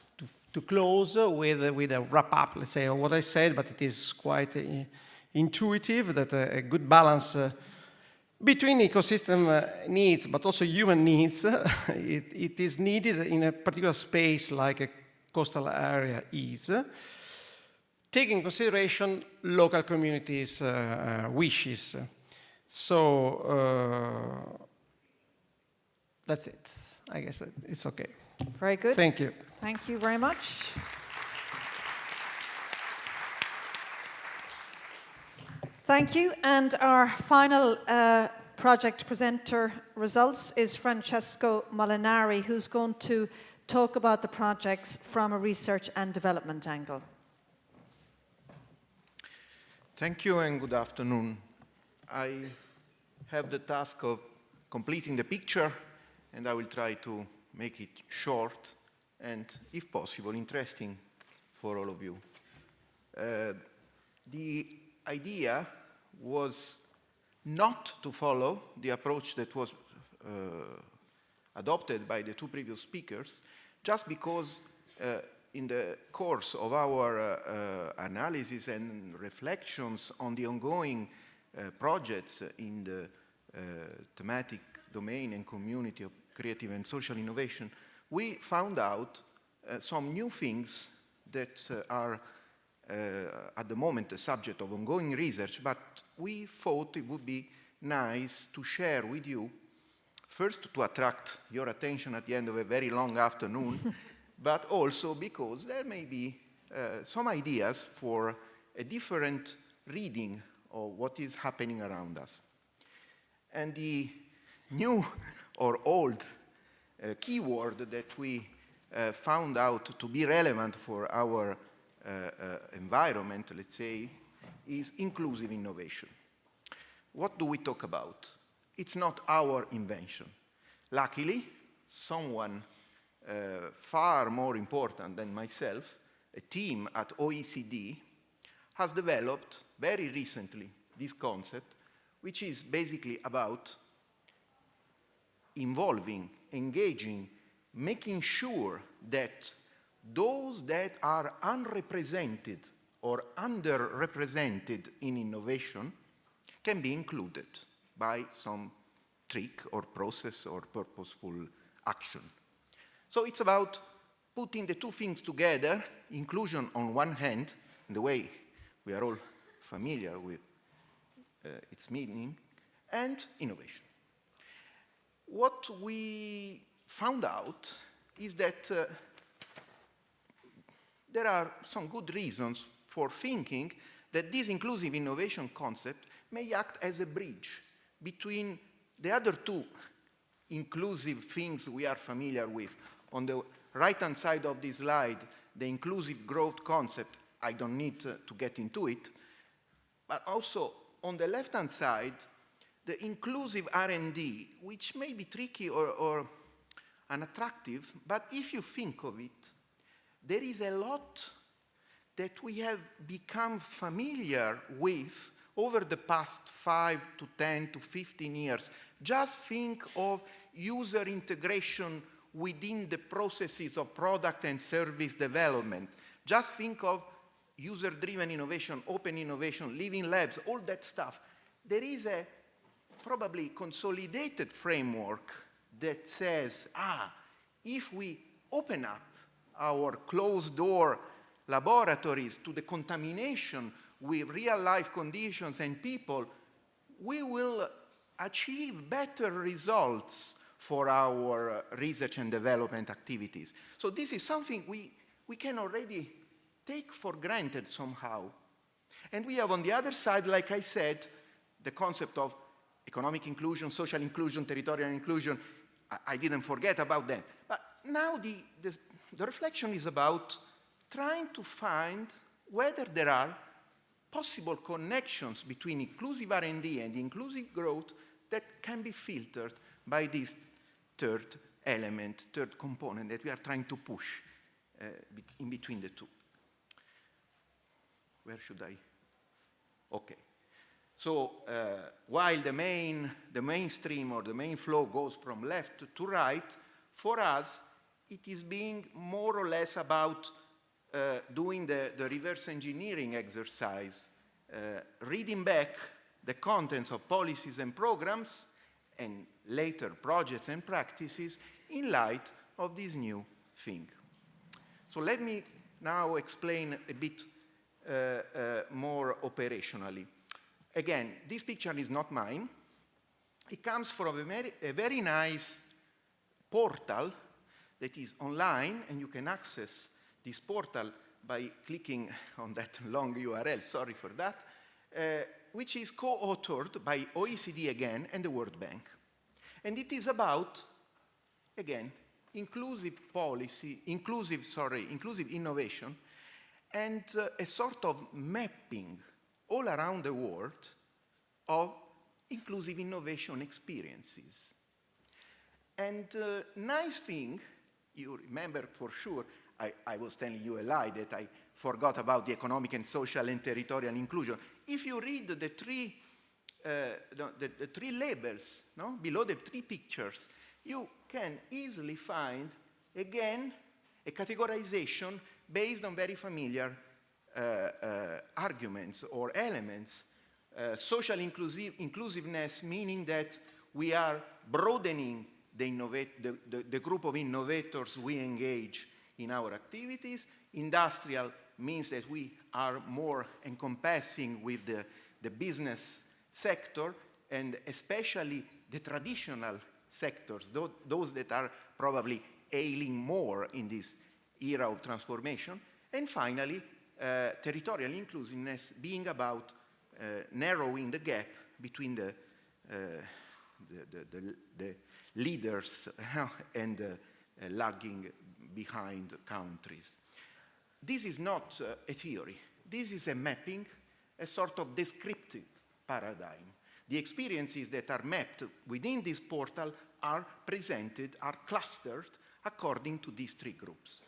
to close with a wrap-up, let's say, of what I said, but it is quite intuitive that a good balance between ecosystem needs, but also human needs, it is needed in a particular space like a coastal area is, taking into consideration local communities' wishes. So that's it. I guess it's okay. Very good. Thank you. Thank you very much. Thank you. And our final project presenter results is Francesco Molinari, who's going to talk about the projects from a research and development angle. Thank you and good afternoon. I have the task of completing the picture, and I will try to make it short and, if possible, interesting for all of you. The idea was not to follow the approach that was adopted by the two previous speakers, just because in the course of our analysis and reflections on the ongoing projects in the thematic domain and community of creative and social innovation, we found out some new things that are at the moment the subject of ongoing research, but we thought it would be nice to share with you, first to attract your attention at the end of a very long afternoon, but also because there may be some ideas for a different reading of what is happening around us. And the new or old keyword that we found out to be relevant for our environment, let's say, is inclusive innovation. What do we talk about? It's not our invention. Luckily, someone far more important than myself, a team at OECD, has developed very recently this concept, which is basically about involving, engaging, making sure that those that are unrepresented or underrepresented in innovation can be included by some trick or process or purposeful action. So it's about putting the two things together, inclusion on one hand, in the way we are all familiar with its meaning, and innovation. What we found out is that there are some good reasons for thinking that this inclusive innovation concept may act as a bridge between the other two inclusive things we are familiar with. On the right-hand side of this slide, the inclusive growth concept, I don't need to get into it, but also on the left-hand side, the inclusive R&D, which may be tricky or unattractive, but if you think of it, there is a lot that we have become familiar with over the past 5 to 10 to 15 years. Just think of user integration within the processes of product and service development. Just think of user-driven innovation, open innovation, living labs, all that stuff. There is a probably consolidated framework that says, if we open up our closed-door laboratories to the contamination with real-life conditions and people, we will achieve better results for our research and development activities. So this is something we can already take for granted somehow. And we have on the other side, like I said, the concept of economic inclusion, social inclusion, territorial inclusion. I didn't forget about them. But now the reflection is about trying to find whether there are possible connections between inclusive R&D and inclusive growth that can be filtered by this third element, third component that we are trying to push in between the two. Where should I? Okay. So while the mainstream or the main flow goes from left to right, for us, it is being more or less about doing the reverse engineering exercise, reading back the contents of policies and programs and later projects and practices in light of this new thing. So let me now explain a bit more operationally. Again, this picture is not mine. It comes from a very nice portal that is online, and you can access this portal by clicking on that long URL, sorry for that, which is co-authored by OECD again and the World Bank. And it is about, again, inclusive policy, inclusive innovation, and a sort of mapping all around the world of inclusive innovation experiences. And nice thing, you remember for sure, I was telling you a lie that I forgot about the economic and social and territorial inclusion. If you read the three labels, no? Below the three pictures, you can easily find, again, a categorization based on very familiar arguments or elements. Social inclusiveness, meaning that we are broadening the group of innovators we engage in our activities. Industrial means that we are more encompassing with the business sector, and especially the traditional sectors, those that are probably ailing more in this era of transformation. And finally, territorial inclusiveness being about narrowing the gap between the leaders and the lagging behind countries. This is not a theory. This is a mapping, a sort of descriptive paradigm. The experiences that are mapped within this portal are presented, are clustered according to these three groups.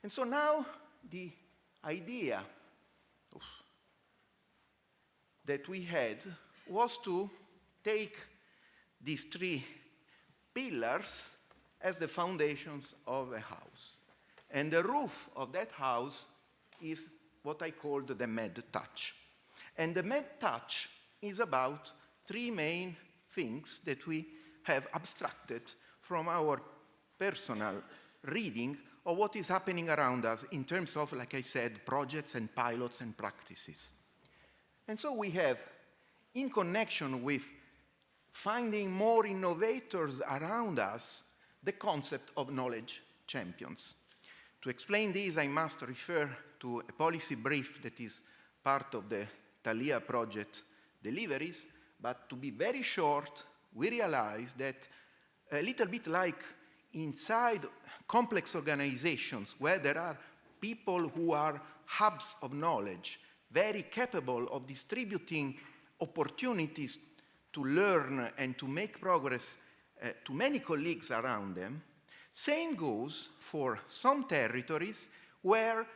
And so now the idea that we had was to take these three pillars as the foundations of a house. And the roof of that house is what I called the med touch. And the med touch is about three main things that we have abstracted from our personal reading of what is happening around us in terms of, like I said, projects and pilots and practices. And so we have, in connection with finding more innovators around us, the concept of knowledge champions. To explain this, I must refer to a policy brief that is part of the Thalia project deliveries, but to be very short, we realized that a little bit like inside complex organizations where there are people who are hubs of knowledge, very capable of distributing opportunities to learn and to make progress to many colleagues around them, same goes for some territories where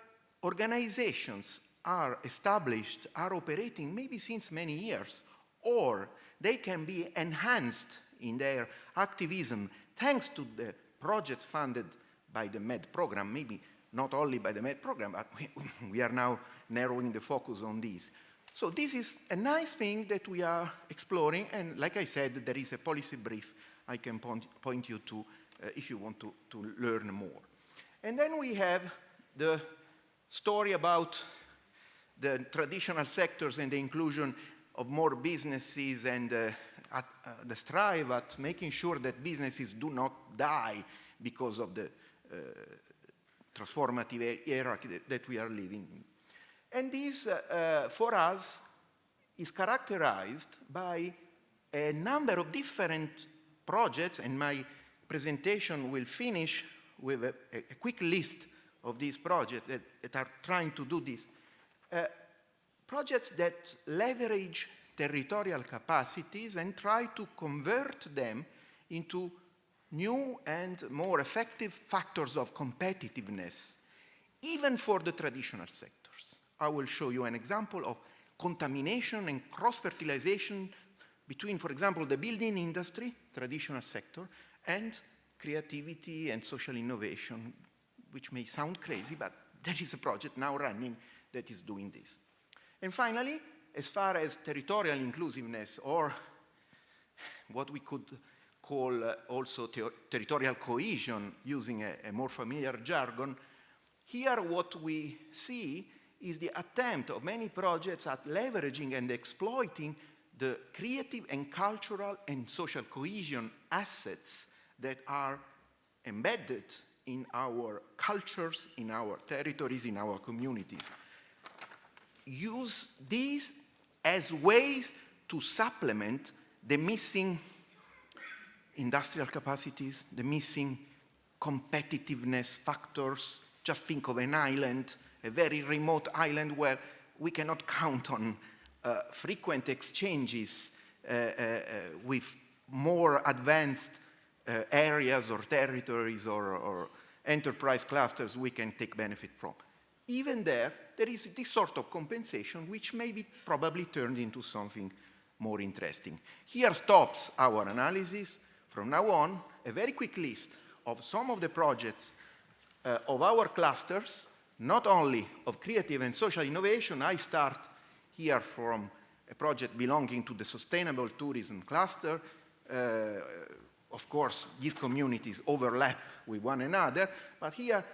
organizations are established, are operating maybe since many years, or they can be enhanced in their activism thanks to the projects funded by the MED program, maybe not only by the MED program, but we are now narrowing the focus on this. So this is a nice thing that we are exploring, and like I said, there is a policy brief I can point you to if you want to learn more. And then we have the story about the traditional sectors and the inclusion of more businesses and the strive at making sure that businesses do not die because of the transformative era that we are living in. And this, for us, is characterized by a number of different projects, and my presentation will finish with a quick list of these projects that are trying to do this. Projects that leverage territorial capacities and try to convert them into new and more effective factors of competitiveness, even for the traditional sectors. I will show you an example of contamination and cross-fertilization between, for example, the building industry, traditional sector, and creativity and social innovation, which may sound crazy, but there is a project now running that is doing this. And finally, as far as territorial inclusiveness, or what we could call also territorial cohesion, using a more familiar jargon, here what we see is the attempt of many projects at leveraging and exploiting the creative and cultural and social cohesion assets that are embedded in our cultures, in our territories, in our communities. Use these as ways to supplement the missing industrial capacities, the missing competitiveness factors. Just think of an island, a very remote island where we cannot count on frequent exchanges with more advanced areas or territories or enterprise clusters we can take benefit from. Even there is this sort of compensation which may be probably turned into something more interesting. Here stops our analysis. From now on, a very quick list of some of the projects of our clusters, not only of creative and social innovation. I start here from a project belonging to the sustainable tourism cluster. Of course, these communities overlap with one another, but here,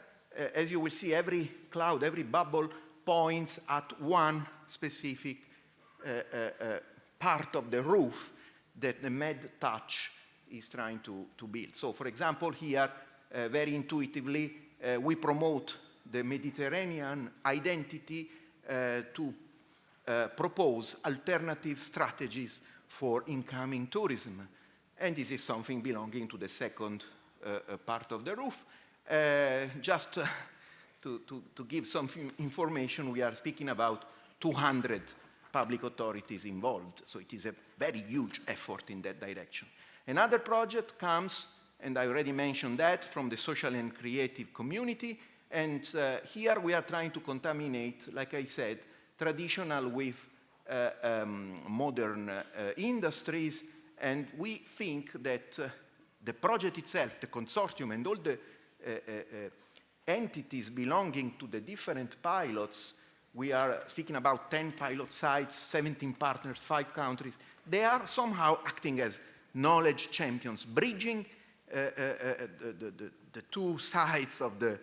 as you will see, every cloud, every bubble points at one specific part of the roof that the MED touch is trying to build. So, for example, here, very intuitively, we promote the Mediterranean identity to propose alternative strategies for incoming tourism. And this is something belonging to the second part of the roof. Just to give some information, we are speaking about 200 public authorities involved. So it is a very huge effort in that direction. Another project comes, and I already mentioned that, from the social and creative community. And here we are trying to contaminate, like I said, traditional with modern industries. And we think that the project itself, the consortium, and all the entities belonging to the different pilots, we are speaking about 10 pilot sites, 17 partners, 5 countries. They are somehow acting as knowledge champions, bridging the two sides of the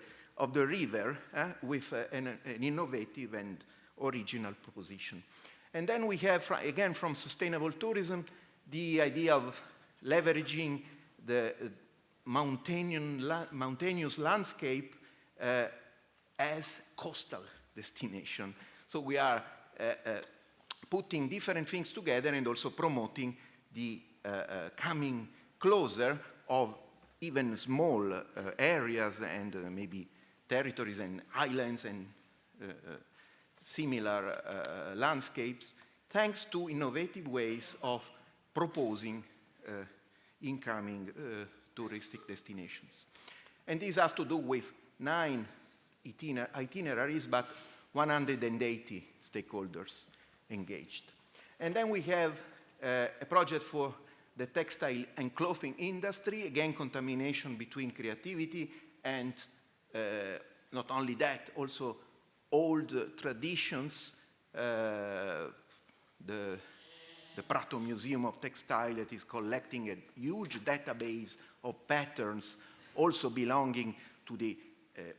river with an innovative and original proposition. And then we have, again, from sustainable tourism, the idea of leveraging the mountainous landscape as coastal destination. So we are putting different things together and also promoting the coming closer of even small areas and maybe territories and islands and similar landscapes, thanks to innovative ways of proposing incoming touristic destinations. And this has to do with 9 itineraries, but 180 stakeholders engaged. And then we have a project for the textile and clothing industry, again, contamination between creativity and not only that, also old traditions. The Prato Museum of Textile that is collecting a huge database of patterns also belonging to the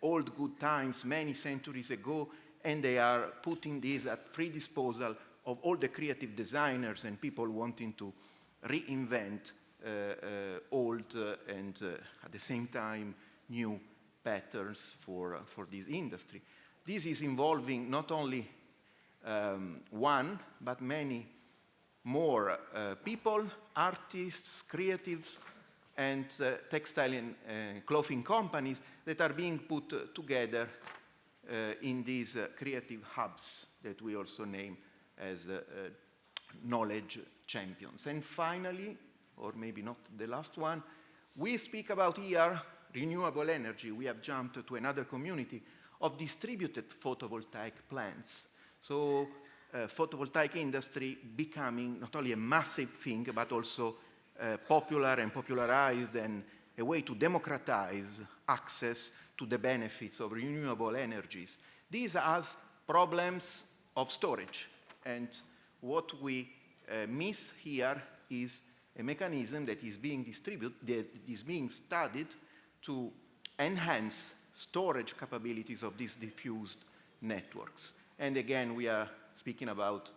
old good times many centuries ago, and they are putting this at free disposal of all the creative designers and people wanting to reinvent old and at the same time new patterns for this industry. This is involving not only one, but many more people, artists, creatives, and textile and clothing companies that are being put together in these creative hubs that we also name as knowledge champions. And finally, or maybe not the last one, we speak about here renewable energy. We have jumped to another community of distributed photovoltaic plants. So photovoltaic industry becoming not only a massive thing, but also popular and popularized and a way to democratize access to the benefits of renewable energies. These has problems of storage. And what we miss here is a mechanism that is being that is being studied to enhance storage capabilities of these diffused networks. And again, we are speaking about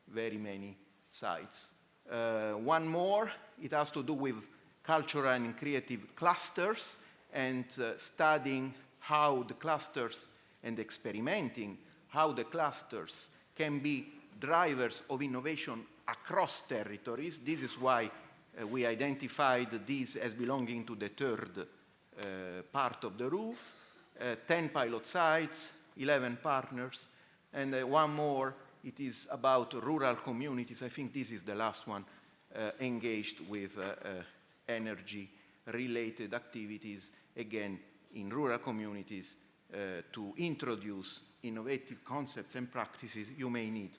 very many sites. One more, it has to do with cultural and creative clusters and studying how the clusters and experimenting how the clusters can be drivers of innovation across territories. This is why we identified these as belonging to the third part of the roof. 10 pilot sites, 11 partners, and one more, it is about rural communities. I think this is the last one, engaged with energy-related activities, again, in rural communities to introduce innovative concepts and practices. You may need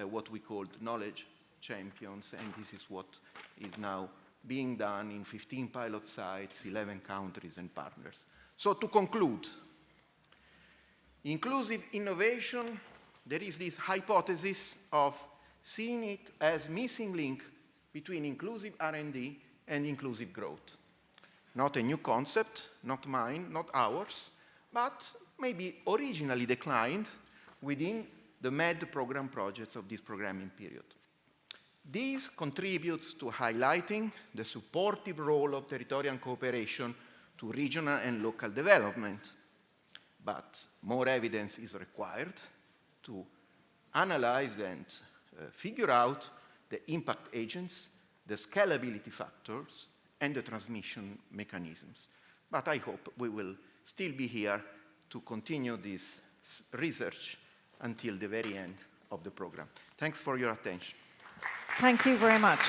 what we call knowledge champions, and this is what is now being done in 15 pilot sites, 11 countries and partners. So to conclude, inclusive innovation, there is this hypothesis of seeing it as missing link between inclusive R&D and inclusive growth. Not a new concept, not mine, not ours, but maybe originally declined within the MED program projects of this programming period. This contributes to highlighting the supportive role of territorial cooperation to regional and local development. but more evidence is required to analyze and figure out the impact agents, the scalability factors, and the transmission mechanisms. But I hope we will still be here to continue this research until the very end of the program. Thanks for your attention. Thank you very much.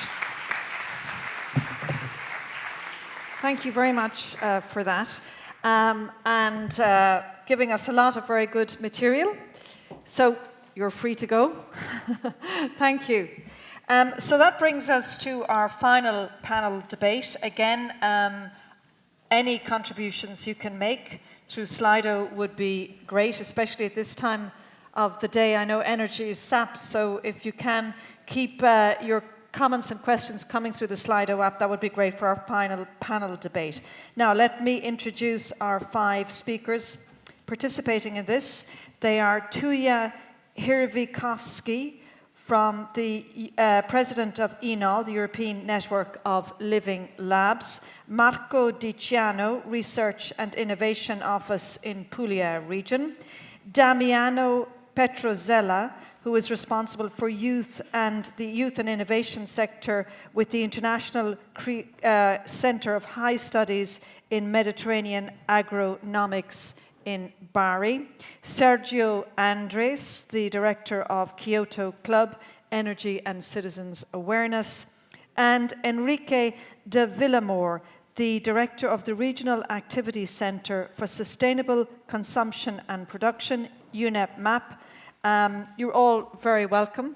Thank you very much for that, and giving us a lot of very good material. So you're free to go. Thank you. So that brings us to our final panel debate. Again, any contributions you can make through Slido would be great, especially at this time of the day. I know energy is sapped, so if you can keep your comments and questions coming through the Slido app, that would be great for our final panel debate. Now, let me introduce our 5 speakers participating in this. They are Tuija Hirvikovsky, from the president of ENOL, the European Network of Living Labs, Marco Di Ciano, Research and Innovation Office in Puglia region, Damiano Petrozella, who is responsible for youth and the youth and innovation sector with the International Center of High Studies in Mediterranean Agronomics in Bari, Sergio Andres, the director of Kyoto Club, Energy and Citizens Awareness, and Enrique de Villamor, the director of the Regional Activity Center for Sustainable Consumption and Production, UNEP MAP. You're all very welcome.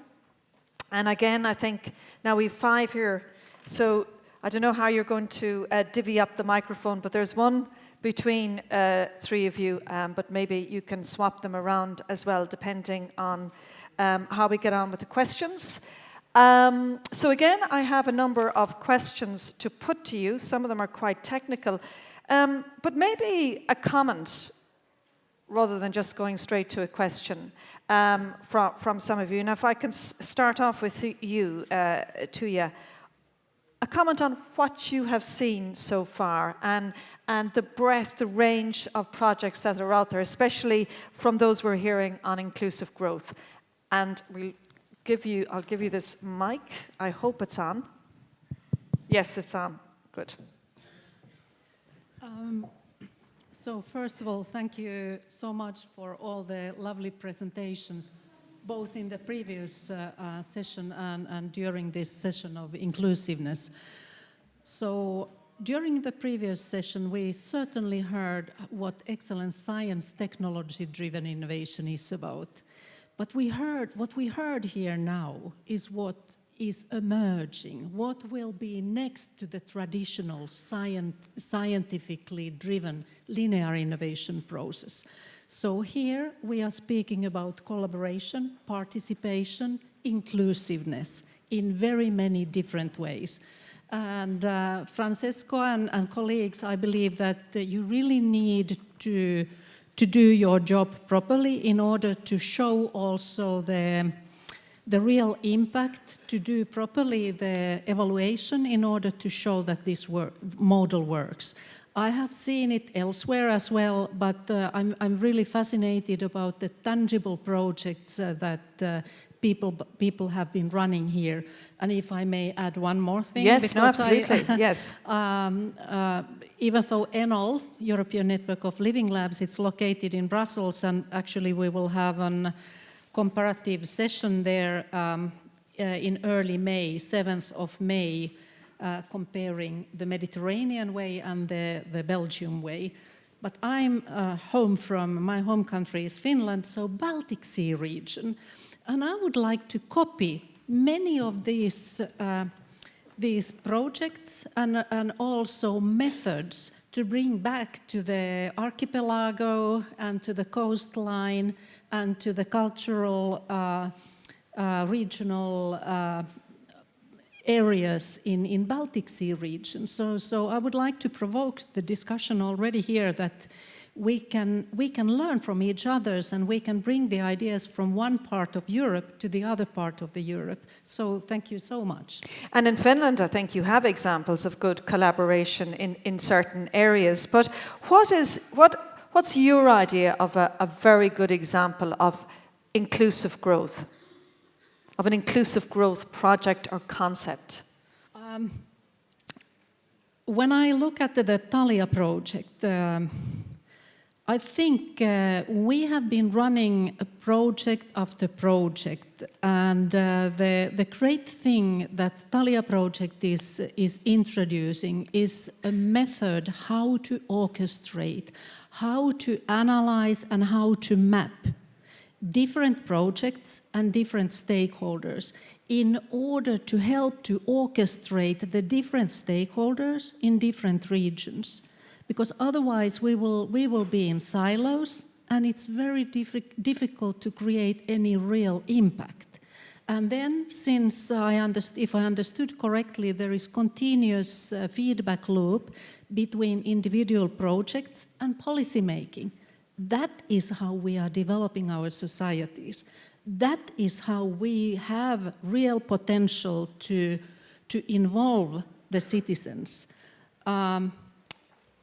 And again, I think now we have 5 here, so I don't know how you're going to divvy up the microphone, but there's one between 3 of you, but maybe you can swap them around as well, depending on how we get on with the questions. So again, I have a number of questions to put to you. Some of them are quite technical, but maybe a comment rather than just going straight to a question from some of you. Now, if I can start off with you, Tuija, a comment on what you have seen so far and the breadth, the range of projects that are out there, especially from those we're hearing on inclusive growth. And I'll give you this mic. I hope it's on. Yes, it's on. Good. So first of all, thank you so much for all the lovely presentations, both in the previous session and during this session of inclusiveness. So during the previous session, we certainly heard what excellent science technology-driven innovation is about. But what we heard here now is what is emerging, what will be next to the traditional scientifically driven linear innovation process. So here we are speaking about collaboration, participation, inclusiveness in very many different ways. And Francesco and colleagues, I believe that you really need to do your job properly in order to show also the real impact, to do properly the evaluation in order to show that this model works. I have seen it elsewhere as well, but I'm really fascinated about the tangible projects that people have been running here. And if I may add one more thing. Yes, no, absolutely, yes. Even though ENOL, European Network of Living Labs, it's located in Brussels, and actually we will have a comparative session there in early May, 7th of May, comparing the Mediterranean way and the Belgium way. But I'm my home country is Finland, so Baltic Sea region. And I would like to copy many of these projects and also methods to bring back to the archipelago and to the coastline and to the cultural regional areas in Baltic Sea region. So I would like to provoke the discussion already here that we can learn from each other and we can bring the ideas from one part of Europe to the other part of the Europe. So thank you so much. And in Finland, I think you have examples of good collaboration in certain areas. But What's your idea of a very good example of inclusive growth, of an inclusive growth project or concept? When I look at the Thalia project, I think we have been running a project after project, and the great thing that Thalia project is introducing is a method how to orchestrate, how to analyze and how to map different projects and different stakeholders in order to help to orchestrate the different stakeholders in different regions. Because otherwise we will be in silos, and it's very difficult to create any real impact. And then, since if I understood correctly, there is continuous feedback loop between individual projects and policy making. That is how we are developing our societies. That is how we have real potential to involve the citizens.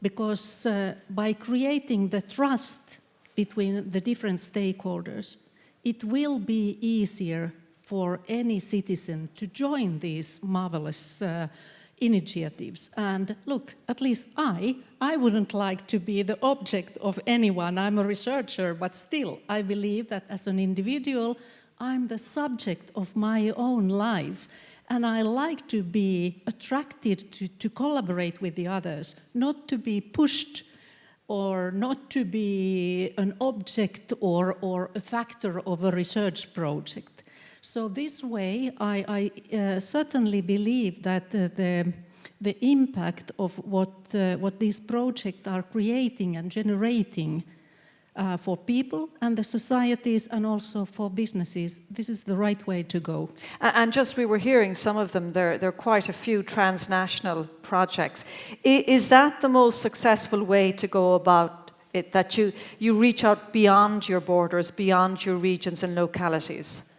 Because by creating the trust between the different stakeholders, it will be easier for any citizen to join these marvelous initiatives. And look, at least I wouldn't like to be the object of anyone. I'm a researcher, but still, I believe that as an individual, I'm the subject of my own life. And I like to be attracted to collaborate with the others, not to be pushed or not to be an object or a factor of a research project. So this way, I certainly believe that the impact of what these projects are creating and generating for people and the societies and also for businesses, this is the right way to go. And just we were hearing some of them, there are quite a few transnational projects. Is that the most successful way to go about it, that you reach out beyond your borders, beyond your regions and localities?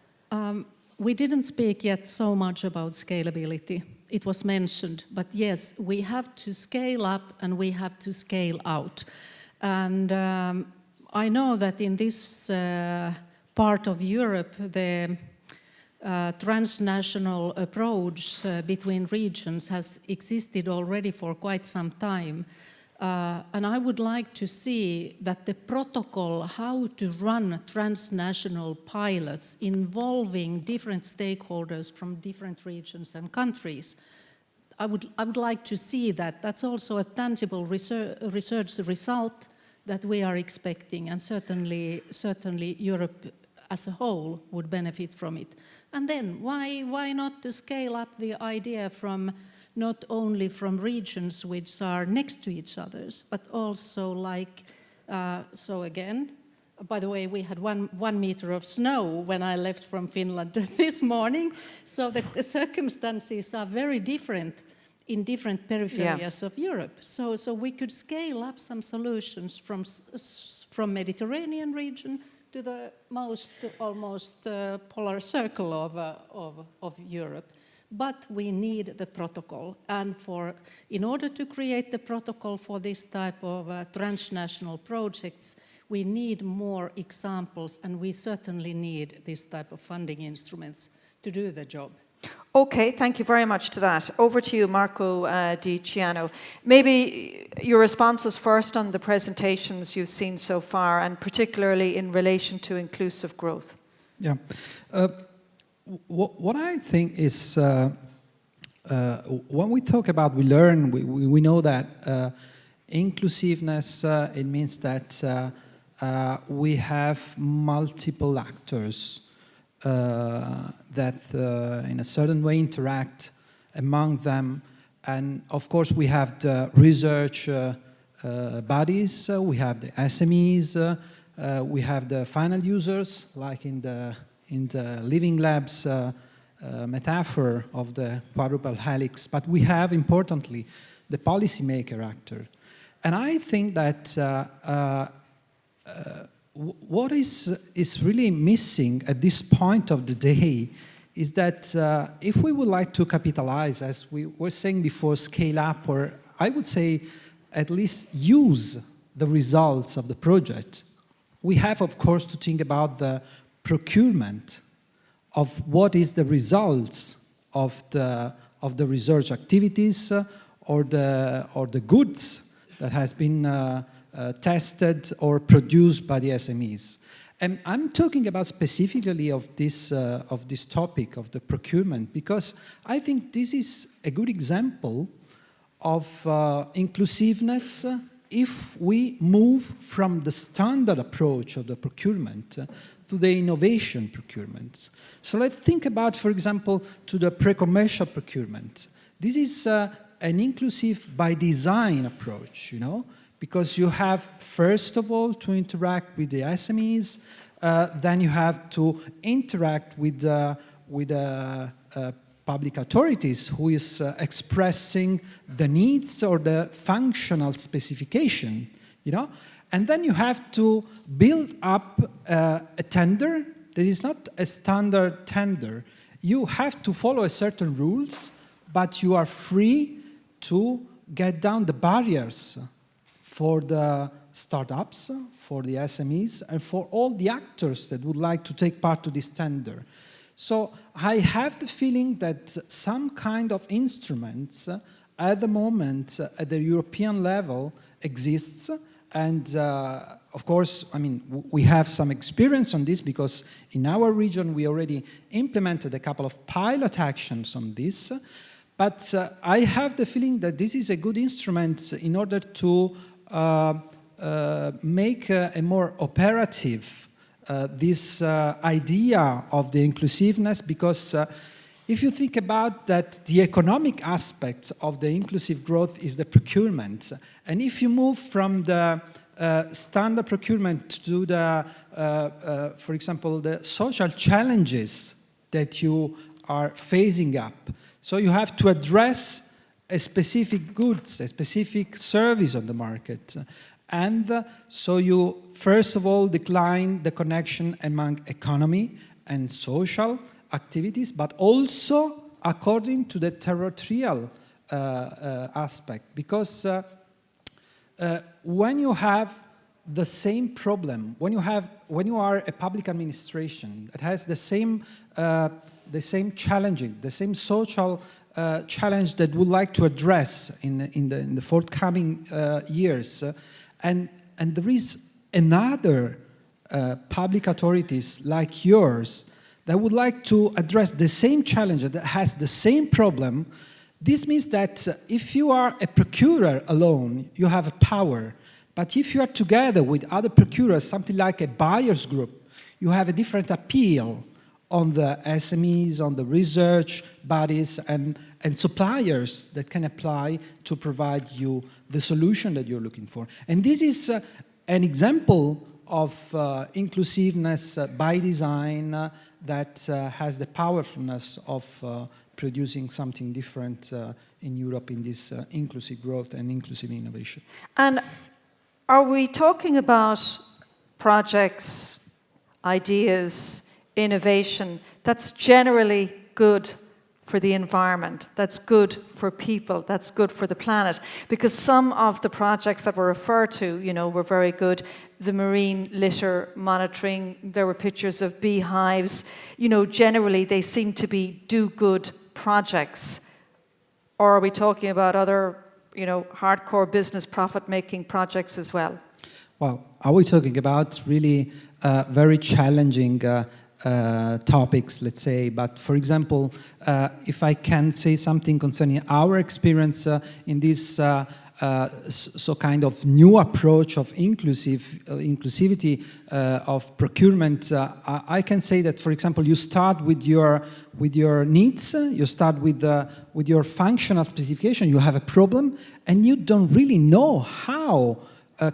We didn't speak yet so much about scalability. It was mentioned, but yes, we have to scale up and we have to scale out. And I know that in this part of Europe, the transnational approach between regions has existed already for quite some time. And I would like to see that the protocol how to run transnational pilots involving different stakeholders from different regions and countries, I would like to see that. That's also a tangible research result that we are expecting, and certainly Europe as a whole would benefit from it. And then why not to scale up the idea from not only from regions which are next to each other, but also like, so again, by the way, we had one meter of snow when I left from Finland this morning, so the circumstances are very different in different peripheries of Europe. So we could scale up some solutions from Mediterranean region to the almost polar circle of Europe. But we need the protocol, and in order to create the protocol for this type of transnational projects, we need more examples, and we certainly need this type of funding instruments to do the job. Okay, thank you very much to that. Over to you, Marco Di Ciano. Maybe your responses first on the presentations you've seen so far, and particularly in relation to inclusive growth. Yeah. What I think is, when we talk about we learn, we know that inclusiveness, it means that we have multiple actors that in a certain way interact among them. And of course we have the research bodies, we have the SMEs, we have the final users, like in the Living Labs metaphor of the quadruple helix, but we have, importantly, the policymaker actor. And I think that what is really missing at this point of the day is that if we would like to capitalize, as we were saying before, scale up, or I would say at least use the results of the project, we have, of course, to think about the procurement of what is the results of the research activities or the goods that has been tested or produced by the SMEs. And I'm talking about specifically of this topic of the procurement because I think this is a good example of inclusiveness if we move from the standard approach of the procurement to the innovation procurement. So let's think about, for example, to the pre-commercial procurement. This is an inclusive by design approach, you know, because you have, first of all, to interact with the SMEs, then you have to interact with public authorities who is expressing the needs or the functional specification, you know, and then you have to build up a tender that is not a standard tender. You have to follow a certain rules, but you are free to get down the barriers for the startups, for the SMEs, and for all the actors that would like to take part to this tender. So I have the feeling that some kind of instruments at the moment at the European level exists, and of course, I mean, we have some experience on this because in our region we already implemented a couple of pilot actions on this, but I have the feeling that this is a good instrument in order to make a more operative this idea of the inclusiveness, because if you think about that, the economic aspect of the inclusive growth is the procurement. And if you move from the standard procurement to the, for example, the social challenges that you are phasing up, so you have to address a specific goods, a specific service on the market. And so you, first of all, decline the connection among economy and social activities, but also according to the territorial aspect. Because when you have the same problem, when you are a public administration that has the same challenges, the same social challenge that would like to address in the forthcoming years, and there is another public authorities like yours that would like to address the same challenge, that has the same problem, this means that if you are a procurer alone, you have a power. But if you are together with other procurers, something like a buyers group, you have a different appeal on the SMEs, on the research bodies, and suppliers that can apply to provide you the solution that you're looking for. And this is an example of inclusiveness by design that has the powerfulness of producing something different in Europe in this inclusive growth and inclusive innovation. And are we talking about projects, ideas, innovation that's generally good for the environment, that's good for people, that's good for the planet? Because some of the projects that were referred to, you know, were very good. The marine litter monitoring, there were pictures of beehives. You know, generally they seem to be do-good projects. Or are we talking about other, you know, hardcore business profit-making projects as well? Well, are we talking about really very challenging topics, let's say? But for example, if I can say something concerning our experience in this so kind of new approach of inclusivity of procurement, I can say that, for example, you start with your needs, you start with your functional specification, you have a problem, and you don't really know how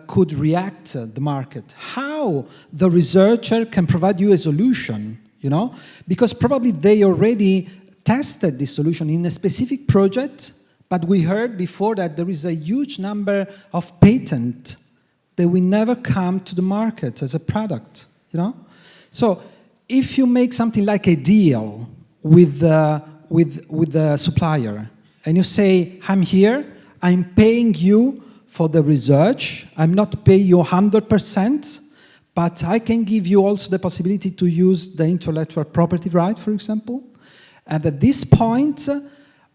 could react the market, how the researcher can provide you a solution, you know, because probably they already tested this solution in a specific project, but we heard before that there is a huge number of patents that will never come to the market as a product, you know. So if you make something like a deal with the supplier and you say, I'm here, I'm paying you for the research. I'm not paying you 100%, but I can give you also the possibility to use the intellectual property right, for example. And at this point,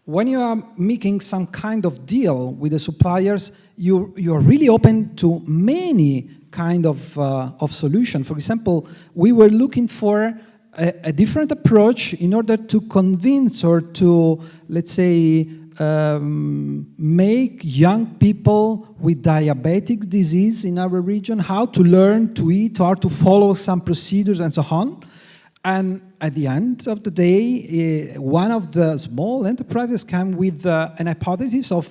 when you are making some kind of deal with the suppliers, you're really open to many kind of solution. For example, we were looking for a different approach in order to convince or to, let's say, make young people with diabetic disease in our region how to learn to eat, how to follow some procedures and so on. And at the end of the day, one of the small enterprises came with an hypothesis of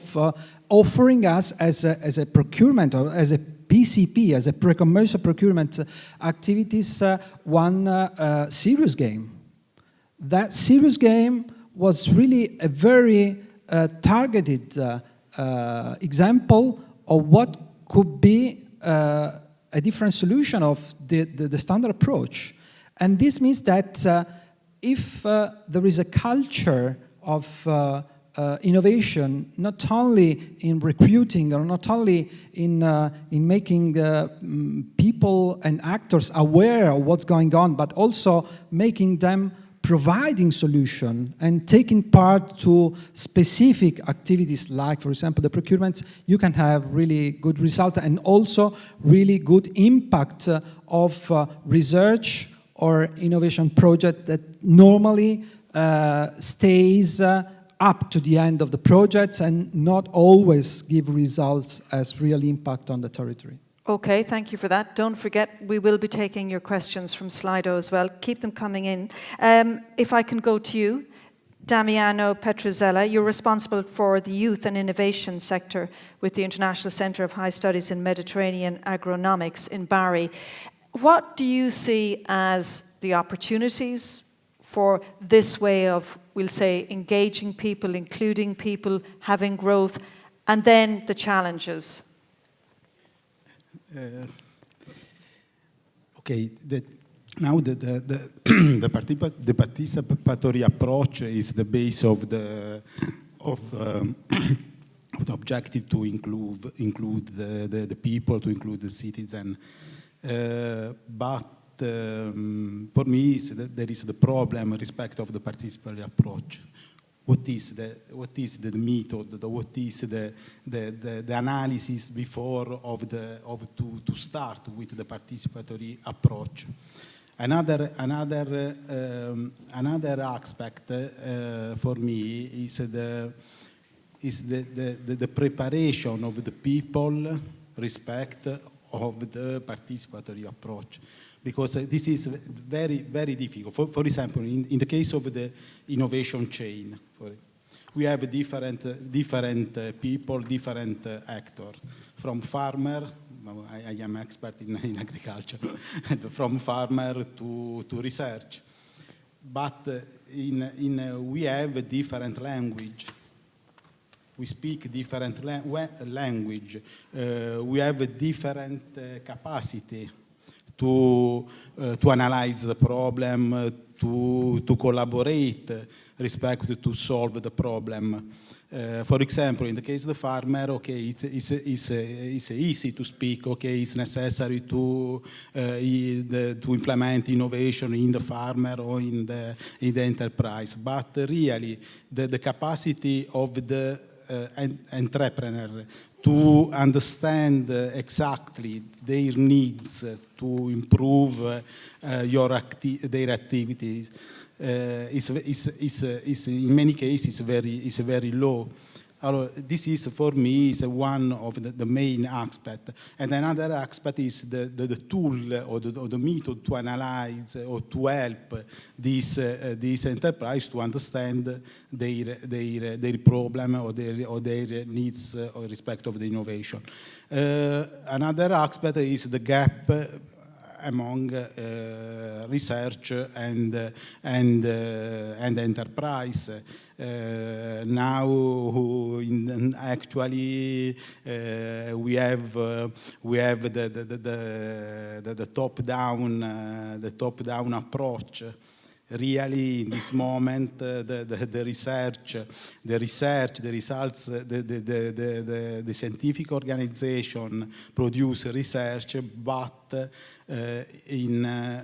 offering us as a procurement or as a PCP, as a pre-commercial procurement activities, one serious game. That serious game was really a very targeted example of what could be a different solution of the standard approach. And this means that if there is a culture of innovation, not only in recruiting or not only in making people and actors aware of what's going on, but also making them providing solution and taking part to specific activities like, for example, the procurements, you can have really good result and also really good impact of research or innovation project that normally stays up to the end of the project and not always give results as real impact on the territory. Okay, thank you for that. Don't forget, we will be taking your questions from Slido as well. Keep them coming in. If I can go to you, Damiano Petruzella, you're responsible for the youth and innovation sector with the International Centre of High Studies in Mediterranean Agronomics in Bari. What do you see as the opportunities for this way of, we'll say, engaging people, including people, having growth, and then the challenges? Okay, now the participatory approach is the base of the objective to include the people, to include the citizen. But for me, there is the problem with respect of the participatory approach. What is the method? What is the analysis before to start with the participatory approach? Another aspect for me is the preparation of the people respect of the participatory approach, because this is very, very difficult. For example, in the case of the innovation chain, we have different people, different actors, from farmer. I am expert in agriculture, from farmer to research. But we have a different language. We speak different language. We have a different capacity to analyze the problem, to collaborate respect to solve the problem. For example, in the case of the farmer, okay, it's easy to speak. Okay, it's necessary to implement innovation in the farmer or in the enterprise. But really, the capacity of the entrepreneur to understand exactly their needs to improve their activities is in many cases very low. This is for me is one of the main aspects, and another aspect is the tool or the method to analyze or to help this enterprise to understand their problem or their needs or respect of the innovation. Another aspect is the gap among research and enterprise. Now, actually, we have the top-down approach. really in this moment the research, the results, the scientific organization produce research, but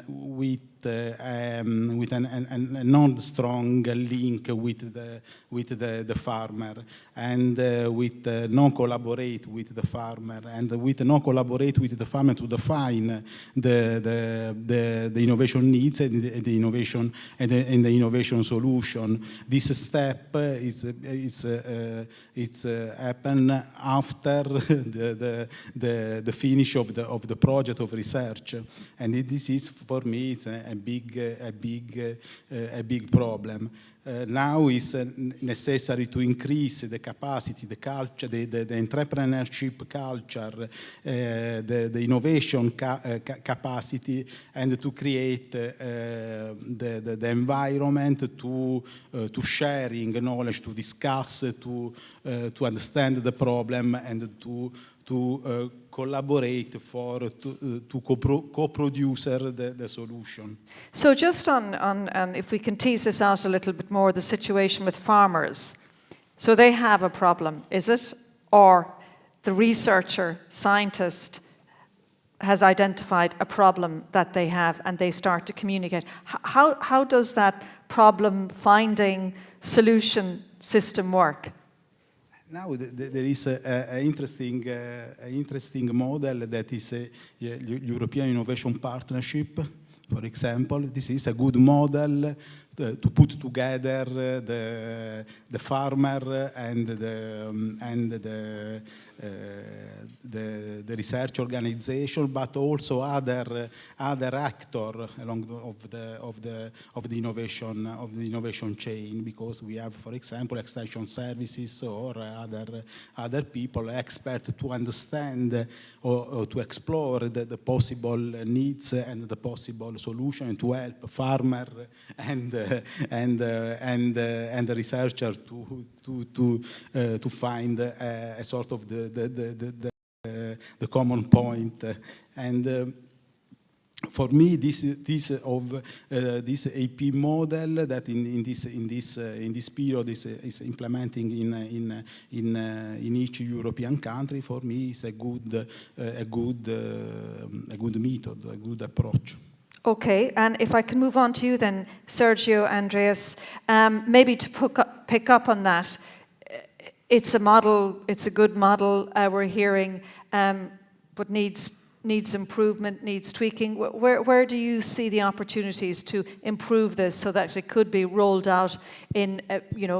with a non-strong link with the farmer, and with no collaborate with the farmer, and with no collaborate with the farmer to define the innovation needs and the innovation and the innovation solution. This step it's happen after the finish of the project of research, and this is for me it's a big problem. Now it's necessary to increase the capacity, the culture, the entrepreneurship culture, the innovation capacity, and to create the environment to sharing knowledge, to discuss, to understand the problem, and to collaborate to co-produce the solution. So just on if we can tease this out a little bit more, the situation with farmers. So they have a problem, is it? Or the researcher, scientist has identified a problem that they have and they start to communicate. How does that problem finding solution system work? Now there is an interesting model that is a European Innovation Partnership, for example. This is a good model to put together the farmer and the research organization, but also other actors along of the innovation chain, because we have, for example, extension services or other people, experts to understand or to explore the possible needs and the possible solution, and to help farmer and the researcher to find a sort of the common point. And for me, this AP model that in this period is implementing in each European country, for me is a good method, a good approach. Okay, and if I can move on to you then, Sergio, Andreas, maybe to pick up on that. It's a model, it's a good model, we're hearing, but needs improvement, needs tweaking. Where do you see the opportunities to improve this so that it could be rolled out in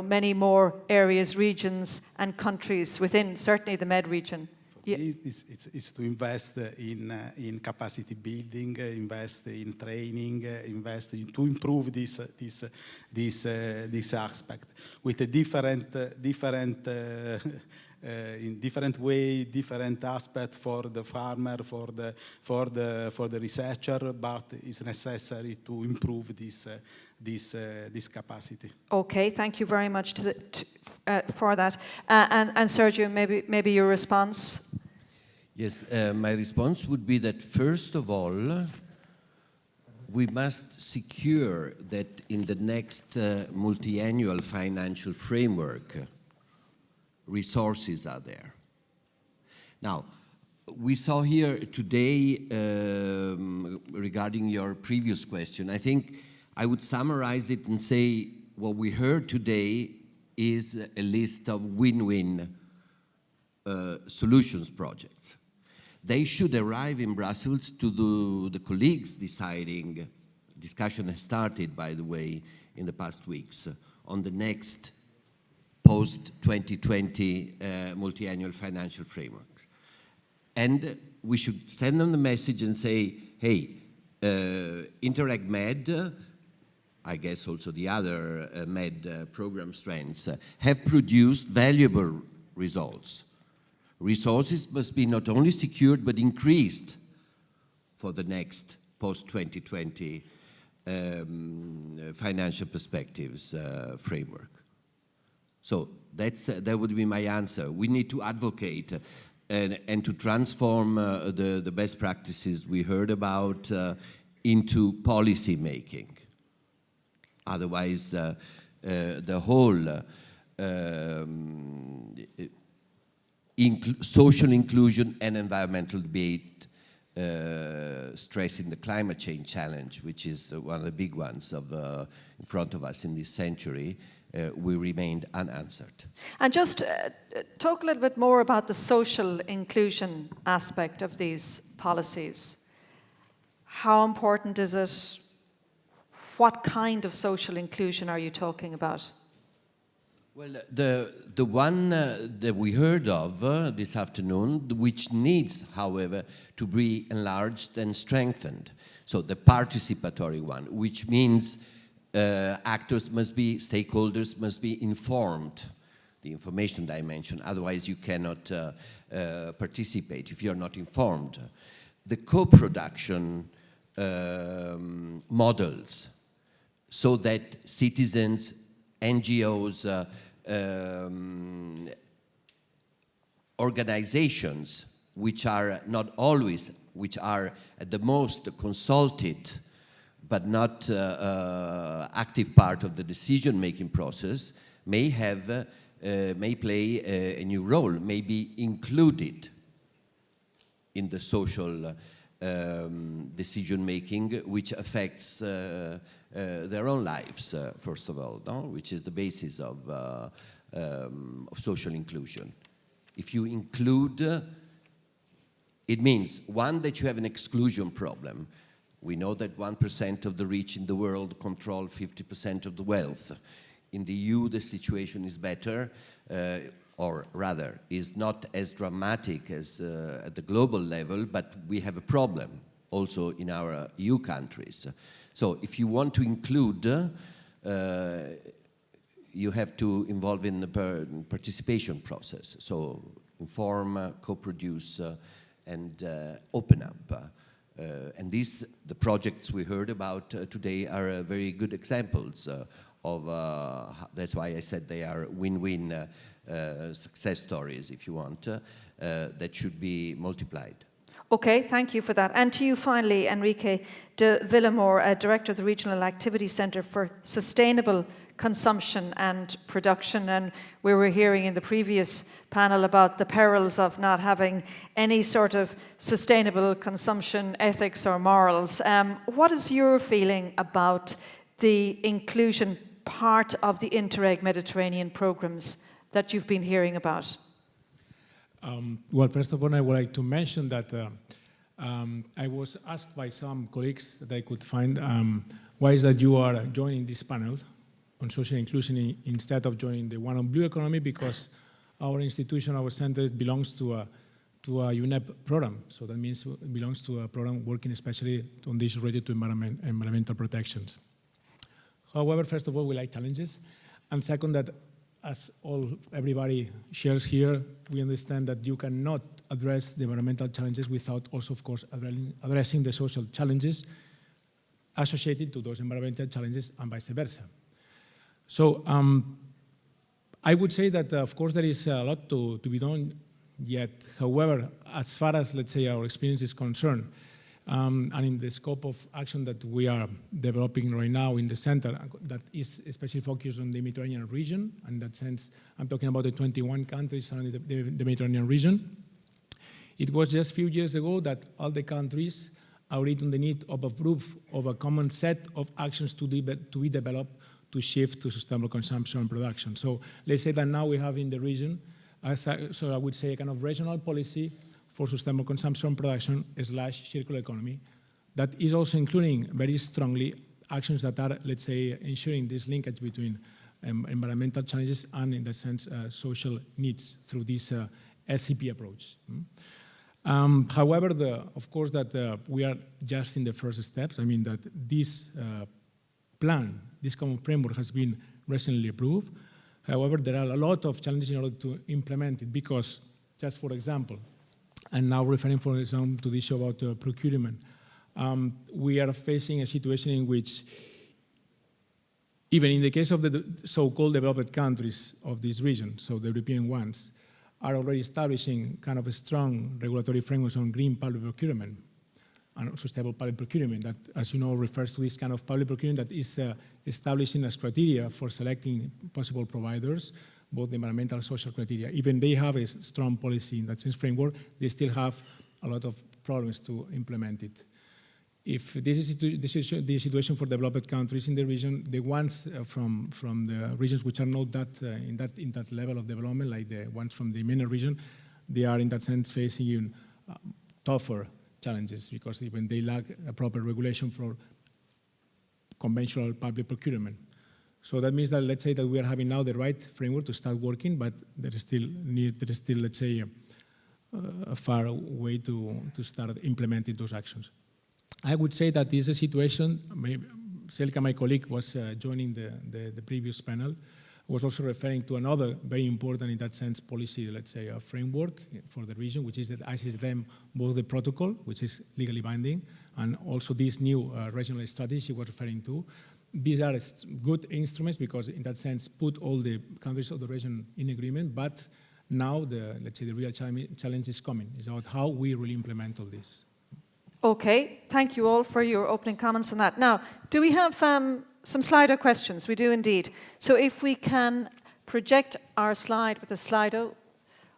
many more areas, regions and countries within certainly the Med region? It's to invest in capacity building, invest in training, invest to improve this aspect with a different in different way, different aspect for the farmer, for the researcher, but it's necessary to improve this capacity. Okay, thank you very much for that. And Sergio, maybe your response. Yes, my response would be that first of all, we must secure that in the next multi-annual financial framework, resources are there. Now, we saw here today, regarding your previous question, I think I would summarize it and say what we heard today is a list of win-win solutions projects. They should arrive in Brussels to the colleagues deciding, discussion has started, by the way, in the past weeks, on the next post-2020 multi-annual financial frameworks. And we should send them the message and say, hey, Interreg Med, I guess also the other Med program strands, have produced valuable results. Resources must be not only secured but increased for the next post-2020 financial perspectives framework. So that would be my answer. We need to advocate and to transform the best practices we heard about into policy making. Otherwise, the whole social inclusion and environmental debate stressing the climate change challenge, which is one of the big ones in front of us in this century, we remained unanswered. And just talk a little bit more about the social inclusion aspect of these policies. How important is it? What kind of social inclusion are you talking about? Well, the one that we heard of this afternoon, which needs, however, to be enlarged and strengthened. So the participatory one, which means stakeholders must be informed, the information dimension, otherwise you cannot participate if you're not informed. The co-production models, so that citizens, NGOs, organizations which are not always, which are at the most consulted but not active part of the decision-making process, may play a new role, may be included in the social decision-making, which affects their own lives, first of all, no? Which is the basis of social inclusion. If you include, it means, one, that you have an exclusion problem. We know that 1% of the rich in the world control 50% of the wealth. In the EU, the situation is better, or rather, is not as dramatic as at the global level, but we have a problem also in our EU countries. So if you want to include, you have to involve in the participation process. So inform, co-produce, and open up. And the projects we heard about today are very good examples of, that's why I said they are win-win success stories, if you want, that should be multiplied. Okay, thank you for that. And to you finally, Enrique de Villamor, Director of the Regional Activity Centre for Sustainable Consumption and Production. And we were hearing in the previous panel about the perils of not having any sort of sustainable consumption ethics or morals. What is your feeling about the inclusion part of the Interreg Mediterranean programs that you've been hearing about? Well, first of all, I would like to mention that I was asked by some colleagues that I could find, why is that you are joining this panel on social inclusion instead of joining the one on blue economy, because our institution, our center belongs to a UNEP program. So that means it belongs to a program working especially on this related to environmental protections. However, first of all, we like challenges. And second, that as everybody shares here, we understand that you cannot address the environmental challenges without also, of course, addressing the social challenges associated to those environmental challenges and vice versa. So I would say that, of course, there is a lot to be done yet. However, as far as, let's say, our experience is concerned, and in the scope of action that we are developing right now in the center, that is especially focused on the Mediterranean region. In that sense, I'm talking about the 21 countries around the Mediterranean region. It was just a few years ago that all the countries agreed on the need of a proof of a common set of actions to be developed to shift to sustainable consumption and production. So let's say that now we have in the region, so I would say a kind of regional policy for sustainable consumption and production / circular economy that is also including very strongly actions that are, let's say, ensuring this linkage between environmental challenges and, in that sense, social needs through this SCP approach. However, of course, that we are just in the first steps. I mean that this plan, this common framework has been recently approved. However, there are a lot of challenges in order to implement it because, just for example, and now referring, for example, to the issue about procurement, we are facing a situation in which, even in the case of the so-called developed countries of this region, so the European ones, are already establishing kind of a strong regulatory frameworks on green public procurement. and sustainable public procurement that, as you know, refers to this kind of public procurement that is establishing as criteria for selecting possible providers, both the environmental and social criteria. Even they have a strong policy in that sense framework, they still have a lot of problems to implement it. If this is the situation for developed countries in the region, the ones from the regions which are not that in that level of development, like the ones from the MENA region, they are in that sense facing even tougher challenges because even they lack a proper regulation for conventional public procurement. So that means that, let's say, that we are having now the right framework to start working, but there is still, let's say, a far way to start implementing those actions. I would say that this is a situation, Zeljka, my colleague, was joining the previous panel, was also referring to another very important, in that sense, policy, let's say, a framework for the region, which is that ICSM, both the protocol, which is legally binding, and also this new regional strategy we're referring to. These are good instruments because, in that sense, put all the countries of the region in agreement, but now, let's say, the real challenge is coming. It's about how we really implement all this. Okay, thank you all for your opening comments on that. Now, do we have some Slido questions? We do indeed. So if we can project our slide with a Slido.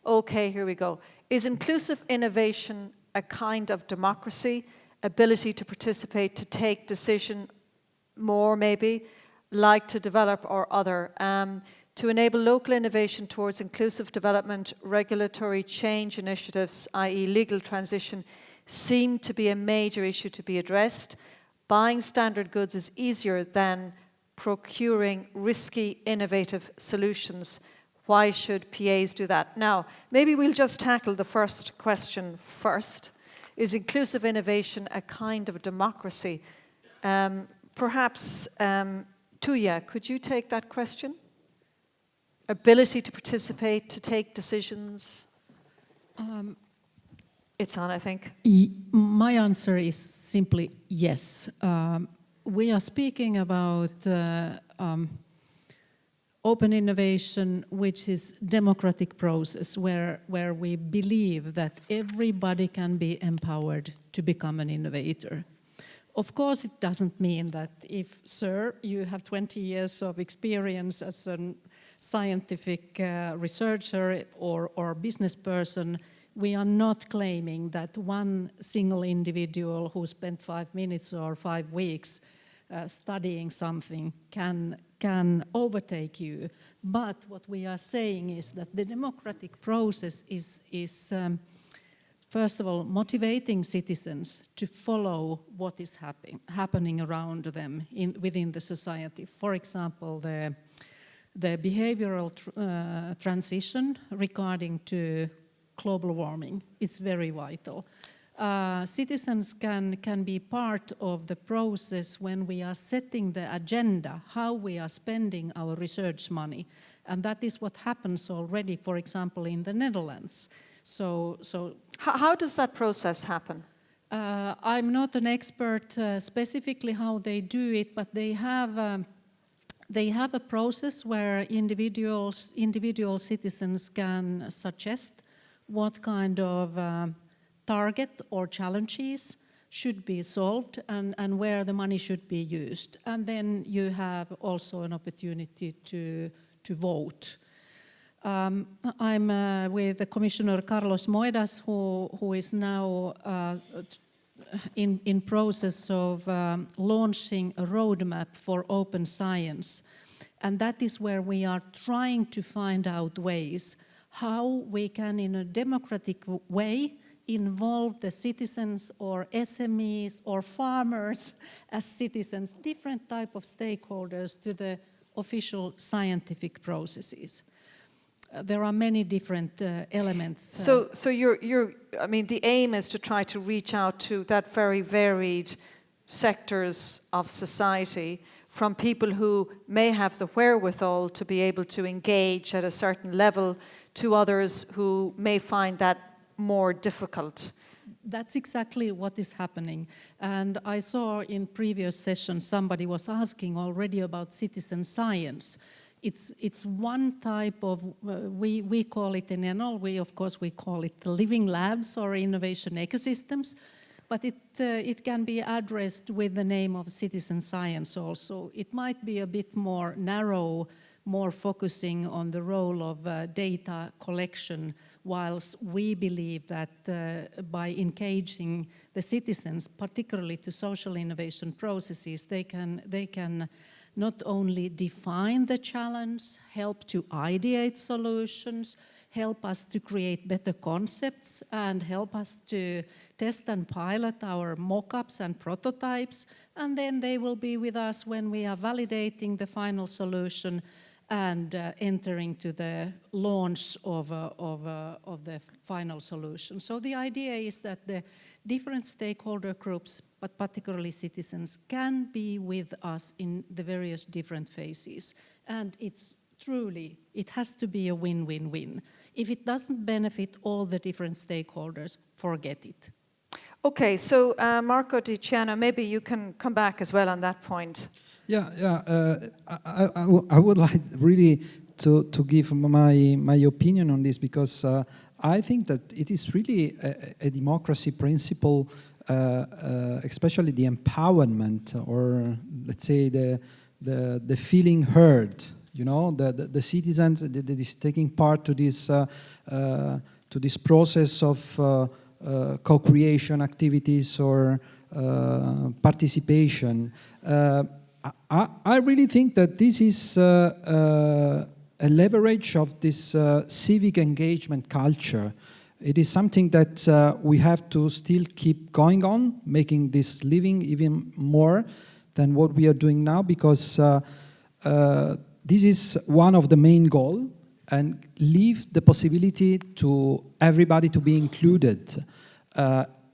Okay, here we go. Is inclusive innovation a kind of democracy, ability to participate, to take decision more maybe, like to develop or other, to enable local innovation towards inclusive development, regulatory change initiatives, i.e. legal transition, seem to be a major issue to be addressed. Buying standard goods is easier than procuring risky, innovative solutions. Why should PAs do that? Now, maybe we'll just tackle the first question first. Is inclusive innovation a kind of democracy? Perhaps, Tuija, could you take that question? Ability to participate, to take decisions? It's on, I think. My answer is simply yes. We are speaking about open innovation, which is democratic process where we believe that everybody can be empowered to become an innovator. Of course, it doesn't mean that if, sir, you have 20 years of experience as a scientific researcher or business person, we are not claiming that one single individual who spent 5 minutes or 5 weeks studying something can overtake you. But what we are saying is that the democratic process is first of all, motivating citizens to follow what is happening around them within the society. For example, the behavioral transition regarding to global warming, it's very vital. Citizens can be part of the process when we are setting the agenda, how we are spending our research money. And that is what happens already, for example, in the Netherlands. So how does that process happen? I'm not an expert specifically how they do it, but they have a process where individual citizens can suggest what kind of target or challenges should be solved and where the money should be used. And then you have also an opportunity to vote. I'm with the Commissioner Carlos Moedas, who is now in process of launching a roadmap for open science. And that is where we are trying to find out ways how we can, in a democratic way, involve the citizens or SMEs or farmers as citizens, different type of stakeholders to the official scientific processes. There are many different elements. So I mean, the aim is to try to reach out to that very varied sectors of society, from people who may have the wherewithal to be able to engage at a certain level to others who may find that more difficult. That's exactly what is happening. And I saw in previous sessions somebody was asking already about citizen science. It's one type of, we call it in NL, we call it the living labs or innovation ecosystems. but it can be addressed with the name of citizen science also. It might be a bit more narrow, more focusing on the role of data collection, whilst we believe that by engaging the citizens, particularly to social innovation processes, they can not only define the challenge, help to ideate solutions, help us to create better concepts, and help us to test and pilot our mock-ups and prototypes, and then they will be with us when we are validating the final solution and entering to the launch of the final solution. So the idea is that the different stakeholder groups, but particularly citizens, can be with us in the various different phases. And it's truly, it has to be a win-win-win. If it doesn't benefit all the different stakeholders, forget it. Okay, so Marco Di Ciano, maybe you can come back as well on that point. I would like really to give my opinion on this, because I think that it is really a democracy principle, especially the empowerment, or let's say the feeling heard. You know, the citizens that is taking part to this process of co-creation activities or participation. I really think that this is a leverage of this civic engagement culture. It is something that we have to still keep going on, making this living even more than what we are doing now, because this is one of the main goals, and leave the possibility to everybody to be included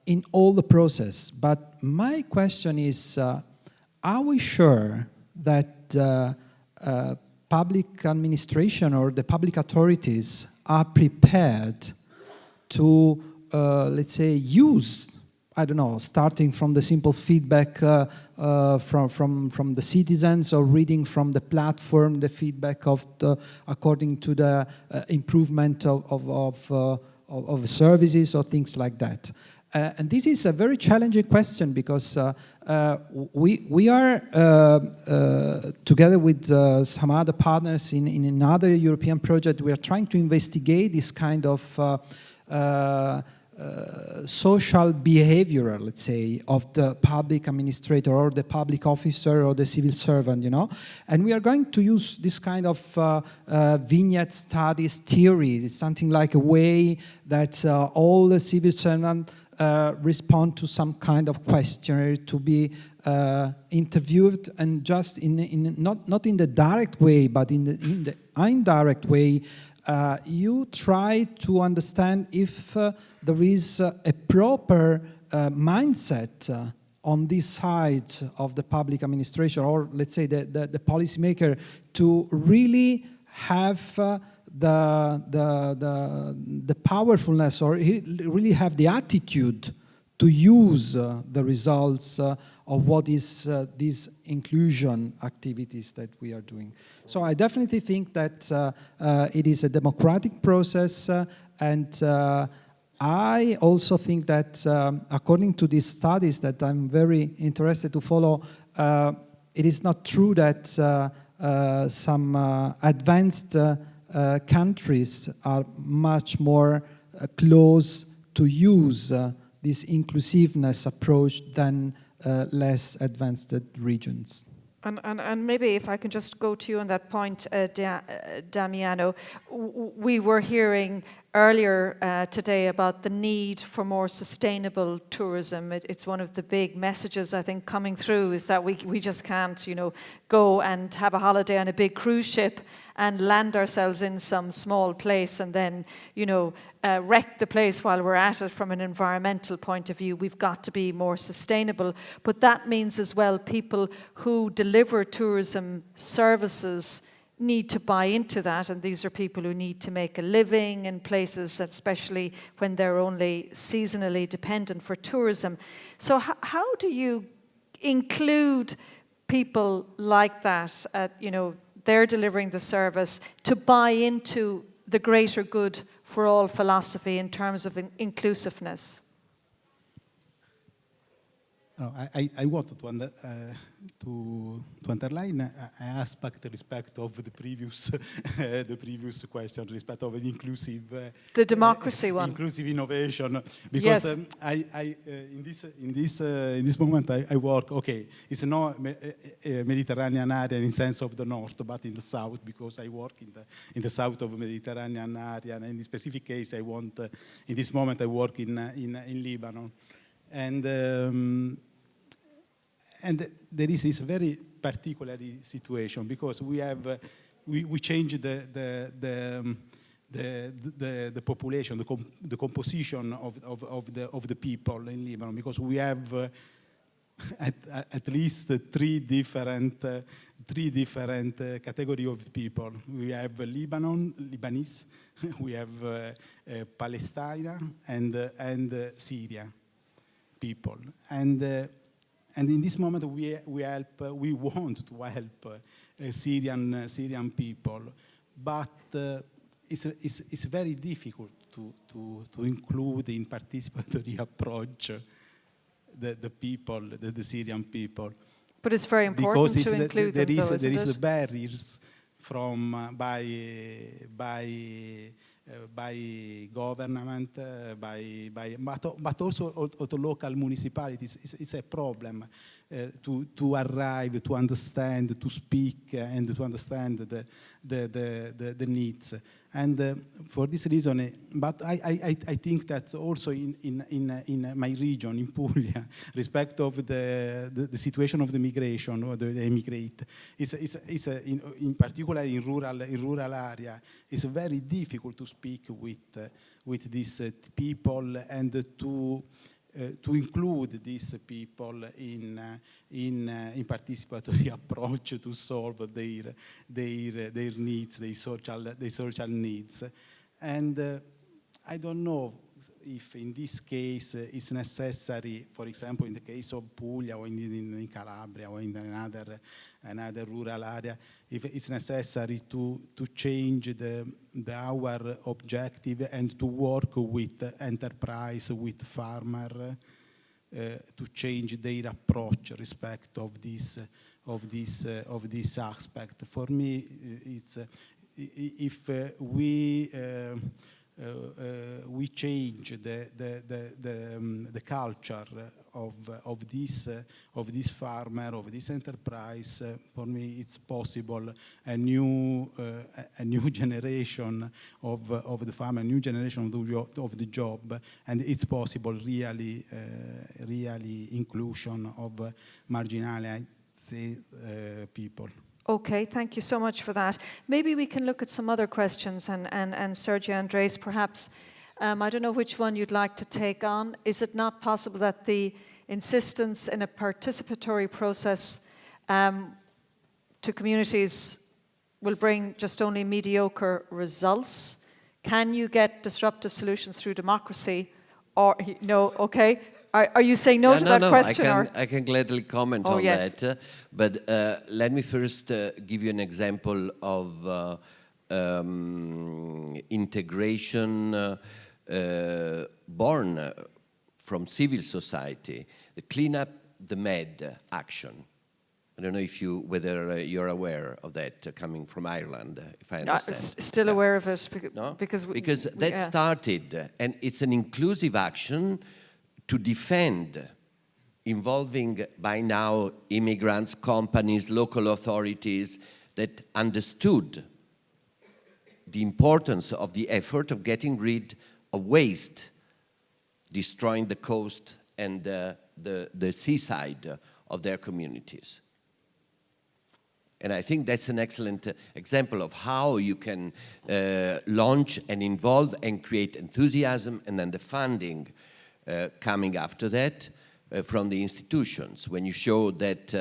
in all the process. But my question is, are we sure that public administration or the public authorities are prepared to, let's say, use, I don't know, starting from the simple feedback from the citizens, or reading from the platform the feedback of according to the improvement of services or things like that. And this is a very challenging question, because we are together with some other partners in another European project. We are trying to investigate this kind of social behavior, let's say, of the public administrator or the public officer or the civil servant, you know. And we are going to use this kind of vignette studies theory. It's something like a way that all the civil servants respond to some kind of questionnaire, to be interviewed, and just not in the direct way, but in the indirect way, you try to understand if there is a proper mindset on this side of the public administration, or let's say the policymaker, to really have the powerfulness, or really have the attitude to use the results of what is these inclusion activities that we are doing. So I definitely think that it is a democratic process, and I also think that according to these studies that I'm very interested to follow, it is not true that some advanced countries are much more close to use this inclusiveness approach than less advanced regions. And maybe if I can just go to you on that point, Damiano, we were hearing earlier today about the need for more sustainable tourism. It's one of the big messages, I think, coming through, is that we just can't, you know, go and have a holiday on a big cruise ship and land ourselves in some small place and then, you know, wreck the place while we're at it from an environmental point of view. We've got to be more sustainable. But that means as well people who deliver tourism services need to buy into that, and these are people who need to make a living in places, especially when they're only seasonally dependent for tourism. So how do you include people like that, you know, they're delivering the service, to buy into the greater good for all philosophy in terms of inclusiveness? No, I wanted to underline an aspect respect of the previous the previous question respect of an inclusive the democracy one, inclusive innovation, because yes. In this moment I work. Okay, it's not a Mediterranean area in the sense of the north, but in the south, because I work in the south of the Mediterranean area, and in the specific case I want in this moment I work in Lebanon. And there is this very particular situation, because we have we change the population, the composition of the people in Lebanon, because we have at least three different categories of people. We have Lebanese, we have Palestine, and Syria people, and in this moment we want to help Syrian people, but it's very difficult to include in participatory approach the people, the Syrian people. But it's very important to include them, though, isn't it? There is the barriers from by government, but also at local municipalities. It's a problem to arrive, to understand, to speak, and to understand the needs. And for this reason, but I think that also in my region, in Puglia, respect of the situation of the migration or the immigrate, in particular in rural area, it's very difficult to speak with these people and to include these people in participatory approach to solve their needs, their social needs. And I don't know if in this case it's necessary, for example, in the case of Puglia or in Calabria or in another rural area, if it's necessary to change our objective and to work with enterprise, with farmer, to change their approach respect of this aspect. For me, it's if we change the culture of this farmer, of this enterprise. For me, it's possible a new generation of the farmer, a new generation of the job, and it's possible really inclusion of marginalized people. Okay, thank you so much for that. Maybe we can look at some other questions, and Sergio Andres, perhaps, I don't know which one you'd like to take on. Is it not possible that the insistence in a participatory process to communities will bring just only mediocre results? Can you get disruptive solutions through democracy? Or, no, okay. Are you saying no to that question? I can gladly comment on that. But let me first give you an example of integration born from civil society, the Clean Up the Med action. I don't know whether you're aware of that coming from Ireland, if I understand. Still aware of it because that started, and it's an inclusive action to defend, involving by now immigrants, companies, local authorities that understood the importance of the effort of getting rid of waste, destroying the coast and the seaside of their communities. And I think that's an excellent example of how you can launch and involve and create enthusiasm, and then the funding coming after that from the institutions. When you show that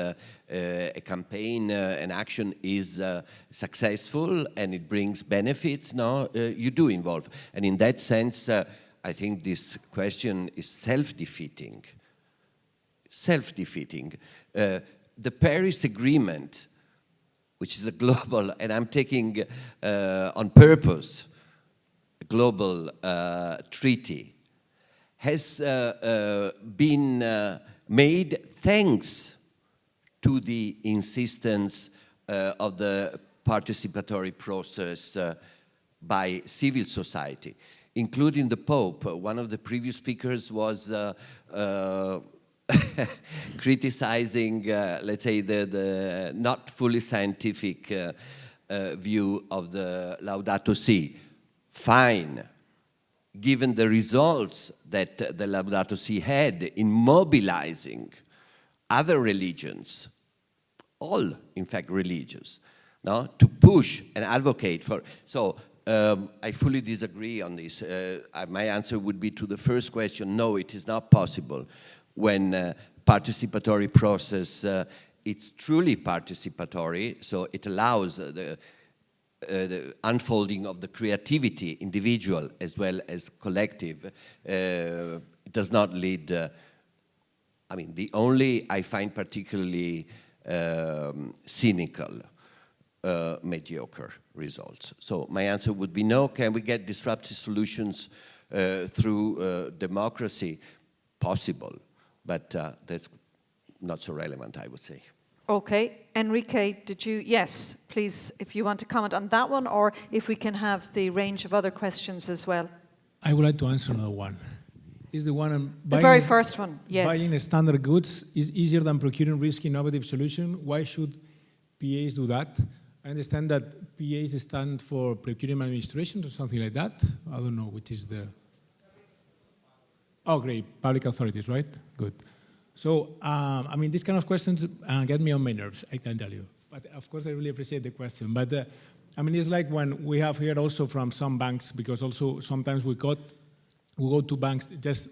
a campaign, an action is successful and it brings benefits, you do involve. And in that sense, I think this question is self-defeating. Self-defeating. The Paris Agreement, which is a global, and I'm taking on purpose, a global treaty, has been made thanks to the insistence of the participatory process by civil society, including the Pope. One of the previous speakers was criticizing, let's say, the not fully scientific view of the Laudato Si. Fine. Given the results that the Laudato Si had in mobilizing other religions, all, in fact, religions, no, to push and advocate for. So I fully disagree on this. My answer would be to the first question, no, it is not possible when participatory process, it's truly participatory, so it allows the unfolding of the creativity, individual as well as collective. It does not lead, I mean, the only I find particularly cynical, mediocre results. So my answer would be no. Can we get disruptive solutions through democracy? Possible, but that's not so relevant, I would say. Okay, Enrique, did you, yes, please, if you want to comment on that one, or if we can have the range of other questions as well. I would like to answer another one. Is the one on the very first one, yes. Buying standard goods is easier than procuring risky innovative solution. Why should PAs do that? I understand that PAs stand for procurement administration or something like that. I don't know which is the... Oh, great, public authorities, right? Good. So, I mean, these kind of questions get me on my nerves, I can tell you. But of course, I really appreciate the question. But I mean, it's like when we have heard also from some banks, because also sometimes we go to banks. Just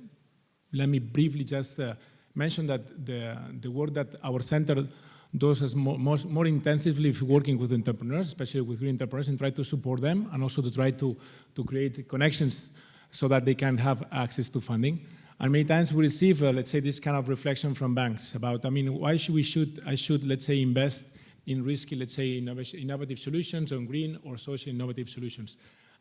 let me briefly just mention that the work that our center does is more intensively working with entrepreneurs, especially with green entrepreneurs, and try to support them, and also to try to create connections so that they can have access to funding. And many times we receive, let's say, this kind of reflection from banks about, I mean, why I should, let's say, invest in risky, let's say, innovative solutions, on green or social innovative solutions.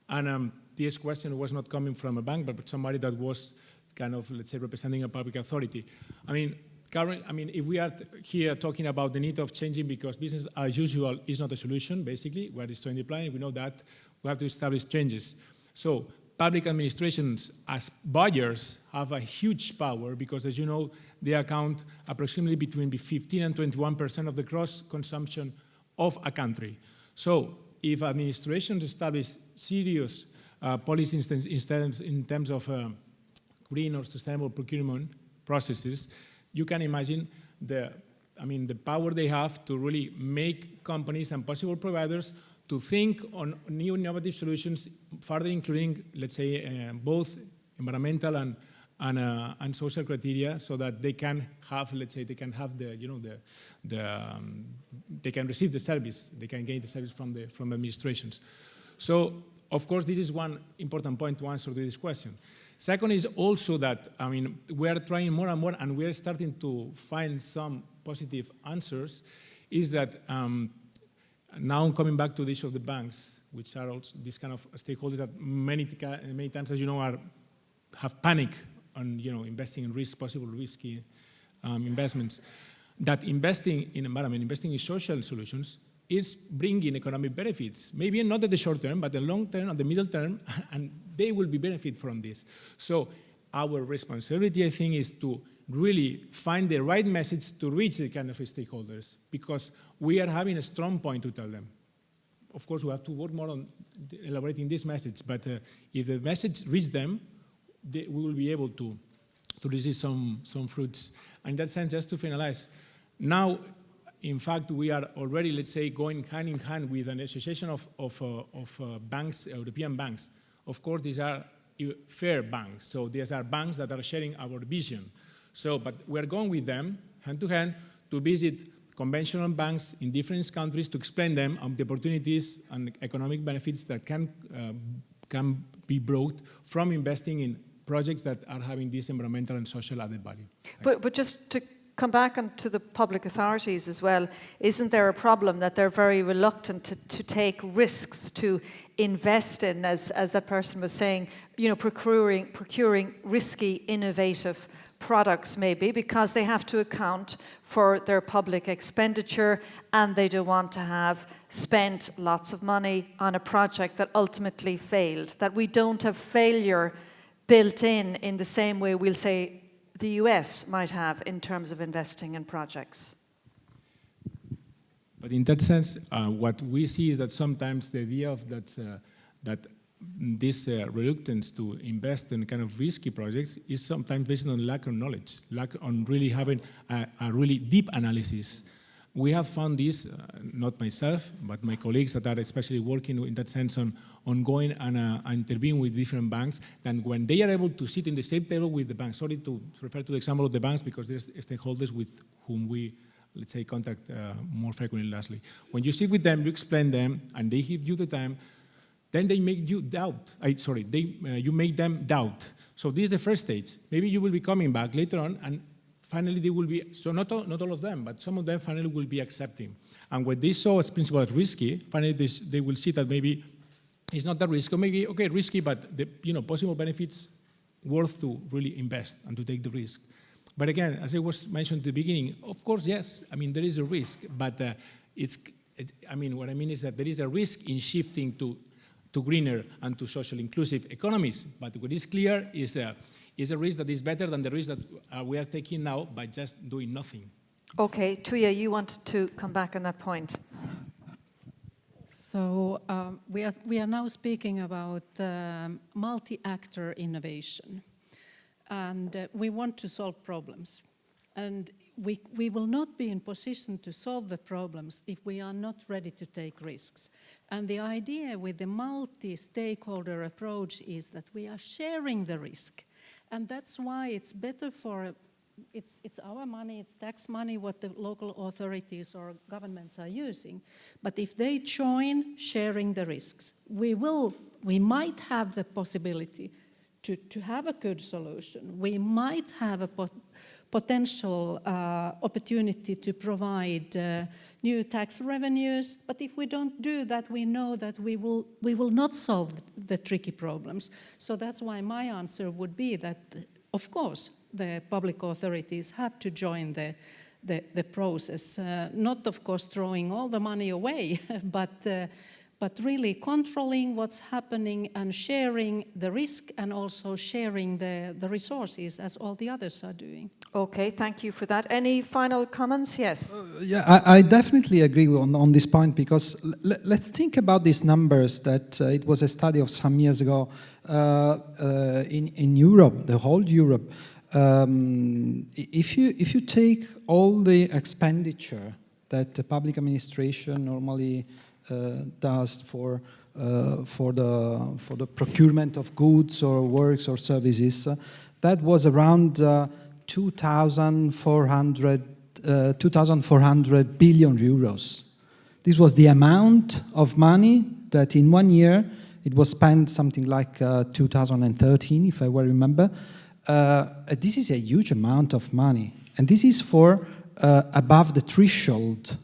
And this question was not coming from a bank, but somebody that was kind of, let's say, representing a public authority. I mean, if we are here talking about the need of changing because business as usual is not a solution, basically, what is trying to apply, we know that we have to establish changes. So public administrations as buyers have a huge power because, as you know, they account approximately between 15 and 21% of the gross consumption of a country. So if administrations establish serious policies in terms of green or sustainable procurement processes, you can imagine the power they have to really make companies and possible providers to think on new innovative solutions, further including, let's say, both environmental and social criteria, so that they can have, let's say, they can have the, you know, they can receive the service, they can gain the service from administrations. So, of course, this is one important point to answer to this question. Second is also that, I mean, we are trying more and more, and we are starting to find some positive answers, is that now coming back to the issue of the banks, which are also these kind of stakeholders that many times, as you know, have panic on, you know, investing in possible risky investments, that investing in environment, investing in social solutions is bringing economic benefits. Maybe not at the short term, but the long term, at the middle term, and they will be benefit from this. So our responsibility, I think, is to really find the right message to reach the kind of stakeholders, because we are having a strong point to tell them. Of course, we have to work more on elaborating this message, but if the message reaches them, we will be able to receive some fruits. And in that sense, just to finalize, now, in fact, we are already, let's say, going hand in hand with an association of banks, European banks. Of course, these are fair banks, so these are banks that are sharing our vision. So, but we're going with them, hand to hand, to visit conventional banks in different countries to explain them the opportunities and economic benefits that can be brought from investing in projects that are having this environmental and social added value. But just to come back onto the public authorities as well, isn't there a problem that they're very reluctant to take risks, to invest in, as that person was saying, you know, procuring risky, innovative products maybe, because they have to account for their public expenditure and they don't want to have spent lots of money on a project that ultimately failed, that we don't have failure built in the same way we'll say the US might have in terms of investing in projects. But in that sense, what we see is that sometimes the idea of that this reluctance to invest in kind of risky projects is sometimes based on lack of knowledge, lack on really having a really deep analysis. We have found this, not myself, but my colleagues that are especially working in that sense on going and interviewing with different banks, and when they are able to sit in the same table with the banks, sorry to refer to the example of the banks because there's stakeholders with whom we, let's say, contact more frequently lastly. When you sit with them, you explain them, and they give you the time, then they make you doubt. You make them doubt. So this is the first stage. Maybe you will be coming back later on, and finally they will be, so not all of them, but some of them finally will be accepting. And when they saw as principle as risky, finally they will see that maybe it's not that risky, or maybe, okay, risky, but the possible benefits worth to really invest and to take the risk. But again, as I was mentioned at the beginning, of course, yes, I mean, there is a risk, but what I mean is that there is a risk in shifting to greener and to social inclusive economies. But what is clear is a risk that is better than the risk that we are taking now by just doing nothing. Okay, Tuija, you wanted to come back on that point. So we are now speaking about multi-actor innovation. And we want to solve problems. And we will not be in position to solve the problems if we are not ready to take risks. And the idea with the multi-stakeholder approach is that we are sharing the risk. And that's why it's better it's our money, it's tax money, what the local authorities or governments are using. But if they join sharing the risks, we might have the possibility to have a good solution. We might have a potential opportunity to provide new tax revenues, but if we don't do that, we know that we will not solve the tricky problems. So that's why my answer would be that, of course, the public authorities have to join the process. Not, of course, throwing all the money away, but really controlling what's happening and sharing the risk and also sharing the resources as all the others are doing. Okay, thank you for that. Any final comments? Yes. Yeah, I definitely agree on this point because let's think about these numbers that it was a study of some years ago in Europe, the whole Europe. If you take all the expenditure that the public administration normally does for the procurement of goods or works or services, that was around 2,400 billion euros. This was the amount of money that in 1 year it was spent, something like 2013, if I well remember. This is a huge amount of money, and this is for above the threshold.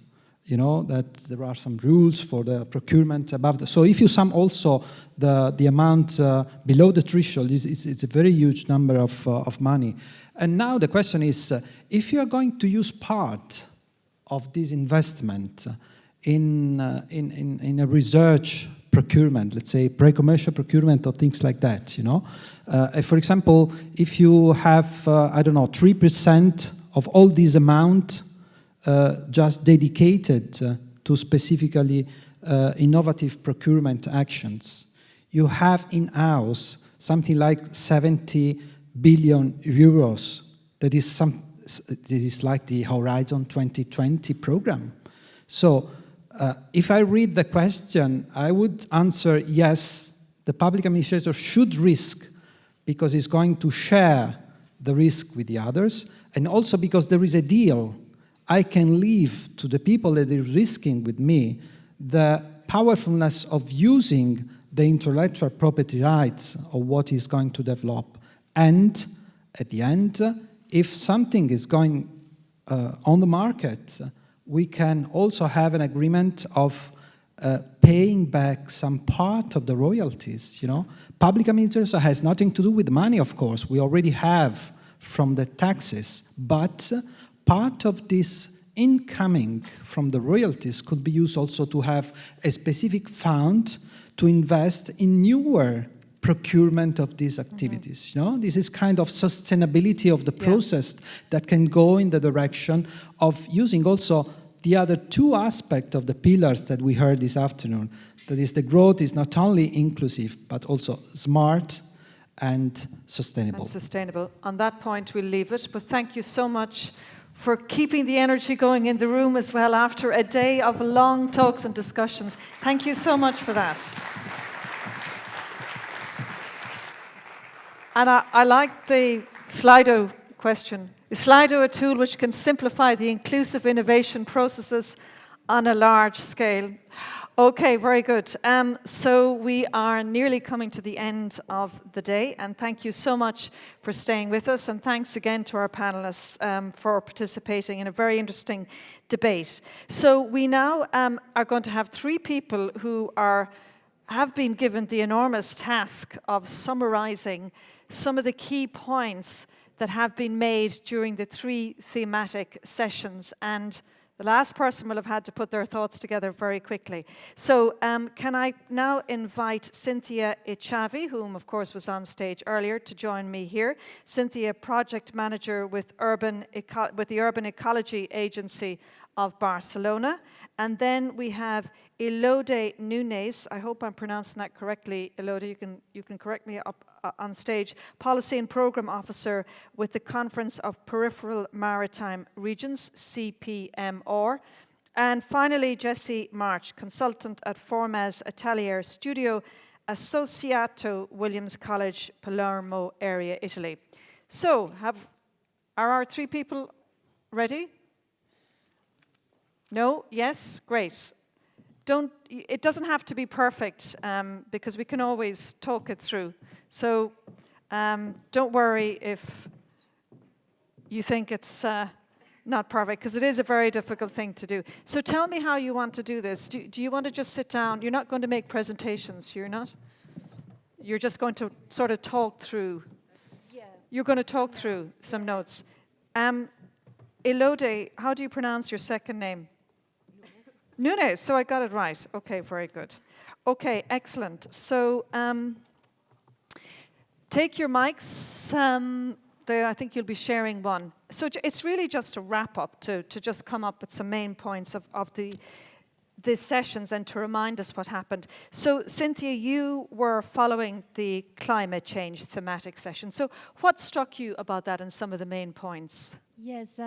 You know, that there are some rules for the procurement above so if you sum also the amount below the threshold, it's a very huge number of money. And now the question is, if you are going to use part of this investment in a research procurement, let's say pre-commercial procurement or things like that, you know, for example, if you have, 3% of all this amount just dedicated to specifically innovative procurement actions, you have in-house something like 70 billion euros. That is like the Horizon 2020 program. So if I read the question, I would answer yes, the public administrator should risk because it's going to share the risk with the others, and also because there is a deal. I can leave to the people that are risking with me the powerfulness of using the intellectual property rights of what is going to develop. And at the end, if something is going on the market, we can also have an agreement of paying back some part of the royalties, you know. Public administration has nothing to do with the money, of course. We already have from the taxes, but part of this incoming from the royalties could be used also to have a specific fund to invest in newer procurement of these activities. You know, this is kind of sustainability of the process that can go in the direction of using also the other two aspects of the pillars that we heard this afternoon. That is, the growth is not only inclusive, but also smart and sustainable. And sustainable. On that point, we'll leave it. But thank you so much for keeping the energy going in the room as well after a day of long talks and discussions. Thank you so much for that. And I like the Slido question. Is Slido a tool which can simplify the inclusive innovation processes on a large scale? Okay, very good. So we are nearly coming to the end of the day, and thank you so much for staying with us, and thanks again to our panelists for participating in a very interesting debate. So we now are going to have three people who have been given the enormous task of summarizing some of the key points that have been made during the three thematic sessions, and the last person will have had to put their thoughts together very quickly. So can I now invite Cynthia Ichavi, whom of course was on stage earlier, to join me here. Cynthia, project manager with the Urban Ecology Agency of Barcelona. And then we have Elode Nunes. I hope I'm pronouncing that correctly. Elode, you can correct me up on stage. Policy and Program Officer with the Conference of Peripheral Maritime Regions, CPMR. And finally, Jessie March, consultant at Formes Atelier Studio Associato, Williams College, Palermo area, Italy. So, are our three people ready? No? Yes? Great. It doesn't have to be perfect because we can always talk it through. So don't worry if you think it's not perfect, because it is a very difficult thing to do. So tell me how you want to do this. Do you want to just sit down? You're not going to make presentations, you're not? You're just going to sort of talk through. Yeah. You're going to talk through some notes. Elode, how do you pronounce your second name? Nunes, so I got it right. Okay, very good. Okay, excellent. So take your mics. I think you'll be sharing one. So it's really just a wrap up to just come up with some main points of the sessions and to remind us what happened. So Cynthia, you were following the climate change thematic session. So what struck you about that and some of the main points? Yes.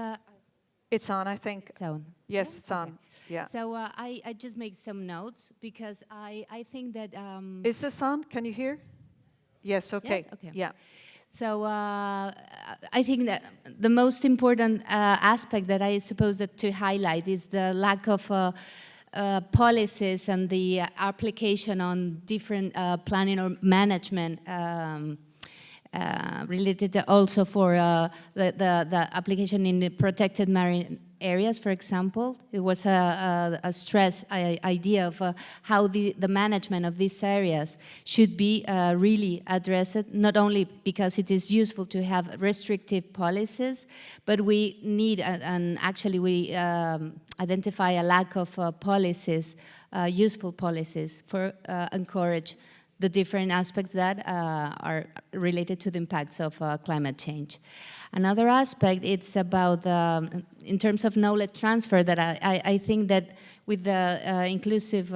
It's on, I think. It's on. Yes, it's on. Yeah. So I just make some notes because I think that... Is this on? Can you hear? Yes, okay. Yes? Okay. Yeah. So I think that the most important aspect that I suppose that to highlight is the lack of policies and the application on different planning or management related also for the application in the protected marine areas, for example. It was a stress idea of how the management of these areas should be really addressed, not only because it is useful to have restrictive policies, but we need, and actually we identify a lack of policies, useful policies for encourage the different aspects that are related to the impacts of climate change. Another aspect, it's about, in terms of knowledge transfer, that I think that with the inclusive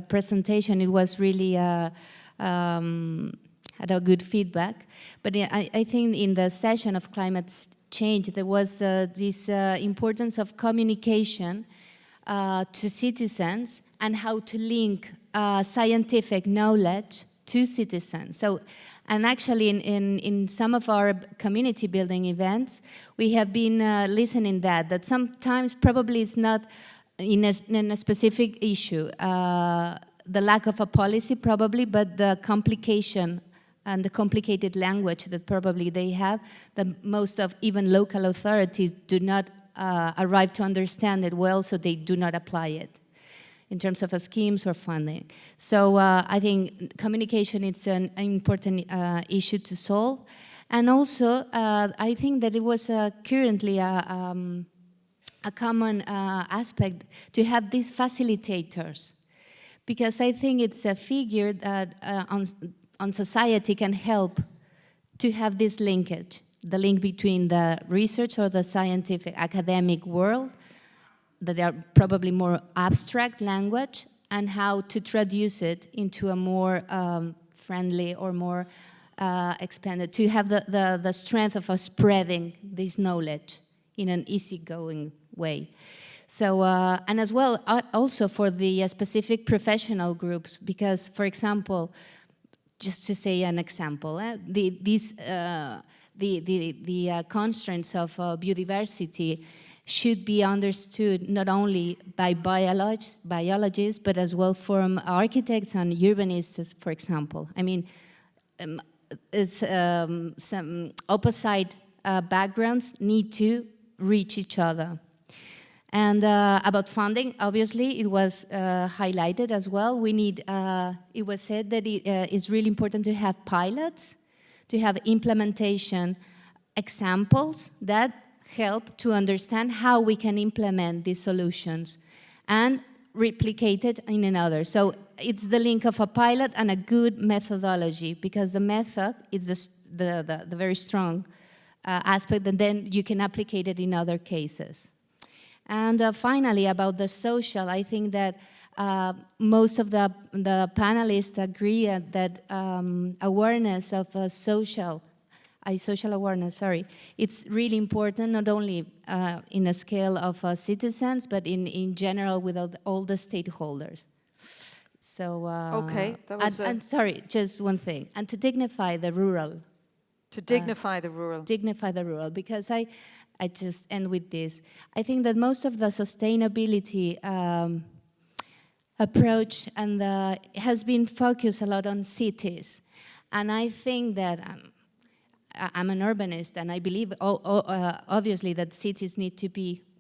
presentation, it was really, had a good feedback. But I think in the session of climate change, there was this importance of communication to citizens and how to link scientific knowledge to citizens. So, and actually in some of our community building events, we have been listening that sometimes probably it's not in a specific issue, the lack of a policy probably, but the complication and the complicated language that probably they have, that most of even local authorities do not arrive to understand it well, so they do not apply it in terms of schemes or funding. So I think communication is an important issue to solve. And also, I think that it was currently a common aspect to have these facilitators, because I think it's a figure that on society can help to have this linkage, the link between the research or the scientific academic world, that are probably more abstract language, and how to traduce it into a more friendly or more expanded, to have the strength of spreading this knowledge in an easygoing way. So, and as well, also for the specific professional groups, because, for example, just to say an example, the constraints of biodiversity should be understood not only by biologists, but as well from architects and urbanists, for example. I mean, some opposite backgrounds need to reach each other. And about funding, obviously, it was highlighted as well. We need, it was said that it's really important to have pilots, to have implementation examples that help to understand how we can implement these solutions and replicate it in another. So it's the link of a pilot and a good methodology, because the method is the very strong aspect, and then you can applicate it in other cases. And finally, about the social, I think that most of the panelists agree that awareness of social awareness, it's really important, not only in a scale of citizens, but in general with all the stakeholders. So, okay, that was and sorry, just one thing, and to dignify the rural. To dignify the rural. Dignify the rural, because I just end with this. I think that most of the sustainability approach has been focused a lot on cities. And I think that I'm an urbanist, and I believe obviously that cities need to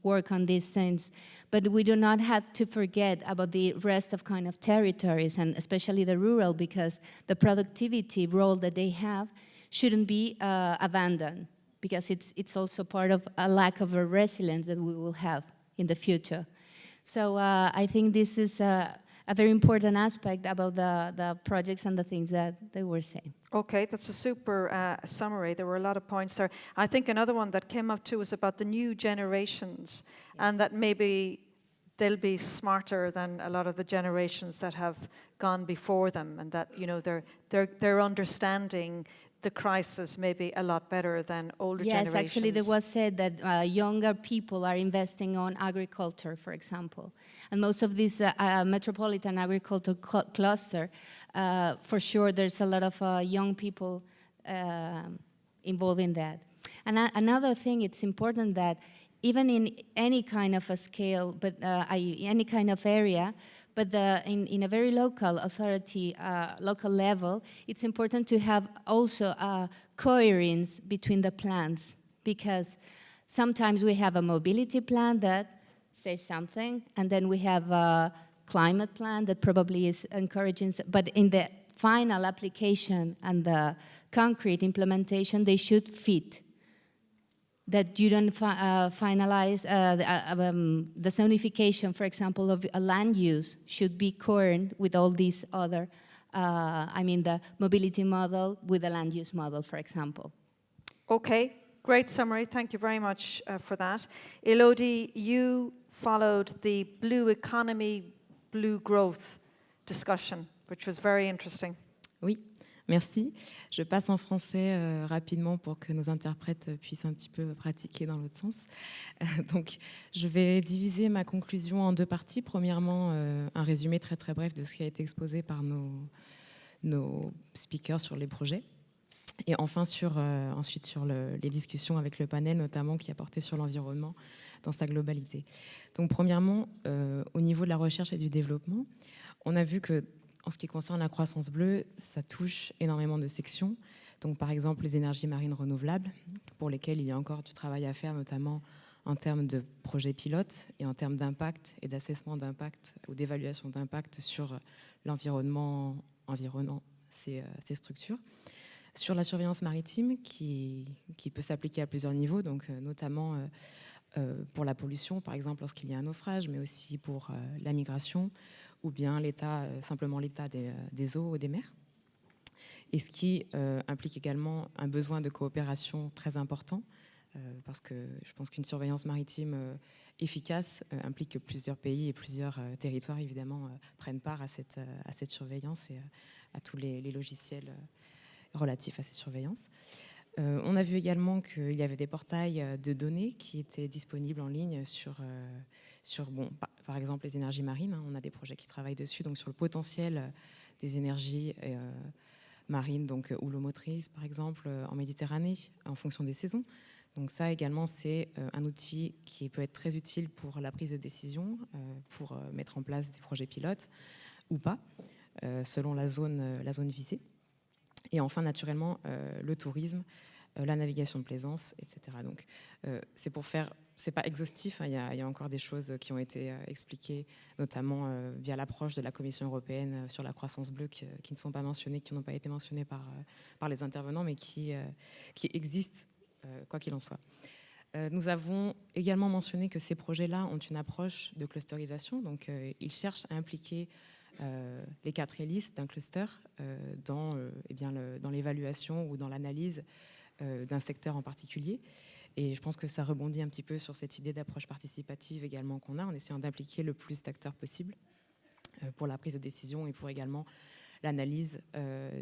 work on these things, but we do not have to forget about the rest of kind of territories, and especially the rural, because the productivity role that they have shouldn't be abandoned, because it's also part of a lack of a resilience that we will have in the future. So I think this is a very important aspect about the projects and the things that they were saying. Okay, that's a super summary. There were a lot of points there. I think another one that came up too was about the new generations, and that maybe they'll be smarter than a lot of the generations that have gone before them, and that, you know, they're understanding the crisis maybe a lot better than older generations. Yes, actually there was said that younger people are investing on agriculture, for example. And most of this metropolitan agriculture cluster, for sure there's a lot of young people involved in that. And another thing, it's important that even in any kind of a scale, but any kind of area, but in a very local authority, local level, it's important to have also a coherence between the plans, because sometimes we have a mobility plan that says something, and then we have a climate plan that probably is encouraging, but in the final application and the concrete implementation, they should fit. That you don't finalize the zonification, for example, of a land use should be coherent with all these other, the mobility model with the land use model, for example. Okay, great summary. Thank you very much for that. Elodie, you followed the blue economy, blue growth discussion, which was very interesting. Oui. Merci. Je passe en français rapidement pour que nos interprètes puissent un petit peu pratiquer dans l'autre sens. Donc, je vais diviser ma conclusion en deux parties. Premièrement, un résumé très très bref de ce qui a été exposé par nos speakers sur les projets. Et enfin, ensuite sur les discussions avec le panel, notamment qui a porté sur l'environnement dans sa globalité. Donc, premièrement, au niveau de la recherche et du développement, on a vu que en ce qui concerne la croissance bleue, ça touche énormément de sections. Donc, par exemple, les énergies marines renouvelables, pour lesquelles il y a encore du travail à faire, notamment en termes de projets pilotes et en termes d'impact et d'assessment d'impact ou d'évaluation d'impact sur l'environnement environnant ces structures. Sur la surveillance maritime, qui peut s'appliquer à plusieurs niveaux, donc notamment pour la pollution, par exemple lorsqu'il y a un naufrage, mais aussi pour la migration, ou bien simplement l'état des eaux ou des mers. Et ce qui implique également un besoin de coopération très important, parce que je pense qu'une surveillance maritime efficace implique que plusieurs pays et plusieurs territoires, évidemment, prennent part à cette surveillance et à tous les logiciels relatifs à cette surveillance. On a vu également qu'il y avait des portails de données qui étaient disponibles en ligne sur par exemple, les énergies marines. On a des projets qui travaillent dessus, donc sur le potentiel des énergies marines, donc houlomotrices, par exemple, en Méditerranée, en fonction des saisons. Donc ça également, c'est un outil qui peut être très utile pour la prise de décision, pour mettre en place des projets pilotes ou pas, selon la zone visée. Et enfin, naturellement, le tourisme, la navigation de plaisance, etc. Donc, c'est pour faire, c'est pas exhaustif, hein, il y a encore des choses qui ont été expliquées, notamment via l'approche de la Commission européenne sur la croissance bleue, qui ne sont pas mentionnées, qui n'ont pas été mentionnées par les intervenants, mais qui existent, quoi qu'il en soit. Nous avons également mentionné que ces projets-là ont une approche de clusterisation, donc ils cherchent à impliquer les 4 hélices d'un cluster dans l'évaluation ou dans l'analyse d'un secteur en particulier. Et je pense que ça rebondit un petit peu sur cette idée d'approche participative également qu'on a, en essayant d'impliquer le plus d'acteurs possible pour la prise de décision et pour également l'analyse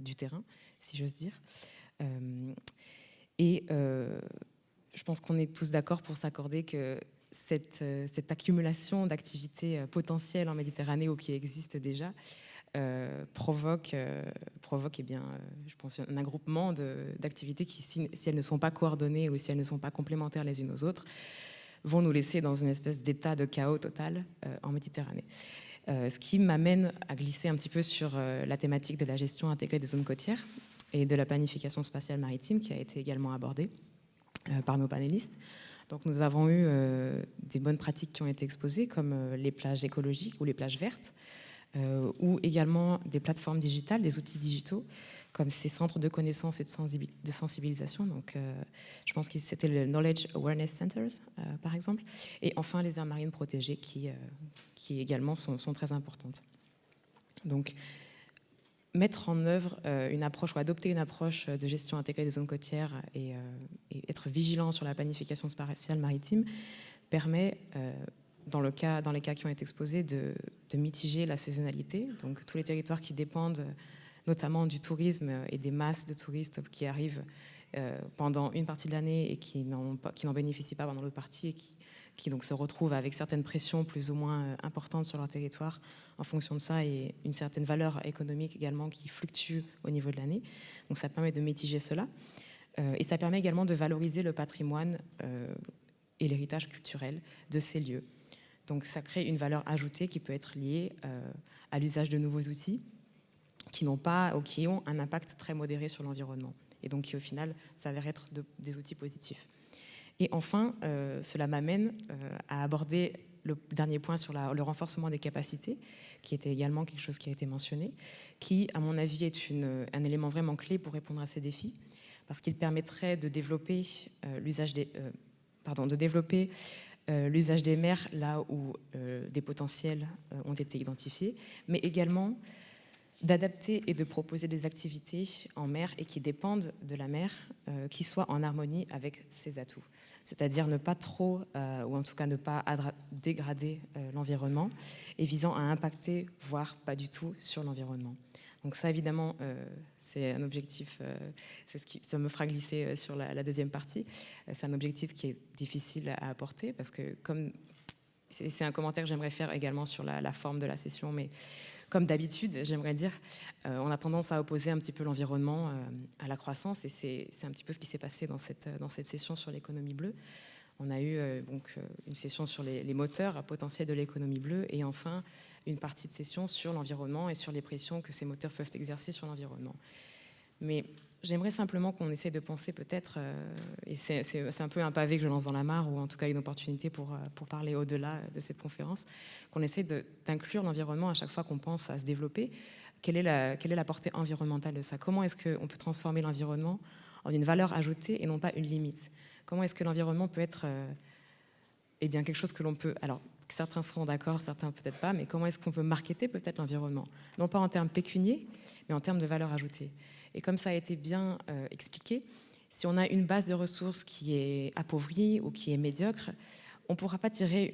du terrain, si j'ose dire. Je pense qu'on est tous d'accord pour s'accorder que cette accumulation d'activités potentielles en Méditerranée ou qui existent déjà provoque je pense, un agroupement d'activités qui, si elles ne sont pas coordonnées ou si elles ne sont pas complémentaires les unes aux autres, vont nous laisser dans une espèce d'état de chaos total en Méditerranée. Ce qui m'amène à glisser un petit peu sur la thématique de la gestion intégrée des zones côtières et de la planification spatiale maritime qui a été également abordée par nos panélistes. Donc nous avons eu des bonnes pratiques qui ont été exposées, comme les plages écologiques ou les plages vertes, ou également des plateformes digitales, des outils digitaux, comme ces centres de connaissances et de sensibilisation. Donc, je pense que c'était le Knowledge Awareness Centers, par exemple. Et enfin, les aires marines protégées, qui également sont très importantes. Donc, mettre en œuvre une approche ou adopter une approche de gestion intégrée des zones côtières et être vigilant sur la planification spatiale maritime permet, dans les cas qui ont été exposés, de mitiger la saisonnalité. Donc tous les territoires qui dépendent notamment du tourisme et des masses de touristes qui arrivent pendant une partie de l'année et qui n'en bénéficient pas pendant l'autre partie et qui donc se retrouvent avec certaines pressions plus ou moins importantes sur leur territoire en fonction de ça et une certaine valeur économique également qui fluctue au niveau de l'année. Donc ça permet de mitiger cela. Et ça permet également de valoriser le patrimoine et l'héritage culturel de ces lieux. Donc ça crée une valeur ajoutée qui peut être liée à l'usage de nouveaux outils qui n'ont pas ou qui ont un impact très modéré sur l'environnement et donc qui au final s'avèrent être des outils positifs. Et enfin, cela m'amène à aborder le dernier point sur le renforcement des capacités, qui était également quelque chose qui a été mentionné, qui, à mon avis, est un élément vraiment clé pour répondre à ces défis, parce qu'il permettrait de développer l'usage des mers là où des potentiels ont été identifiés, mais également d'adapter et de proposer des activités en mer et qui dépendent de la mer, qui soient en harmonie avec ses atouts. C'est-à-dire ne pas trop, ou en tout cas ne pas dégrader l'environnement, et visant à impacter, voire pas du tout, sur l'environnement. Donc ça, évidemment, c'est un objectif, ça me fera glisser sur la deuxième partie. C'est un objectif qui est difficile à apporter, parce que comme c'est un commentaire que j'aimerais faire également sur la forme de la session, mais comme d'habitude, j'aimerais dire, on a tendance à opposer un petit peu l'environnement à la croissance, et c'est un petit peu ce qui s'est passé dans cette session sur l'économie bleue. On a eu donc une session sur les moteurs potentiels de l'économie bleue, et enfin une partie de session sur l'environnement et sur les pressions que ces moteurs peuvent exercer sur l'environnement. Mais j'aimerais simplement qu'on essaie de penser peut-être, et c'est un peu un pavé que je lance dans la mare, ou en tout cas une opportunité pour parler au-delà de cette conférence, qu'on essaie d'inclure l'environnement à chaque fois qu'on pense à se développer quelle est la portée environnementale de ça? Comment est-ce qu'on peut transformer l'environnement en une valeur ajoutée et non pas une limite? Comment est-ce que l'environnement peut être eh bien, quelque chose que l'on peut... Alors, certains seront d'accord, certains peut-être pas, mais comment est-ce qu'on peut marketer peut-être l'environnement? Non pas en termes pécuniers, mais en termes de valeur ajoutée. Et comme ça a été bien expliqué, si on a une base de ressources qui est appauvrie ou qui est médiocre, on ne pourra pas tirer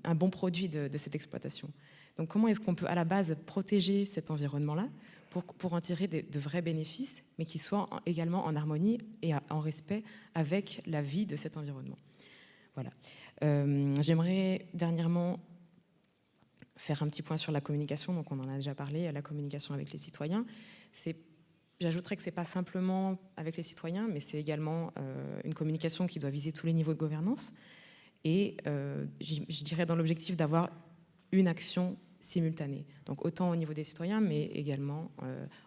un bon produit de cette exploitation. Donc comment est-ce qu'on peut à la base protéger cet environnement-là pour en tirer de vrais bénéfices, mais qui soient également en harmonie et en respect avec la vie de cet environnement? Voilà. J'aimerais dernièrement faire un petit point sur la communication, donc on en a déjà parlé, la communication avec les citoyens. J'ajouterais que ce n'est pas simplement avec les citoyens, mais c'est également une communication qui doit viser tous les niveaux de gouvernance. Et je dirais dans l'objectif d'avoir une action simultanée. Donc autant au niveau des citoyens, mais également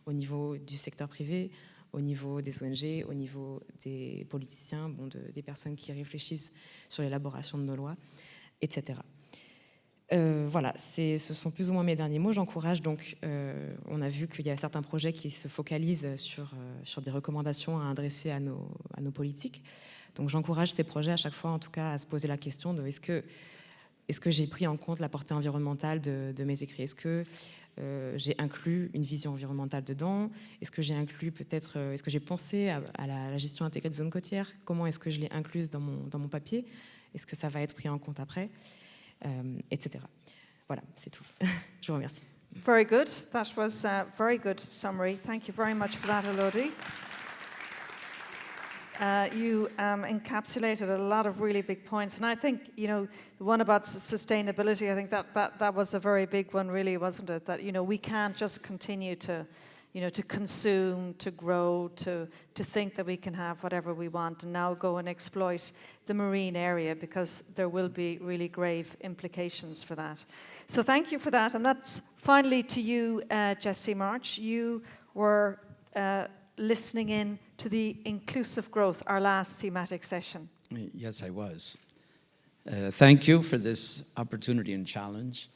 au niveau du secteur privé, au niveau des ONG, au niveau des politiciens, des personnes qui réfléchissent sur l'élaboration de nos lois, etc. Voilà, ce sont plus ou moins mes derniers mots. J'encourage donc, on a vu qu'il y a certains projets qui se focalisent sur des recommandations à adresser à nos politiques. Donc j'encourage ces projets à chaque fois, en tout cas, à se poser la question de est-ce que j'ai pris en compte la portée environnementale de mes écrits? Est-ce que j'ai inclus une vision environnementale dedans? Est-ce que j'ai inclus peut-être, est-ce que j'ai pensé à la gestion intégrée de zones côtières? Comment est-ce que je l'ai incluse dans mon papier? Est-ce que ça va être pris en compte après? Etc. Voilà, c'est tout. Je vous remercie. Very good. That was a very good summary. Thank you very much for that, Elodie. You encapsulated a lot of really big points, and I think, you know, the one about sustainability, I think that was a very big one, really, wasn't it? That, you know, we can't just continue to, you know, to consume, to grow, to think that we can have whatever we want and now go and exploit the marine area, because there will be really grave implications for that. So thank you for that. And that's finally to you, Jesse March. You were listening in to the inclusive growth, our last thematic session. Yes, I was. Thank you for this opportunity and challenge.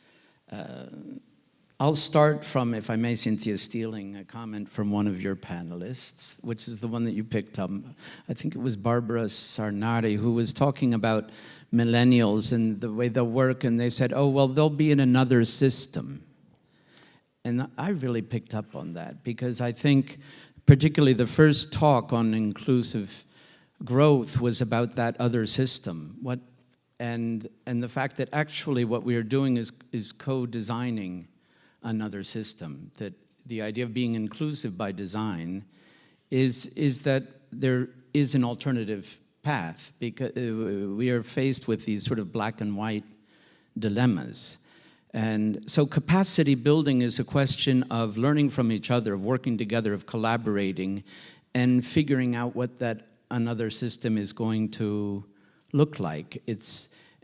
I'll start from, if I may, Cynthia, stealing a comment from one of your panelists, which is the one that you picked up. I think it was Barbara Sarnari, who was talking about millennials and the way they'll work, and they said, oh, well, they'll be in another system. And I really picked up on that, because I think particularly the first talk on inclusive growth was about that other system. And the fact that actually what we are doing is co-designing another system, that the idea of being inclusive by design is that there is an alternative path, because we are faced with these sort of black and white dilemmas. And so capacity building is a question of learning from each other, of working together, of collaborating, and figuring out what that another system is going to look like.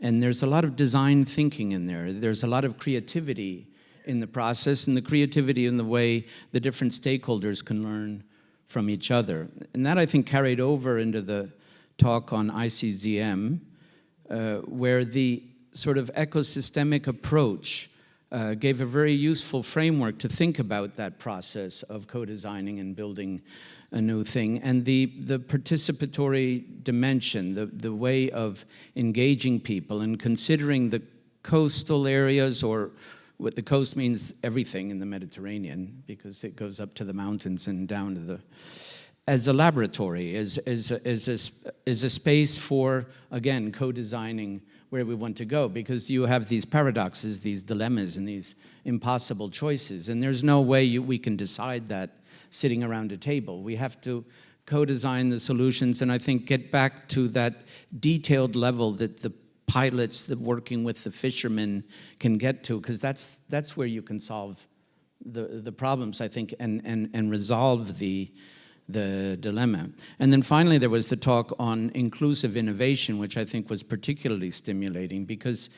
And there's a lot of design thinking in there. There's a lot of creativity in the process, and the creativity in the way the different stakeholders can learn from each other. And that, I think, carried over into the talk on ICZM, where the sort of ecosystemic approach gave a very useful framework to think about that process of co-designing and building a new thing. And the participatory dimension, the way of engaging people and considering the coastal areas, or what the coast means everything in the Mediterranean, because it goes up to the mountains and down to the, as a laboratory, as a space for, again, co-designing where we want to go, because you have these paradoxes, these dilemmas, and these impossible choices, and there's no way we can decide that sitting around a table. We have to co-design the solutions, and I think get back to that detailed level that the pilots that working with the fishermen can get to, because that's where you can solve the problems, I think, and resolve the dilemma. And then finally, there was the talk on inclusive innovation, which I think was particularly stimulating, because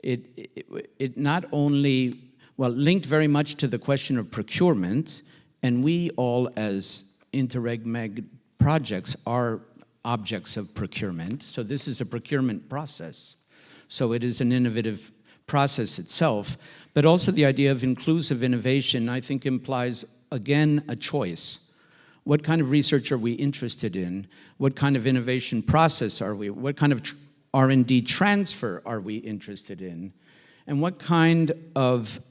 it not only, well, linked very much to the question of procurement, and we all as Interreg Meg projects are objects of procurement. So this is a procurement process. So it is an innovative process itself, but also the idea of inclusive innovation, I think, implies, again, a choice. What kind of research are we interested in? What kind of innovation process are we? What kind of R&D transfer are we interested in? And what kind of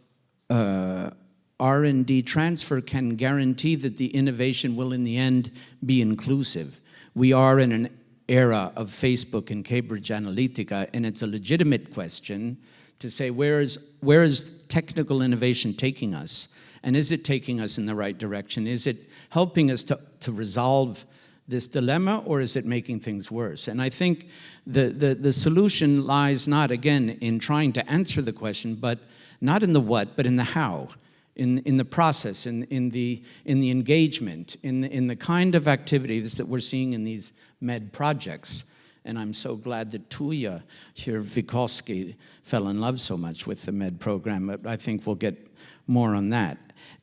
R&D transfer can guarantee that the innovation will, in the end, be inclusive? We are in an era of Facebook and Cambridge Analytica, and it's a legitimate question to say, where is technical innovation taking us? And is it taking us in the right direction? Is it helping us to resolve this dilemma, or is it making things worse? And I think the solution lies not, again, in trying to answer the question, but not in the what, but in the how, in the process, in the engagement, in the kind of activities that we're seeing in these MED projects. And I'm so glad that Tuya here, Vygotsky, fell in love so much with the MED program. But I think we'll get more on that.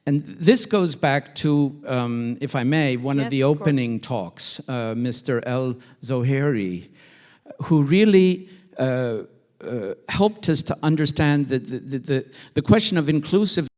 And this goes back to, if I may, one of the opening talks, Mr. El Zohairi, who really helped us to understand the question of inclusive